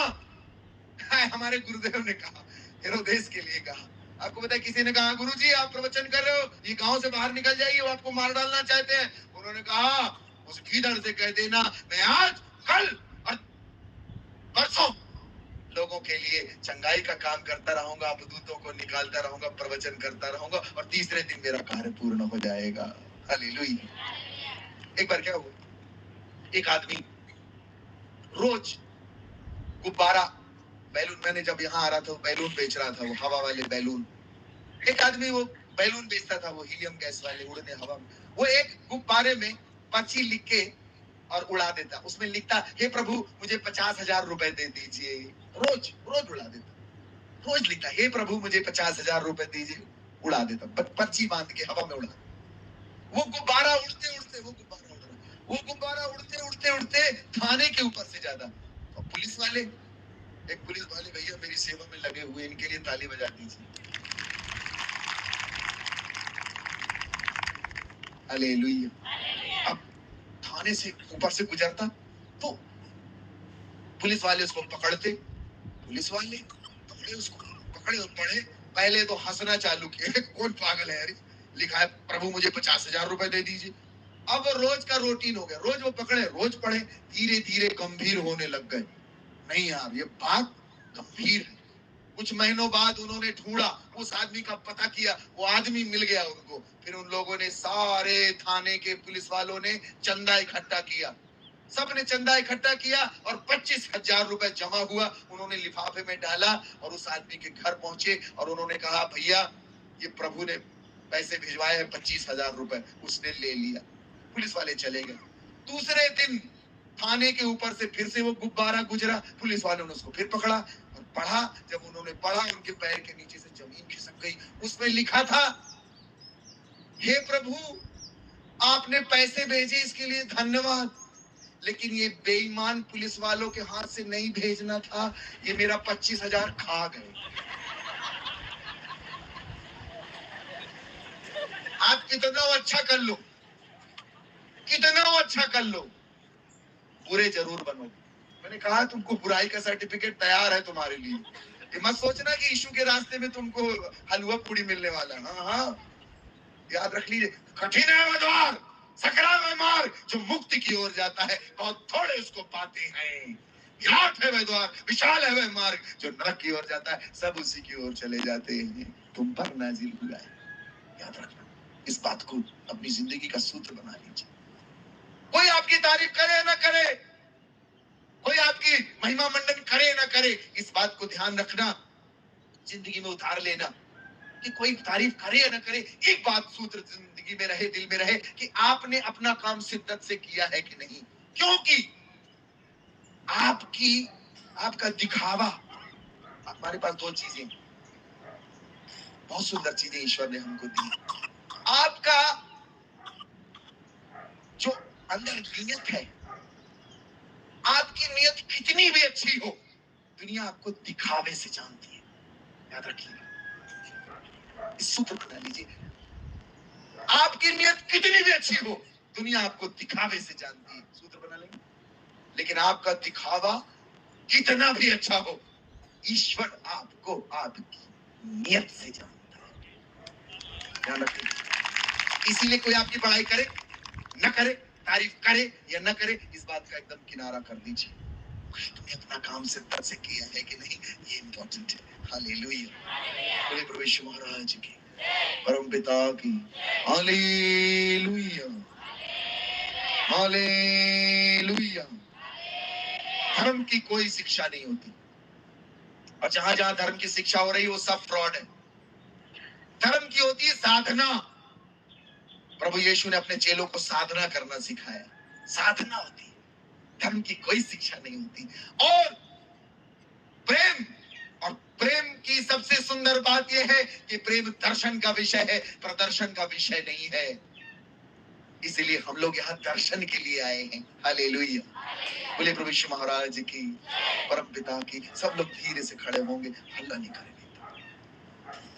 हमारे गुरुदेव ने कहा, हेरोदेस के लिए कहा। आपको पता है किसी ने कहा, गुरुजी आप प्रवचन कर रहे हो, ये गांव से बाहर निकल जाइए, वो आपको मार डालना चाहते हैं। उन्होंने कहा, उस गीदड़ से कह देना, मैं आज, कल और परसों लोगों के लिए चंगाई का काम करता रहूंगा, अपदूतों को निकालता रहूंगा, प्रवचन करता रहूंगा, और तीसरे दिन मेरा कार्य पूर्ण हो जाएगा। हालेलुया। एक बार क्या हुआ, एक आदमी रोज गुब्बारा, बैलून, मैंने जब यहाँ आ रहा था बैलून बेच रहा था, वो हवा वाले बैलून। एक आदमी वो बैलून बेचता था, वो हीलियम गैस वाले, उड़ने हवा में। वो एक गुब्बारे में पर्ची लिख के और उड़ा देता, उसमें लिखता, हे प्रभु मुझे 50,000 रुपए दे दीजिए। रोज रोज उड़ा देता, रोज लिखता, हे प्रभु मुझे 50,000 रुपए दीजिए, उड़ा देता, पर्ची बांध के हवा में उड़ा। वो गुब्बारा उड़ते उड़ते, वो गुब्बारा उड़ रहा, वो गुब्बारा उड़ते उड़ते उड़ते थाने के ऊपर से ज्यादा। और पुलिस वाले, एक पुलिस वाले भैया मेरी सेवा में लगे हुए, इनके लिए ताली बजा दीजिए। हालेलुया। अब थाने से ऊपर से गुजरता तो पुलिस वाले उसको पकड़ते, पुलिस वाले पकड़े उसको, पकड़े और पढ़े। पहले तो हंसना चालू किया, कौन पागल है यार, लिखा है प्रभु मुझे 50,000 रुपए दे दीजिए। अब रोज का रूटीन हो गया, रोज वो पकड़े, रोज पढ़े, धीरे धीरे गंभीर होने लग गए। नहीं यार ये बात गंभीर है, कुछ महीनों बाद उन्होंने ढूंढा, उस आदमी का पता किया, वो आदमी मिल गया उनको। फिर उन लोगों ने, सारे थाने के पुलिस वालों ने चंदा इकट्ठा किया, सबने चंदा इकट्ठा किया और 25,000 रुपए जमा हुआ। उन्होंने लिफाफे में डाला और उस आदमी के घर पहुंचे और उन्होंने कहा, भैया ये प्रभु ने पैसे भिजवाए हैं 25,000 रुपए। उसने ले लिया, पुलिस वाले चले गए। दूसरे दिन थाने के ऊपर से फिर से वो गुब्बारा गुजरा, पुलिस वालों ने उसको फिर पकड़ा और पढ़ा। जब उन्होंने पढ़ा, उनके पैर के नीचे से जमीन खिसक गई। उसमें लिखा था, हे प्रभु, आपने पैसे भेजे इसके लिए धन्यवाद, लेकिन ये बेईमान पुलिस वालों के हाथ से नहीं भेजना था, ये मेरा 25,000 खा गए। आप कितना अच्छा कर लो, कितना अच्छा कर लो, बुरे जरूर बनो। मैंने कहा तुमको बुराई का सर्टिफिकेट तैयार है तुम्हारे लिए। ये मत सोचना कि यीशु के रास्ते में तुमको हलवा पूड़ी मिलने वाला है। हाँ हाँ, याद रख लीजिए, कठिन है वह द्वार, सकरा वह मार्ग जो मुक्ति की ओर जाता है, बहुत थोड़े उसको पाते हैं। घाट है वह द्वार, विशाल है वह मार्ग जो नरक की ओर जाता है, सब उसी की ओर चले जाते हैं। तुम पर नाजिल हुआ है। याद रखना, इस बात को अपनी जिंदगी का सूत्र बना लीजिए। कोई आपकी तारीफ करे ना करे, कोई आपकी महिमा मंडन करे ना करे, इस बात को ध्यान रखना, जिंदगी में उतार लेना कि कोई तारीफ करे या ना करे, एक बात सूत्र जिंदगी में रहे, दिल में रहे कि आपने अपना काम शिद्दत से किया है कि नहीं। क्योंकि आपका दिखावा, हमारे पास दो चीजें, बहुत सुंदर चीजें ईश्वर ने हमको दी। आपका जो अंदर नीयत है, आपकी नीयत कितनी भी अच्छी हो, दुनिया आपको दिखावे से जानती है। याद रखिए, इस सूत्र बना लीजिए, आपकी नीयत कितनी भी अच्छी हो, दुनिया आपको दिखावे से जानती है। सूत्र बना लेंगे। लेकिन आपका दिखावा कितना भी अच्छा हो, ईश्वर आपको आपकी नीयत से जानता है। ध्यान रखिए, इसीलिए कोई आपकी बड़ाई करे न करे, तारीफ करे या न करे, इस बात का एकदम किनारा कर दीजिए। तुमने अपना काम शिद्दत से किया है कि नहीं, ये इंपॉर्टेंट है। हालेलुया, बोले प्रभु यीशु महाराज की, परम पिता की, हालेलुया, हालेलुया। धर्म की कोई शिक्षा नहीं होती, और जहां जहां धर्म की शिक्षा हो रही है वो सब फ्रॉड है। धर्म की होती है साधना। प्रभु यीशु ने अपने चेलों को साधना करना सिखाया, साधना होती है, धर्म की कोई शिक्षा नहीं होती। और प्रेम, और प्रेम की सबसे सुंदर बात यह है कि प्रेम दर्शन का विषय है, प्रदर्शन का विषय नहीं है। इसीलिए हम लोग यहाँ दर्शन के लिए आए हैं। हालेलुया, बोले प्रभु यीशु महाराज की, परम पिता की। सब लोग धीरे से खड़े होंगे, हल्ला नहीं करेंगे।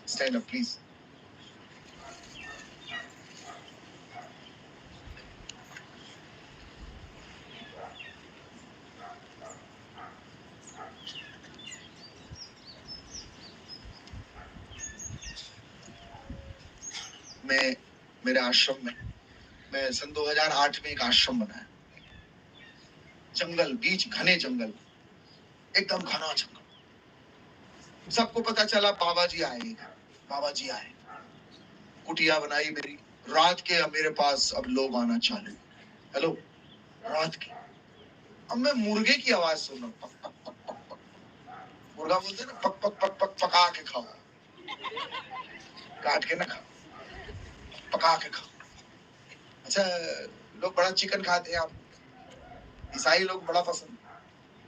Stand up please. मैं मेरे आश्रम में, मैं सन 2008 में एक आश्रम बनाया, जंगल, बीच घने जंगल, एकदम घना जंगल। सबको पता चला बाबा जी आए, बाबा जी आए, कुटिया बनाई मेरी। रात के अब मेरे पास अब लोग आना चालू। हेलो, रात के अब मैं मुर्गे की आवाज सुन रहा हूँ, पक पक पक पक पक। मुर्गा बोलते ना, पक पक पक पक, पका के खाओ, काट के ना खाओ, पका के खाओ। अच्छा, लोग बड़ा चिकन खाते हैं, आप ईसाई लोग बड़ा पसंद।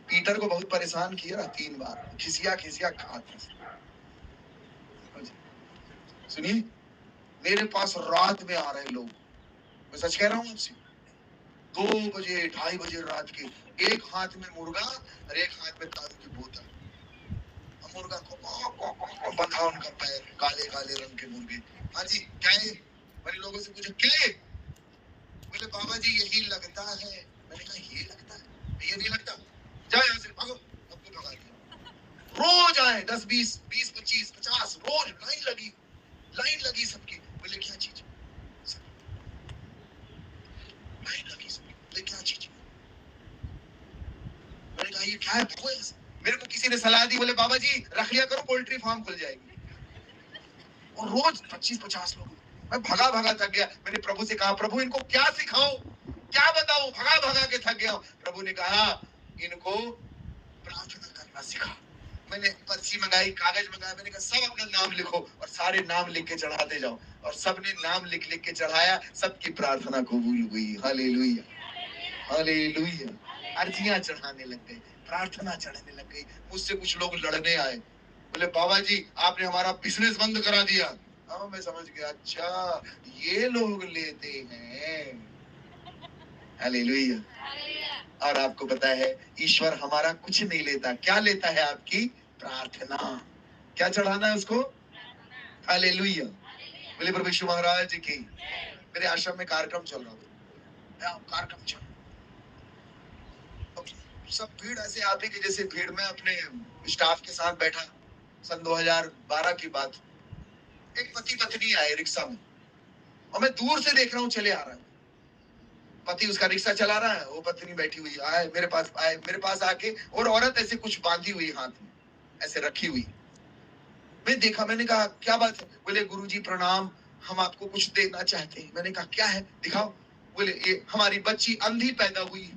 पीटर को बहुत परेशान किया ना 3 बार, खिसिया खिसिया खाते। सुनिए, मेरे पास रात में आ रहे लोग, मैं सच कह रहा हूँ आपसे, 2 बजे 2:30 बजे रात के, एक हाथ में मुर्गा और एक हाथ में दारू की बोतल। मुर्गा को बंधा उनका पैर, काले काले रंग के मुर्गे। हाँ जी, क्या है? मैंने लोगों से पूछा क्या है? बोले बाबा जी यही लगता है। मैंने कहा ये लगता है? ये नहीं लगता, जाओ यहाँ से, भागो। सबको भगा दिया। रोज आए 10 20 20 25 50, रोज लाइन लगी सबकी। बोले क्या चीज? लाइन लगी सबकी। बोले क्या चीज? मैंने कहा ये क्या है? मेरे को किसी ने सलाह दी, बोले बाबा जी रख लिया करो, पोल्ट्री फार्म खुल जाएगी। और रोज 25-50 लोग। मैं भगा भगा थक गया। मैंने प्रभु से कहा, प्रभु इनको क्या सिखाऊं, क्या बताऊं, भगा भगा के थक गया। प्रभु ने कहा इनको प्रार्थना करना सिखा। मैंने पर्ची मंगाई, कागज मंगाया, मैंने कहा सब अपना नाम लिखो और सारे नाम लिख के चढ़ाते जाओ। और सबने नाम लिख लिख के चढ़ाया, सबकी प्रार्थना कबूल हुई। Hallelujah, hallelujah. अर्जियां चढ़ाने लग गए, प्रार्थना चढ़ाने लग गई। मुझसे कुछ लोग लड़ने आए, बोले बाबा जी आपने हमारा बिजनेस बंद करा दिया। हाँ मैं समझ गया, अच्छा ये लोग लेते हैं। हालेलुया। और आपको पता है ईश्वर हमारा कुछ नहीं लेता, क्या लेता है? आपकी प्रार्थना। क्या चढ़ाना है उसको? हालेलुया। बोले प्रभु यीशु महाराज की। मेरे आश्रम में कार्यक्रम चल रहा था, कार्यक्रम चल, सब भीड़ ऐसे आती कि जैसे भीड़ में अपने स्टाफ के साथ बैठा। सन 2012 की बात। एक पति पत्नी आए रिक्शा में और मैं दूर से देख रहा हूँ चले आ रहा है। पति उसका रिक्शा चला रहा है, वो पत्नी बैठी हुई आए मेरे पास आके, और औरत ऐसे कुछ बांधी हुई हाथ में ऐसे रखी हुई। मैं देखा, मैंने कहा क्या बात है? बोले गुरुजी प्रणाम, हम आपको कुछ देना चाहते हैं। मैंने कहा क्या है, दिखाओ। बोले ये हमारी बच्ची अंधी पैदा हुई,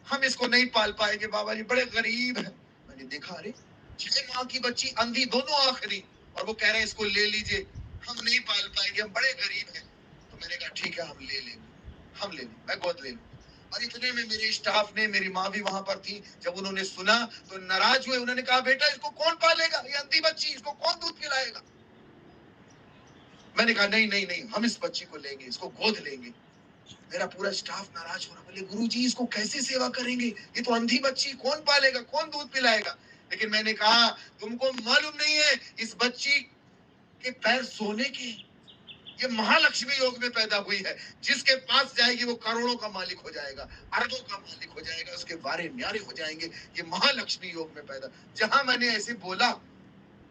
हम इसको नहीं पाल पाएंगे बाबा जी, बड़े गरीब है। मैंने देखा अरे 6 माह की बच्ची अंधी, दोनों आंख नहीं, और वो कह रहे हैं इसको ले लीजिए, हम नहीं पाल पाएंगे, हम बड़े गरीब हैं। तो मैंने कहा ठीक है हम ले लेंगे, हम ले लेंगे, मैं गोद ले लूंगा। और इतने में मेरे स्टाफ ने, मेरी माँ भी वहां पर थी, जब उन्होंने सुना तो नाराज हुए। उन्होंने कहा बेटा इसको कौन पालेगा, ये अंधी बच्ची, इसको कौन दूध पिलाएगा? मैंने कहा नहीं नहीं नहीं, हम इस बच्ची को लेंगे, इसको गोद लेंगे। मेरा पूरा स्टाफ नाराज हो रहा, बोले गुरुजी इसको कैसे सेवा करेंगे, ये तो अंधी बच्ची, कौन पालेगा, कौन दूध पिलाएगा? लेकिन मैंने कहा तुमको मालूम नहीं है इस बच्ची के पैर सोने के, ये महालक्ष्मी योग में पैदा हुई है, जिसके पास जाएगी वो करोड़ों का मालिक हो जाएगा, अरबों का मालिक हो जाएगा, उसके बारे न्यारे हो जाएंगे, ये महालक्ष्मी योग में पैदा। जहां मैंने ऐसे बोला,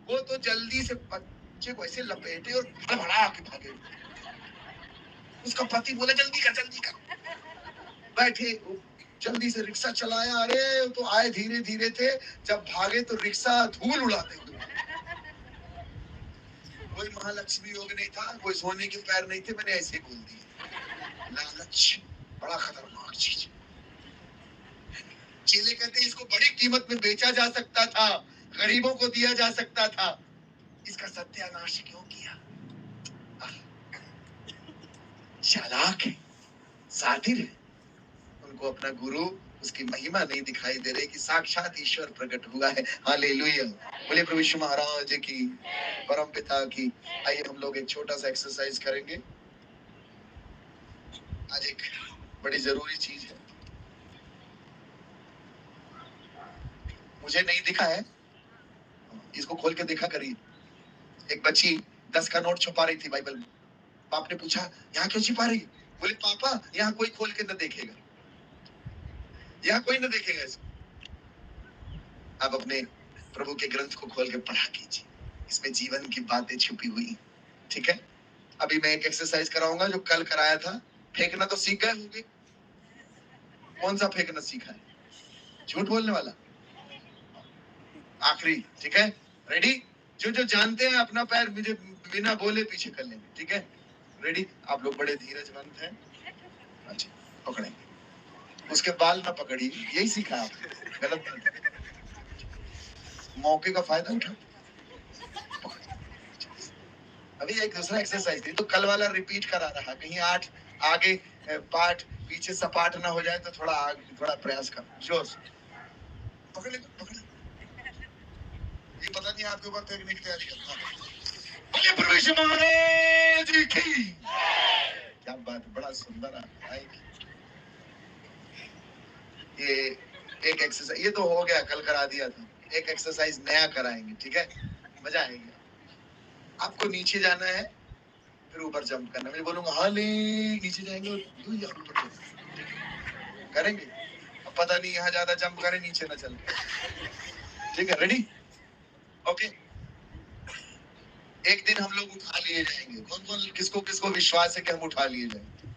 वो तो जल्दी से बच्चे को ऐसे लपेटे और भड़बड़ा के भागे। उसका पति बोला जल्दी कर जल्दी कर। बैठे, जल्दी से रिक्शा चलाया। अरे तो आए धीरे धीरे थे, जब भागे तो रिक्शा धूल उड़ाते हुए। कोई महालक्ष्मी योग नहीं था, कोई सोने के पैर नहीं थे, मैंने ऐसे बोल दिया। लालच बड़ा खतरनाक चीज। चेले कहते इसको बड़ी कीमत में बेचा जा सकता था, गरीबों को दिया जा सकता था, इसका सत्यानाश क्यों किया? चालाक है, सातिर है। उनको अपना गुरु, उसकी महिमा नहीं दिखाई दे रही कि साक्षात ईश्वर प्रकट हुआ है। हालेलुया। बोले प्रभु यीशु महाराज की, परम पिता की। आइए हम लोग एक छोटा सा एक्सरसाइज करेंगे। आज एक बड़ी जरूरी चीज है, मुझे नहीं दिखा है, इसको खोल के देखा करिए। एक बच्ची 10 का नोट छुपा रही थी बाइबल में। बाप ने पूछा यहाँ क्यों छिपा रही? बोले पापा यहाँ कोई खोल के न देखेगा, यहाँ कोई न देखेगा इसको। आप अपने प्रभु के ग्रंथ को खोल के पढ़ा कीजिए, इसमें जीवन की बातें छुपी हुई। ठीक है, अभी मैं एक एक्सरसाइज कराऊंगा जो कल कराया था। फेंकना तो सीख गए होंगे, कौन सा फेंकना सीखा है? झूठ बोलने वाला आखिरी। ठीक है, रेडी? जो जो जानते हैं अपना पैर मुझे बिना बोले पीछे कर लेंगे। ठीक है, रेडी? आप लोग बड़े धीरजमंद हैं। अच्छा पकड़ेंगे, उसके बाल ना पकड़िए, यही सीखा आपने, गलत बात है। मौके का फायदा उठा। अभी एक दूसरा एक्सरसाइज थी तो कल वाला रिपीट करा रहा, कहीं 8 आगे पाठ पीछे सपाट ना हो जाए तो थोड़ा आगे, थोड़ा प्रयास कर, जोश पकड़ ले, पकड़। ये पता नहीं आपके ऊपर फेंकने की तैयारी करता है। बोले प्रभु यीशु महाराज की। क्या बात, बड़ा सुंदर है। ये एक एक्सरसाइज, ये तो हो गया, कल करा दिया था। एक एक्सरसाइज नया कराएंगे, ठीक है, मजा आएगी। आपको नीचे जाना है, फिर ऊपर जंप करना। मैं बोलूंगा हाले, नीचे जाएंगे और ऊपर करेंगे। अब पता नहीं यहाँ ज्यादा जंप करें, नीचे ना चले। ठीक है, रेडी? ओके। एक दिन हम लोग उठा लिए जाएंगे। कौन कौन, किसको किसको विश्वास है कि हम उठा लिए जाएंगे?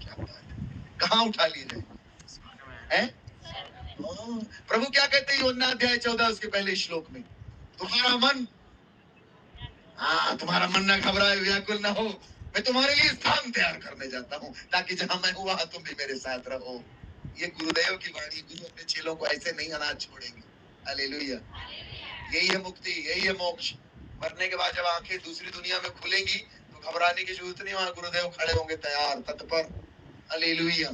क्या बात है, कहाँ उठा लिए जाएंगे? हैं? प्रभु क्या कहते हैं यूहन्ना अध्याय 14 उसके पहले श्लोक में, तुम्हारा मन, तुम्हारा मन ना घबराए, व्याकुल ना हो, मैं तुम्हारे लिए स्थान तैयार करने जाता हूँ, ताकि जहां मैं हूँ वहां तुम भी मेरे साथ रहो। ये गुरुदेव की वाणी, गुरु अपने चेलों को ऐसे नहीं अनाथ छोड़ेंगे। हालेलुया। यही है मुक्ति, यही है मोक्ष। मरने के बाद जब आंखें दूसरी दुनिया में खुलेंगी तो घबराने की जरूरत नहीं, वहां गुरुदेव खड़े होंगे तैयार, तत्पर। हालेलुया।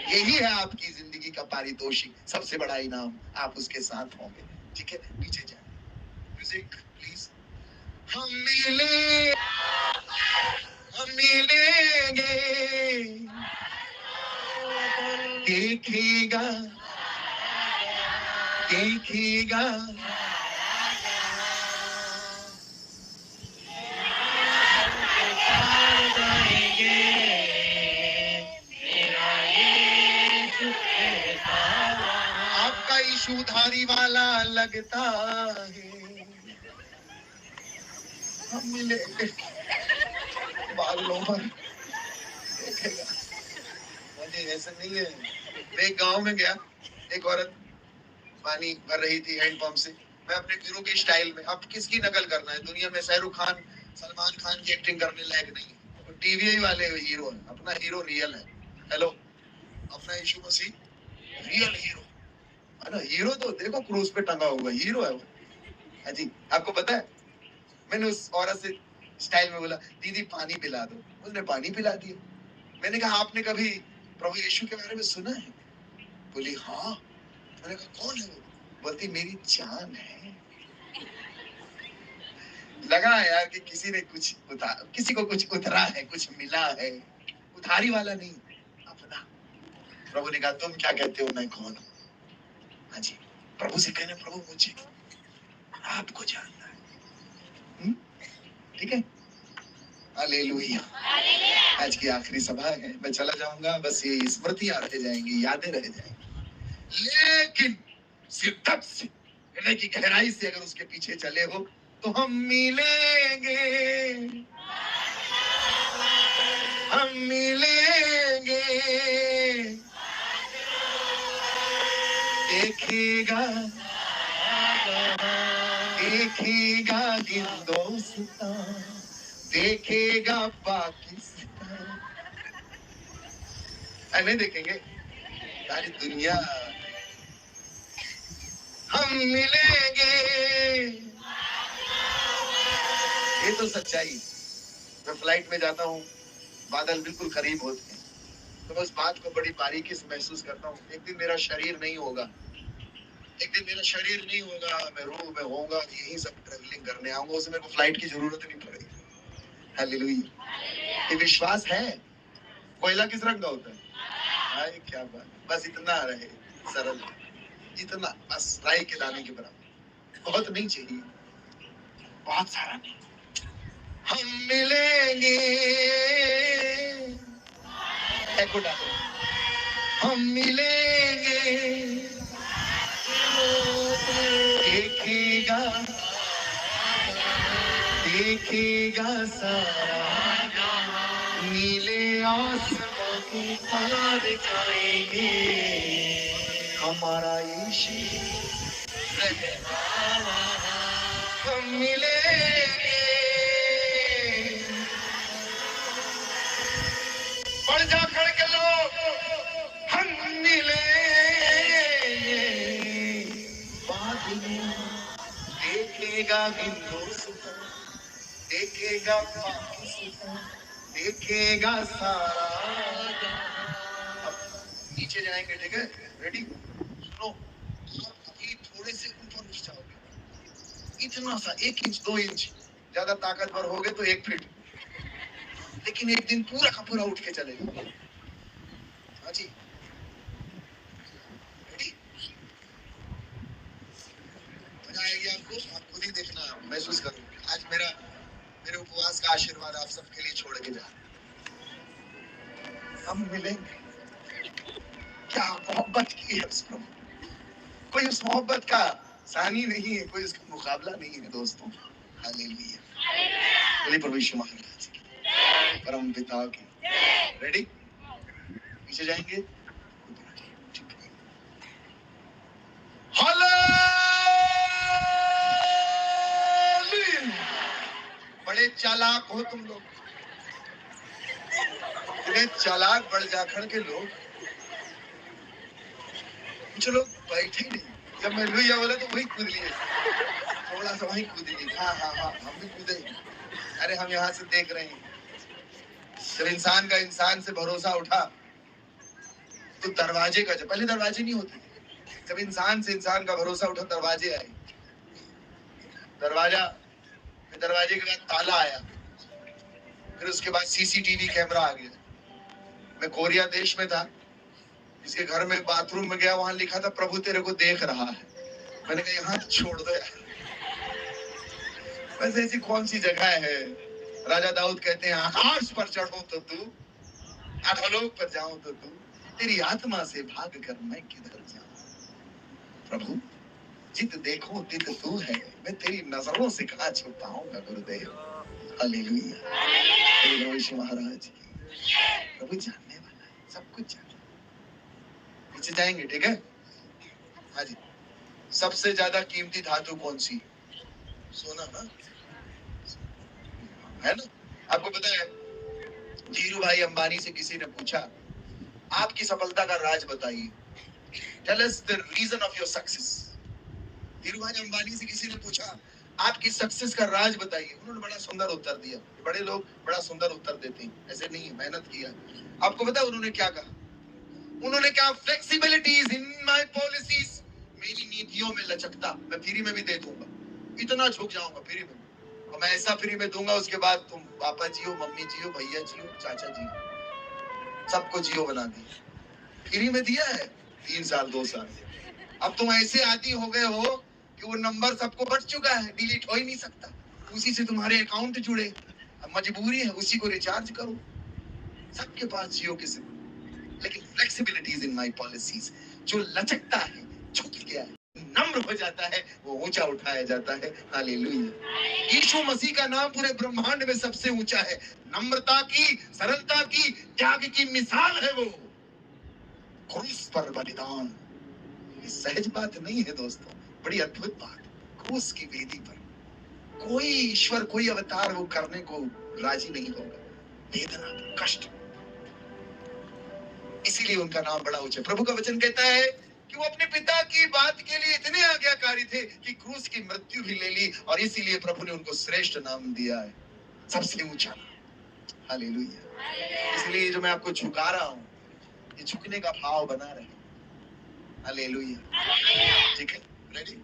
यही है आपकी जिंदगी का पारितोषिक, सबसे बड़ा इनाम, आप उसके साथ होंगे। ठीक है, पीछे जाए, म्यूजिक प्लीज। हम मिले, हम मिलेंगे, देखेगा, देखेगा, आपका यीशु धारी वाला लगता है। हम मिलेंगे बादलों पर, देखेगा। मुझे ऐसा नहीं है। मैं एक गांव में गया, एक औरत पानी भर रही थी हैंडपंप से। मैं अपने गुरु के स्टाइल में, अब किसकी नकल करना है दुनिया में, शाहरुख खान, सलमान खान की एक्टिंग करने लायक नहीं है, तो टीवी वाले हीरो है, अपना हीरो रियल है। हेलो, अपना यीशु मसीह रियल हीरो है ना। हीरो तो देखो क्रूज पे टंगा हुआ हीरो है वो। हाँ जी, आपको पता है, मैंने उस औरत से स्टाइल में बोला, दीदी पानी पिला दो। उसने पानी पिला दिया। मैंने कहा आपने कभी प्रभु यीशु के बारे में सुना है? बोली हाँ। मैंने कहा कौन है वो? बोलती मेरी जान है। लगा यार कि किसी ने कुछ किसी को कुछ उतरा है, कुछ मिला है। उधारी वाला नहीं, अपना। प्रभु ने कहा तुम क्या कहते हो मैं कौन हूँ? हाँ जी, प्रभु से कहने प्रभु मुझे आपको जानना है। ठीक है, हालेलुया। आज की आखिरी सभा है, मैं चला जाऊंगा, बस ये स्मृतियां रह जाएंगी, यादें रह जाएंगी। लेकिन शिद्दत से, हृदय की गहराई से अगर उसके पीछे चले हो तो हम मिलेंगे, हम मिलेंगे, देखेगा, देखेगा हिंदुस्तान, देखेगा पाकिस्तान। नहीं देखेंगे सारी दुनिया। हम मिलेंगे, ये तो सच्चाई। मैं फ्लाइट में जाता हूँ, बादल बिल्कुल करीब होते हैं, तो मैं उस बात को बड़ी बारीकी से महसूस करता हूँ। एक दिन मेरा शरीर नहीं होगा, एक दिन मेरा शरीर नहीं होगा, मैं रूह में होऊंगा, यही सब ट्रेवलिंग करने आऊंगा, उसमें मेरे को फ्लाइट की जरूरत नहीं पड़ेगी। हालेलुया। ये विश्वास है। कोयला किस रंग का होता है? हाय क्या बात, बस इतना रहे सरल, इतना बस, राई के दाने के बराबर, बहुत नहीं चाहिए, बहुत सारा नहीं। हम मिलेंगे, एको डालो, हम मिलेंगे, देखेगा, देखेगा सारा, नीले आसमां के पार जाएंगे, हमारा यीशु हम मिलेंगे। बढ़ जा खड़के लोग, हम मिलेंगे, बादलों, देखेगा हिंदुस्तान, देखेगा पाकिस्तान, देखेगा सारा। अब नीचे जाएंगे, ठीक है? रेडी? सुनो, आप अभी थोड़े से ऊपर उठ जाओगे, इतना सा 1 इंच 2 इंच, ज्यादा ताकतवर हो गए तो 1 फीट, लेकिन एक दिन पूरा का पूरा उठ के चलेगा। हाँ जी, रेडी? मजा आएगी आपको, आप खुद ही देखना, महसूस करोगे। आज मेरे उपवास का आशीर्वाद आप सबके लिए छोड़ के जा रहे हैं। हम मिलेंगे। क्या मोहब्बत की है उस प्रभु, कोई उस मोहब्बत का सानी नहीं है, कोई उसका मुकाबला नहीं है दोस्तों। हालेलुया। बोलिए प्रभु यीशु महाराज की, परम पिता की। रेडी? पीछे जाएंगे, चालाक हो तुम लोग, इतने चालाक बढ़ जाखड़ के लोग। कुछ लोग बैठे नहीं, जब मैं लुइया बोला तो वही कूद लिए, थोड़ा सा वही कूद लिए। हाँ हाँ हाँ, हम भी कूदे। अरे हम यहाँ से देख रहे हैं, जब इंसान का इंसान से भरोसा उठा तो दरवाजे का, जब पहले दरवाजे नहीं होते थे, जब इंसान से इंसान का भरोसा उठा दरवाजे आए। दरवाजा, फिर दरवाजे के बाद ताला आया, फिर उसके बाद सीसीटीवी कैमरा आ गया। मैं कोरिया देश में था, इसके घर में बाथरूम में गया, वहां लिखा था प्रभु तेरे को देख रहा है। मैंने कहा यहाँ छोड़ दो यार, वैसे ऐसी कौन सी जगह है। राजा दाऊद कहते हैं आकाश पर चढ़ो तो तू, अधोलोक पर जाऊं तो तू, तेरी आत्मा से भाग कर मैं किधर जाऊं। प्रभु जित देखो तित तू है, मैं तेरी नजरों से कहाँ छुपाऊंगा गुरुदेव। हालेलुया, यीशु महाराज की। प्रभु जानने वाला है, सब कुछ जानने। नीचे जाएंगे, ठीक है? हाँ जी। सबसे ज्यादा कीमती धातु कौन सी? सोना ना, है ना? आपको पता है, धीरू भाई अंबानी से किसी ने पूछा आपकी सफलता का राज बताइए, tell us the reason of your success. Dhiru bhai Ambani से किसी ने पूछा आपकी सक्सेस का राज बताइए, उन्होंने बड़ा सुंदर उत्तर दिया। बड़े लोग बड़ा सुंदर उत्तर देते हैं, ऐसे नहीं, मेहनत किया। आपको पता है उन्होंने क्या कहा? उन्होंने कहा flexibility is in my policies, मेरी नीतियों में लचकता। मैं फ्री में भी दे दूंगा, इतना झुक जाऊंगा फ्री में, और मैं ऐसा फ्री में दूंगा, उसके बाद तुम पापा जियो, मम्मी जियो, भैया जियो, चाचा जियो, सबको जियो बना दिया। फ्री में दिया है 3 साल 2 साल। अब तुम ऐसे आदि हो गए हो कि वो नंबर सबको बच चुका है, डिलीट हो ही नहीं सकता, उसी से तुम्हारे अकाउंट जुड़े। अब मजबूरी है, उसी को रिचार्ज करो। सबके पास जियो के सिम, लेकिन flexibility is in my policies. जो लचकता है, झुक गया है, नम्र हो जाता है, वो ऊंचा उठाया जाता है। हालेलुया। यीशु मसीह का नाम पूरे ब्रह्मांड में सबसे ऊंचा है। नम्रता की, सरलता की, त्याग की मिसाल है वो। क्रूस पर बलिदान, ये सहज बात नहीं है दोस्तों, बड़ी अद्भुत बात। क्रूस की वेदी पर कोई ईश्वर, कोई अवतार वो करने को राजी नहीं होगा। वेदना, कष्ट, इसीलिए उनका नाम बड़ा ऊंचा। प्रभु का वचन कहता है कि वो अपने पिता की बात के लिए इतने आज्ञाकारी थे कि क्रूस की मृत्यु भी ले ली, और इसीलिए प्रभु ने उनको श्रेष्ठ नाम दिया है, सबसे ऊंचा। हालेलुया। इसलिए जो मैं आपको झुका रहा हूं, ये झुकने का भाव बना रहे। हालेलुया। ठीक है, रेडी?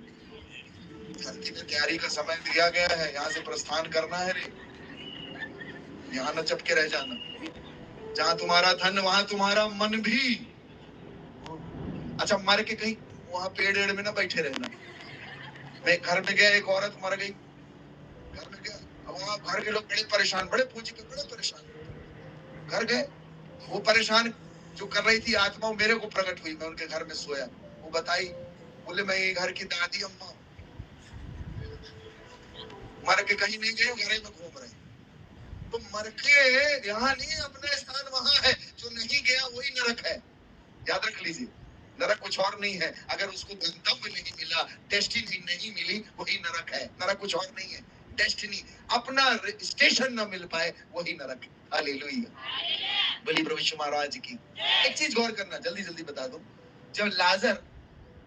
धरती में तैयारी का समय दिया गया है, यहाँ से प्रस्थान करना है रे। यहाँ न चपके रह जाना। जहाँ तुम्हारा धन वहां तुम्हारा मन भी। अच्छा, मर के कहीं वहां पेड़ में ना बैठे रहना। मैं घर में गया, एक औरत मर गई, घर में गया, अब वहां घर के लोग बड़े परेशान, बड़े पूंजी पे बड़े परेशान। घर गए, वो परेशान जो कर रही थी आत्मा, मेरे को प्रकट हुई। मैं उनके घर में सोया, वो बताई, बोले मैं ये घर की दादी अम्मा, मर के कहीं नहीं गए, घर में घूम रहे। तो मर के यहाँ नहीं, अपना स्थान वहां है। जो नहीं गया वही नरक है, याद रख लीजिए। नरक कुछ और नहीं है। अगर उसको गंतव्य नहीं मिला, डेस्टिनी नहीं मिली, वही नरक है। नरक कुछ और नहीं है, डेस्टिनी, अपना स्टेशन न मिल पाए, वही नरक। हालेलुया। बोलिए प्रभु यीशु महाराज की। एक चीज गौर करना, जल्दी जल्दी बता दो। जब लाजर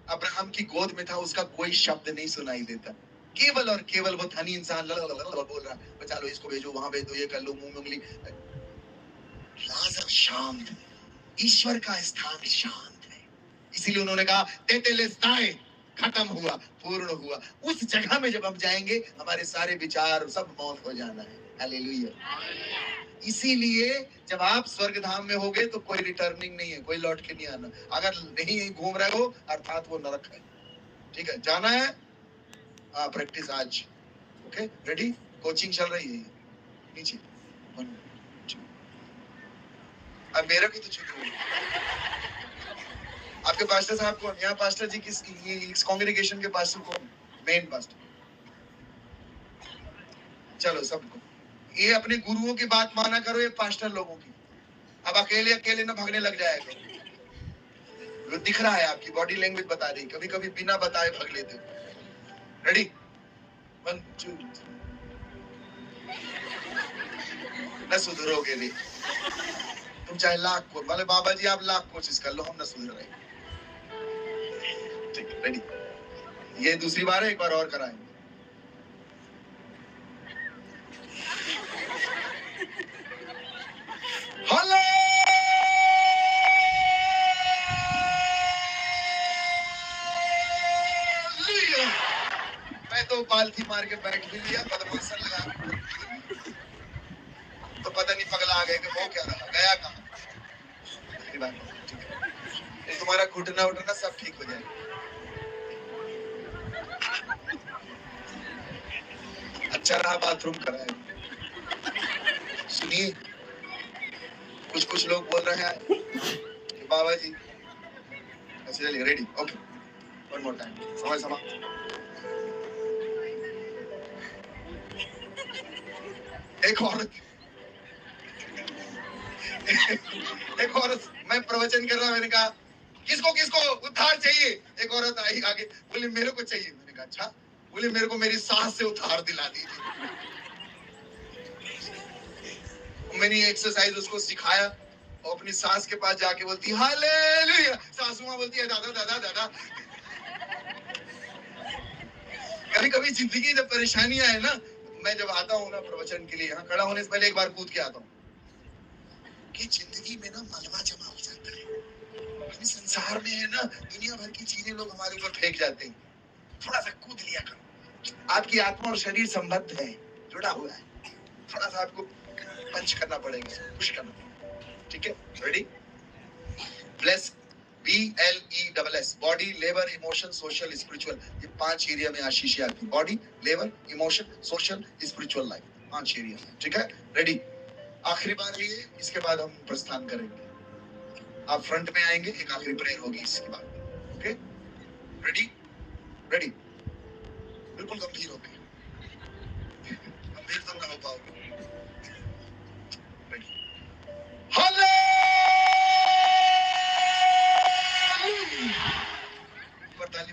अब्राहम की गोद में था, उसका कोई शब्द नहीं सुनाई देता, केवल और केवल वो धनी इंसान बोल रहा, बचा लो इसको, भेजो वहां भेज दो, ये कर लो, मुंह में उंगली। लाजर शांत, ईश्वर का स्थान शांत है। इसीलिए उन्होंने कहा तेतेलेस्ताए, खत्म हुआ, पूर्ण हुआ। उस जगह में जब हम जाएंगे, हमारे सारे विचार सब मौत हो जाना है। हालेलुया। इसीलिए जब आप स्वर्ग धाम में होगे तो कोई रिटर्निंग नहीं है, कोई लौट के नहीं आना। अगर नहीं घूम रहे हो, अर्थात वो नरक है। ठीक है, जाना है, हाँ, प्रैक्टिस आज। Okay, ready? कोचिंग चल रही है नीचे। अब मेरे को तो छुट्टी हुई। आपके पास्टर साहब कौन? यहाँ पास्टर जी किस, इस कांग्रेगेशन के पास्टर कौन? Main pastor. चलो सबको, ये अपने गुरुओं की बात माना करो, ये पास्टर लोगों की। अब अकेले अकेले ना भागने लग जाएगा। वो दिख रहा है, आपकी बॉडी लैंग्वेज बता रही, कभी कभी बिना बताए भाग लेते हो। रेडी? 1 2 3। न सुधरोगे रे। तुम चाहे लाख को बोले बाबा जी आप लाख कोशिश कर लो, हम न सुधर रहे। ठीक है, रेडी। ये दूसरी बार है, एक बार और कराएंगे। हेलो, मैं तो पालथी मार के बैठ भी लिया, बदमाशन लगा, तो पता नहीं पगला आ गए कि वो क्या रहा, गया कहाँ। तुम्हारा घुटना उठना सब ठीक हो जाएगा। अच्छा रहा बाथरूम कराया। सुनिए, कुछ लोग बोल रहे हैं कि बाबा जी, अच्छा चलिए ready, okay, one more time, समय समाप्त। एक औरत एक औरत, मैं प्रवचन कर रहा, मैंने कहा किसको किसको उद्धार चाहिए। एक औरत आई आगे, बोले मेरे को चाहिए। मैंने कहा अच्छा, बोले मेरे को मेरी सास से उद्धार दिला दीजिए। मैंने एक्सरसाइज उसको सिखाया और अपनी सास के पास जाके बोलती हालेलुया। सासू माँ बोलती है दादा दादा दादा। कभी कभी जिंदगी जब परेशानियां है ना, मैं जब आता हूँ ना प्रवचन के लिए, यहाँ खड़ा होने से पहले एक बार कूद के आता हूँ कि जिंदगी में ना मलबा जमा हो जाता है। हम संसार में है ना, दुनिया भर की चीजें लोग हमारे ऊपर फेंक जाते हैं, थोड़ा सा कूद लिया करो। आपकी आत्मा और शरीर संबद्ध है, जुड़ा हुआ है, थोड़ा सा आपको पंच करना पड़ेगा, पुश करना पड़ेगा। ठीक है, ready. Bless, BLESS, body, labour, emotion, social, spiritual. ये 5 एरिया में आशीष आती है। Body, labour, emotion, social, spiritual life, 5 area. ठीक है, रेडी। आखिरी बार है ये, इसके बाद हम प्रस्थान करेंगे। आप फ्रंट में आएंगे, एक आखिरी प्रेयर होगी इसके बाद। Okay, ready ready. बिल्कुल गंभीर होके, गंभीर तो ना हो पाओगे। रेडी, ताली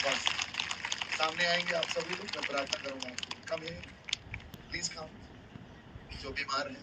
बस। सामने आएंगे आप सभी लोग, मैं प्रार्थना करूंगा। कम है, प्लीज कम, जो बीमार है